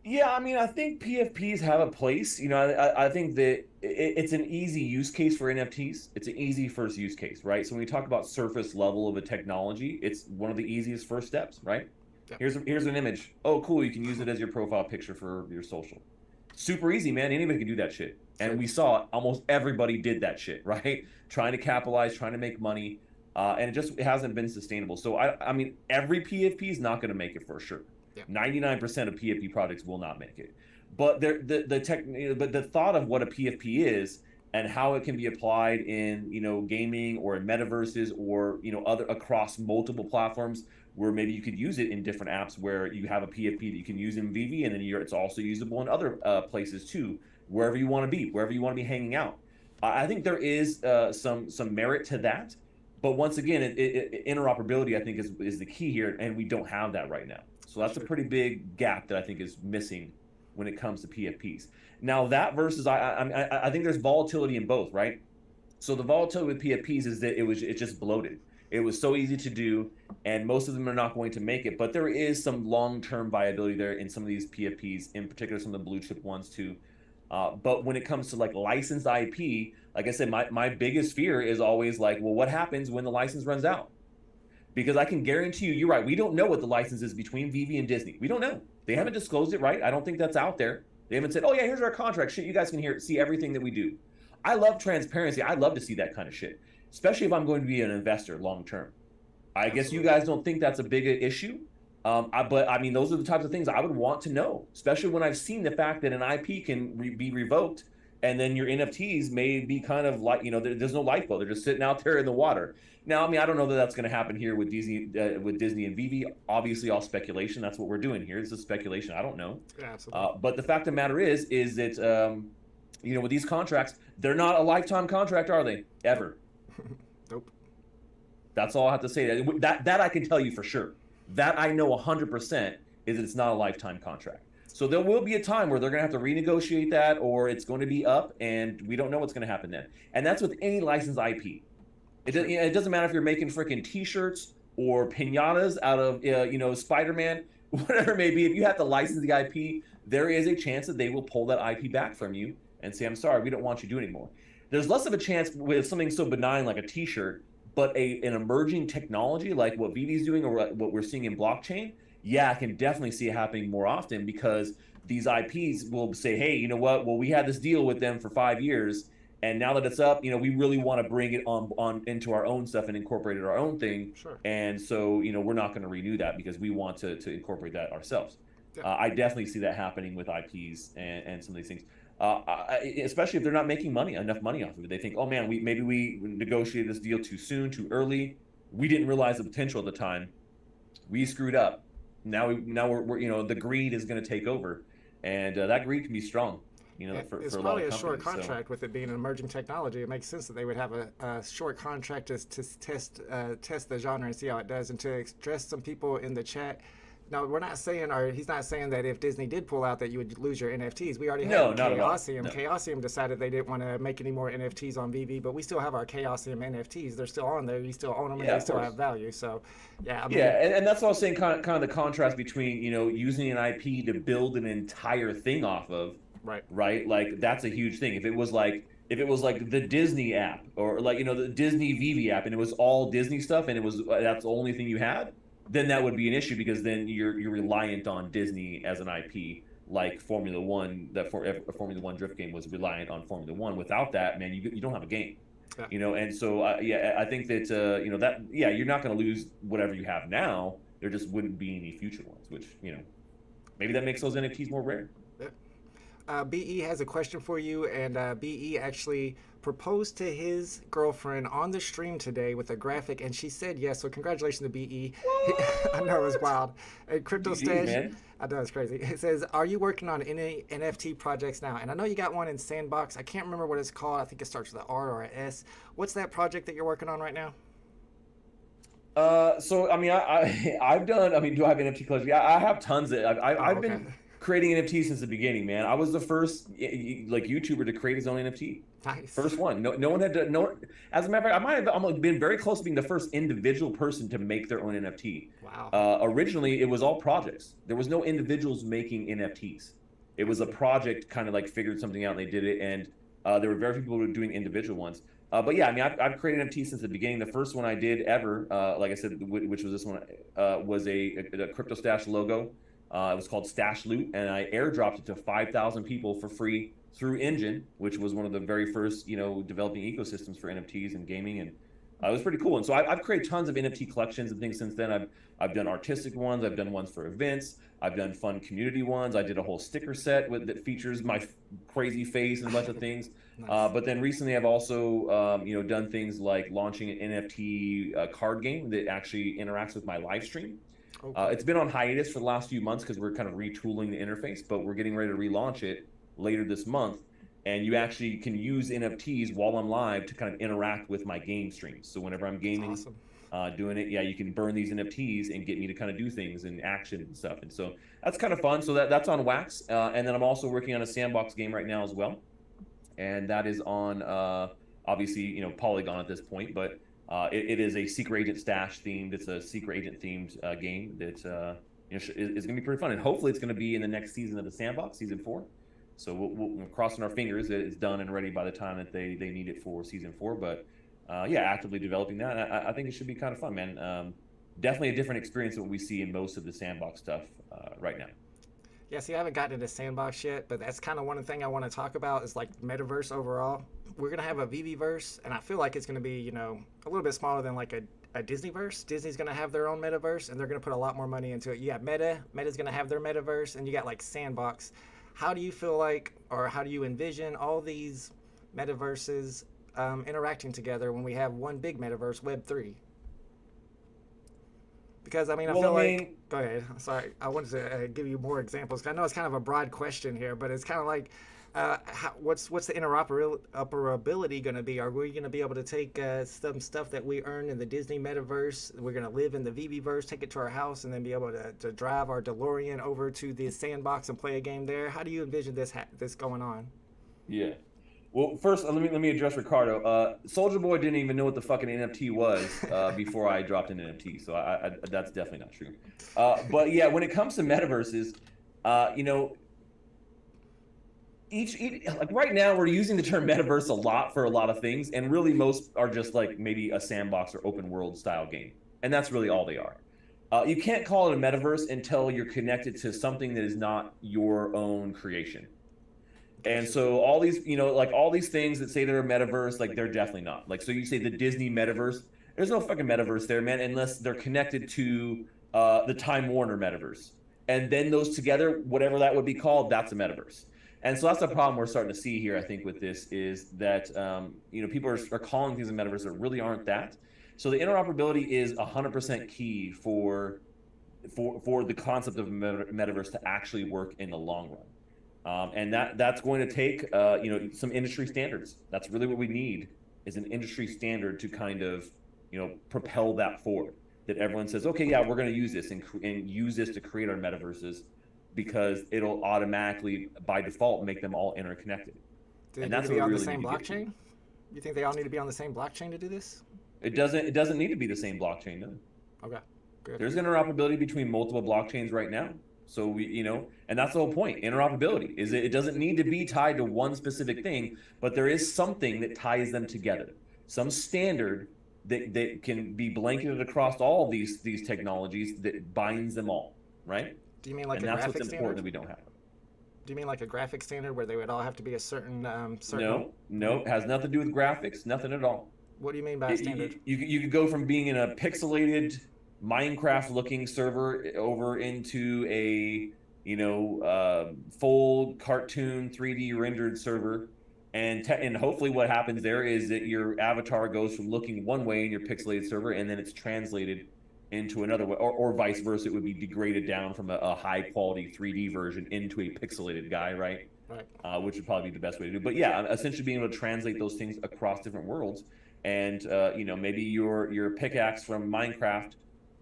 Yeah, I mean, I think PFPs have a place. I think that it's an easy use case for NFTs. It's an easy first use case, right? So when we talk about surface level of a technology, it's one of the easiest first steps, right? Yep. Here's an image. Oh, cool. You can use it as your profile picture for your social. Super easy, man. Anybody can do that shit. And we saw almost everybody did that shit, right? Trying to capitalize, trying to make money. And it hasn't been sustainable. So, I mean, every PFP is not going to make it for sure. Yep. 99% of PFP projects will not make it, but the thought of what a PFP is and how it can be applied in gaming or in metaverses or other across multiple platforms, where maybe you could use it in different apps where you have a PFP that you can use in VeVe, and then it's also usable in other places too, wherever you want to be hanging out. I think there is some merit to that, but once again, interoperability I think is the key here, and we don't have that right now. So that's a pretty big gap that I think is missing when it comes to PFPs. Now that versus I think there's volatility in both, right? So the volatility with PFPs is that it's just bloated. It was so easy to do, and most of them are not going to make it. But there is some long-term viability there in some of these PFPs, in particular some of the blue chip ones too. But when it comes to like licensed IP, like I said, my biggest fear is always like, well, what happens when the license runs out? Because I can guarantee you're right. We don't know what the license is between VeVe and Disney. We don't know. They haven't disclosed it, right? I don't think that's out there. They haven't said, oh yeah, here's our contract. Shit, you guys can see everything that we do. I love transparency. I love to see that kind of shit, especially if I'm going to be an investor long term. I guess you guys don't think that's a big issue. But I mean, those are the types of things I would want to know, especially when I've seen the fact that an IP can be revoked, and then your NFTs may be kind of like, there's no lifeboat. They're just sitting out there in the water. Now, I mean, I don't know that that's going to happen here with Disney and VeVe. Obviously, all speculation. That's what we're doing here. It's a speculation. I don't know. Yeah, absolutely. But the fact of the matter is that, with these contracts, they're not a lifetime contract, are they? Ever. Nope. That's all I have to say. That I can tell you for sure. That I know 100% is that it's not a lifetime contract. So there will be a time where they're going to have to renegotiate that, or it's going to be up, and we don't know what's going to happen then. And that's with any licensed IP. It doesn't matter if you're making freaking T-shirts or piñatas out of Spider-Man, whatever it may be. If you have to license the IP, there is a chance that they will pull that IP back from you and say, I'm sorry, we don't want you to do it anymore. There's less of a chance with something so benign like a T-shirt, but an emerging technology like what VeVe's doing or what we're seeing in blockchain, yeah, I can definitely see it happening more often, because these IPs will say, hey, you know what? Well, we had this deal with them for 5 years, And now that it's up, we really want to bring it on into our own stuff and incorporate it our own thing. Sure. And so, we're not going to renew that because we want to incorporate that ourselves. Yeah. I definitely see that happening with IPs and some of these things, especially if they're not making enough money off of it. They think, oh man, maybe we negotiated this deal too soon, too early. We didn't realize the potential at the time. We screwed up. Now we're the greed is going to take over, and that greed can be strong. It's for probably a lot of a short companies, contract with it being an emerging technology. It makes sense that they would have a short contract to test the genre and see how it does. And to address some people in the chat, no, we're not saying, or he's not saying that if Disney did pull out that you would lose your NFTs. We already have Chaosium. No. Chaosium decided they didn't want to make any more NFTs on VeVe, but we still have our Chaosium NFTs. They're still on there. You still own them, and they still have value. So, yeah. And that's what I was saying. Kind of the contrast between using an IP to build an entire thing off of. Right. Like that's a huge thing. If it was like the Disney app or the Disney VeVe app, and it was all Disney stuff, and that's the only thing you had, then that would be an issue because then you're reliant on Disney as an IP, like Formula One. That Formula One drift game was reliant on Formula One. Without that, man, you don't have a game. Yeah. And so I think that you're not going to lose whatever you have now. There just wouldn't be any future ones, which maybe that makes those NFTs more rare. BE has a question for you, and BE actually proposed to his girlfriend on the stream today with a graphic, and she said yes. So congratulations to BE. I know, it was wild. And Cryptostache, I know it's crazy. It says, "Are you working on any NFT projects now?" And I know you got one in Sandbox. I can't remember what it's called. I think it starts with an R or an S. What's that project that you're working on right now? So I mean, I've done. I mean, do I have NFT collection? Yeah, I have tons of. I've been creating NFTs since the beginning, man. I was the first YouTuber to create his own NFT. Nice. First one. No one had to. No. As a matter of fact, I might have almost been very close to being the first individual person to make their own NFT. Wow. Originally, it was all projects. There was no individuals making NFTs. It was a project, kind of figured something out and they did it, and there were very few people who were doing individual ones. But yeah, I mean, I've created NFTs since the beginning. The first one I did ever, like I said, which was this one, was a Cryptostache logo. It was called Stash Loot, and I airdropped it to 5,000 people for free through Engine, which was one of the very first, developing ecosystems for NFTs and gaming, and it was pretty cool. And so I've created tons of NFT collections and things since then. I've done artistic ones, I've done ones for events, I've done fun community ones. I did a whole sticker set that features my crazy face and a bunch of things. Nice. But then recently I've also, done things like launching an NFT card game that actually interacts with my live stream. Okay. It's been on hiatus for the last few months because we're kind of retooling the interface, but we're getting ready to relaunch it later this month. And you actually can use NFTs while I'm live to kind of interact with my game streams. So whenever I'm gaming, awesome. Doing it, you can burn these NFTs and get me to kind of do things and action and stuff. And so that's kind of fun. So that's on Wax. And then I'm also working on a Sandbox game right now as well. And that is on, obviously, Polygon at this point, but it is a Secret Agent Stash themed. It's a Secret Agent themed game that is going to be pretty fun. And hopefully it's going to be in the next season of the Sandbox, season 4. So we're crossing our fingers that it's done and ready by the time that they need it for season 4. But actively developing that. I think it should be kind of fun, man. Definitely a different experience than what we see in most of the Sandbox stuff right now. Yeah, see, I haven't gotten into Sandbox yet, but that's kind of one thing I want to talk about is metaverse overall. We're going to have a VeVe-verse, and I feel like it's going to be, a little bit smaller than a Disney-verse. Disney's going to have their own metaverse, and they're going to put a lot more money into it. You got Meta's going to have their metaverse, and you got Sandbox. How do you feel or how do you envision all these metaverses interacting together when we have one big metaverse, Web3? Because, I feel like... Go ahead. I'm sorry. I wanted to give you more examples. 'Cause I know it's kind of a broad question here, but it's kind of like, what's the interoperability going to be? Are we going to be able to take some stuff that we earn in the Disney metaverse, we're going to live in the VeVe-verse, take it to our house, and then be able to drive our DeLorean over to the Sandbox and play a game there? How do you envision this going on? Yeah. Well, first, let me address Ricardo. Soulja Boy didn't even know what the fucking NFT was before I dropped an NFT, so that's definitely not true. But yeah, when it comes to metaverses, each right now we're using the term metaverse a lot for a lot of things, and really most are just maybe a sandbox or open world style game, and that's really all they are. You can't call it a metaverse until you're connected to something that is not your own creation. And so all these, like all these things that say they're a metaverse, like they're definitely not. Like, so you say the Disney metaverse, there's no fucking metaverse there, man, unless they're connected to the Time Warner metaverse. And then those together, whatever that would be called, that's a metaverse. And so that's the problem we're starting to see here, I think, with this is that, people are calling things a metaverse that really aren't that. So the interoperability is 100% key for the concept of metaverse to actually work in the long run. And that's going to take some industry standards. That's really what we need, is an industry standard to kind of propel that forward. That everyone says, okay, yeah, we're going to use this and use this to create our metaverses, because it'll automatically by default make them all interconnected. Do they And need that's to be what on we the really same need to get to. blockchain? You think they all need to be on the same blockchain to do this? It doesn't need to be the same blockchain, no. Okay, good. There's interoperability between multiple blockchains right now. So and that's the whole point. Interoperability is it doesn't need to be tied to one specific thing, but there is something that ties them together. Some standard that can be blanketed across all these technologies that binds them all, right? Do you mean like and a that's graphic what's standard? important that we don't have. Do you mean like a graphic standard where they would all have to be a certain No, it has nothing to do with graphics, nothing at all. What do you mean by a standard? You could go from being in a pixelated Minecraft-looking server over into a full cartoon 3D rendered server, and hopefully what happens there is that your avatar goes from looking one way in your pixelated server, and then it's translated into another way, or vice versa. It would be degraded down from a high quality 3D version into a pixelated guy, right? Right. Which would probably be the best way to do. But yeah, essentially being able to translate those things across different worlds, and maybe your pickaxe from Minecraft,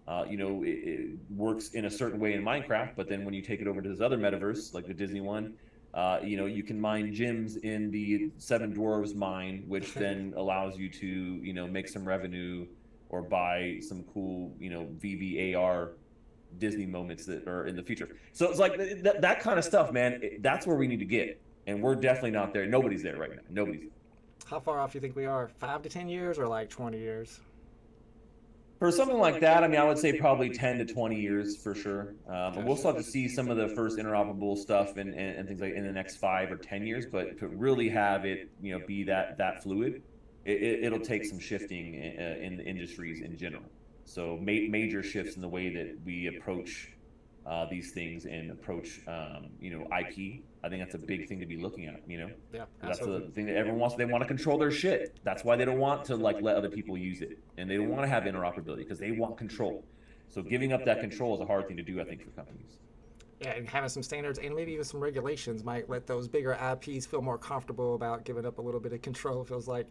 it works in a certain way in Minecraft, but then when you take it over to this other metaverse, like the Disney one, you can mine gems in the Seven Dwarves mine, which then allows you to make some revenue or buy some cool VeVe AR Disney moments that are in the future. So it's like that kind of stuff, man. That's where we need to get, and we're definitely not there. Nobody's there right now. Nobody's. How far off do you think we are? 5 to 10 years or like 20 years? For something like that, I mean, I would say probably 10 to 20 years for sure. We'll start to see some of the first interoperable stuff and things like in the next 5 or 10 years. But to really have it, be that fluid, it'll take some shifting in the industries in general. So major shifts in the way that we approach these things and approach, IP. I think that's a big thing to be looking at. Yeah, that's absolutely. the thing that everyone wants. They want to control their shit. That's why they don't want to let other people use it, and they don't want to have interoperability because they want control. So giving up that control is a hard thing to do, I think, for companies. Yeah, and having some standards and maybe even some regulations might let those bigger IPs feel more comfortable about giving up a little bit of control. Feels like.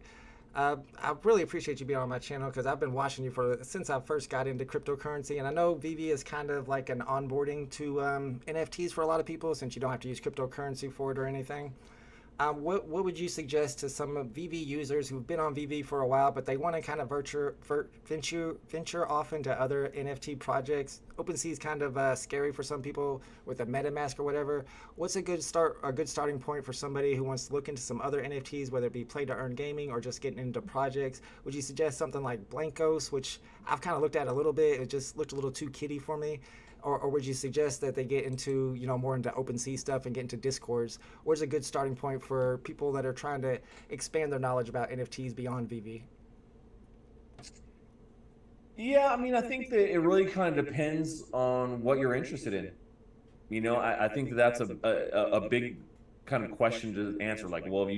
I really appreciate you being on my channel because I've been watching you since I first got into cryptocurrency, and I know VeVe is kind of like an onboarding to NFTs for a lot of people since you don't have to use cryptocurrency for it or anything. What would you suggest to some of VeVe users who've been on VeVe for a while, but they want to kind of venture off into other NFT projects? OpenSea is kind of scary for some people with a MetaMask or whatever. What's a good starting point for somebody who wants to look into some other NFTs, whether it be play to earn gaming or just getting into projects? Would you suggest something like Blankos, which I've kind of looked at a little bit? It just looked a little too kiddie for me. Or would you suggest that they get into, more into OpenSea stuff and get into Discords? Where's a good starting point for people that are trying to expand their knowledge about NFTs beyond VeVe? Yeah, I mean, I think that it really kind of depends on what you're interested in. I think that's a big kind of question to answer. Like, well, are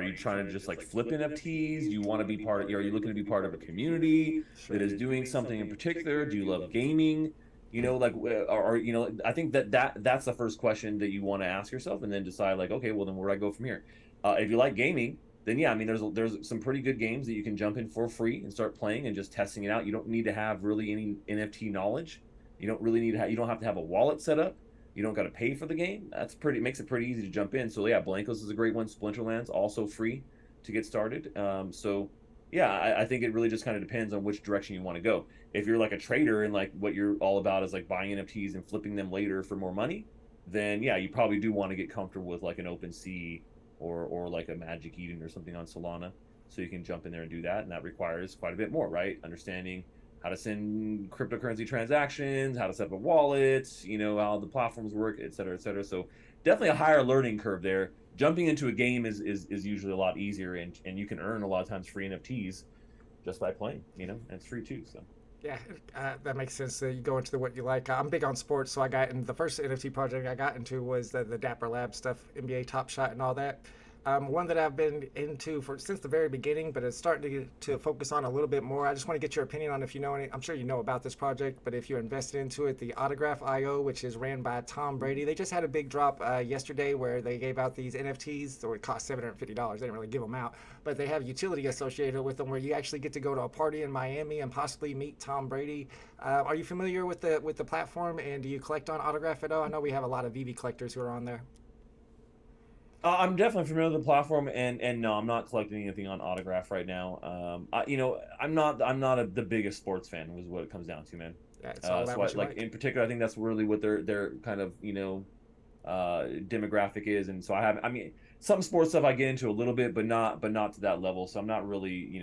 you trying to just like flip NFTs? Do you want to be are you looking to be part of a community that is doing something in particular? Do you love gaming? I think that's the first question that you want to ask yourself, and then decide like, okay, well then where do I go from here? If you like gaming, then yeah, I mean there's some pretty good games that you can jump in for free and start playing and just testing it out. You don't need to have really any NFT knowledge. You don't really need you don't have to have a wallet set up. You don't got to pay for the game. Makes it pretty easy to jump in. So yeah, Blankos is a great one. Splinterland's also free to get started. So yeah, I think it really just kind of depends on which direction you want to go. If you're like a trader and like what you're all about is like buying NFTs and flipping them later for more money, then yeah, you probably do want to get comfortable with like an OpenSea or like a Magic Eden or something on Solana, so you can jump in there and do that. And that requires quite a bit more, right? Understanding how to send cryptocurrency transactions, how to set up a wallet, how the platforms work, et cetera, et cetera. So definitely a higher learning curve there. jumping into a game is usually a lot easier, and you can earn a lot of times free NFTs just by playing, and it's free too. So Yeah, that makes sense. You go into what you like. I'm big on sports, so I got in the first NFT project I got into was the Dapper Lab stuff, NBA Top Shot and all that. One that I've been into since the very beginning, but it's starting to focus on a little bit more. I just want to get your opinion on if you know any. I'm sure you know about this project, but if you're invested into it, the Autograph IO, which is ran by Tom Brady, they just had a big drop yesterday where they gave out these NFTs, so it cost $750. They didn't really give them out, but they have utility associated with them where you actually get to go to a party in Miami and possibly meet Tom Brady. Are you familiar with the platform, and do you collect on Autograph at all? I know we have a lot of VeVe collectors who are on there. I'm definitely familiar with the platform, and no, I'm not collecting anything on Autograph right now. I'm not the biggest sports fan, is what it comes down to, man. Yeah, it's all about what you like. In particular, I think that's really what their kind of demographic is, and so some sports stuff I get into a little bit, but not to that level. So I'm not really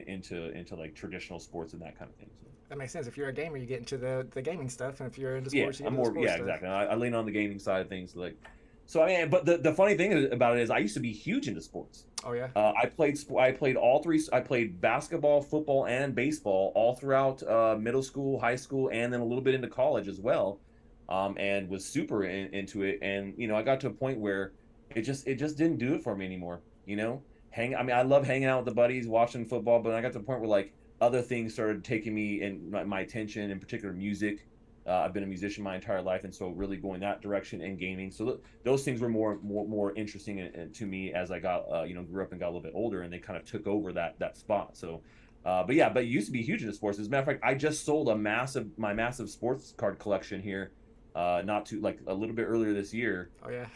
into like traditional sports and that kind of thing. So. That makes sense. If you're a gamer, you get into the gaming stuff, and if you're into sports, you get I'm into more sports stuff. exactly. I lean on the gaming side of things, like. So but the funny thing about it is I used to be huge into sports. Oh yeah. I played all three. I played basketball, football, and baseball all throughout middle school, high school, and then a little bit into college as well. And was super into it. And I got to a point where it just didn't do it for me anymore. I love hanging out with the buddies, watching football, but I got to the point where like other things started taking me and my attention, in particular music. I've been a musician my entire life, and so really going that direction and gaming. So those things were more interesting to me as I got grew up and got a little bit older, and they kind of took over that spot. So, but it used to be huge into sports. As a matter of fact, I just sold my massive sports card collection here, not too like a little bit earlier this year. Oh yeah.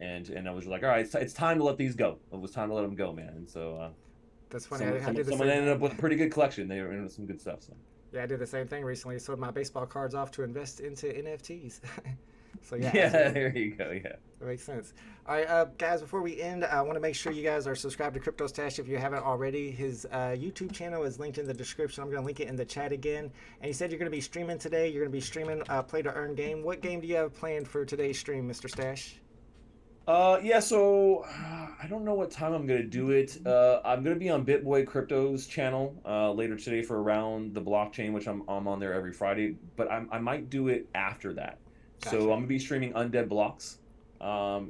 And I was like, all right, it's time to let these go. It was time to let them go, man. And so that's funny. Someone ended up with a pretty good collection. They were into some good stuff. So. Yeah, I did the same thing recently. Sold my baseball cards off to invest into NFTs. So yeah. Yeah, there you go. Yeah. That makes sense. All right, guys, before we end, I want to make sure you guys are subscribed to Cryptostache if you haven't already. His YouTube channel is linked in the description. I'm going to link it in the chat again. And you said you're going to be streaming today. You're going to be streaming Play to Earn game. What game do you have planned for today's stream, Mr. Stash? So I don't know what time I'm gonna do it. I'm gonna be on BitBoy Crypto's channel later today for Around the Blockchain, which I'm on there every Friday. But I might do it after that. Gotcha. So I'm gonna be streaming Undead Blocks,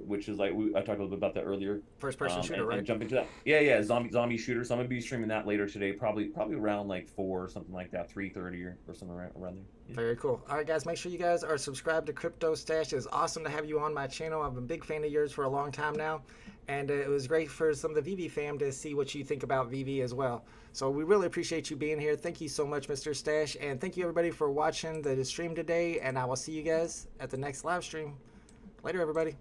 which is like I talked a little bit about that earlier. First person shooter, right? And jump into that. Yeah, zombie shooter. So I'm gonna be streaming that later today, probably around like 4 or something like that, 3:30 or something around there. Yeah. Very cool. All right, guys, make sure you guys are subscribed to Cryptostache. It's awesome to have you on my channel. I've been a big fan of yours for a long time now, and it was great for some of the VeVe fam to see what you think about VeVe as well. So we really appreciate you being here. Thank you so much, Mr. Stash, and thank you everybody for watching the stream today, and I will see you guys at the next live stream. Later, everybody.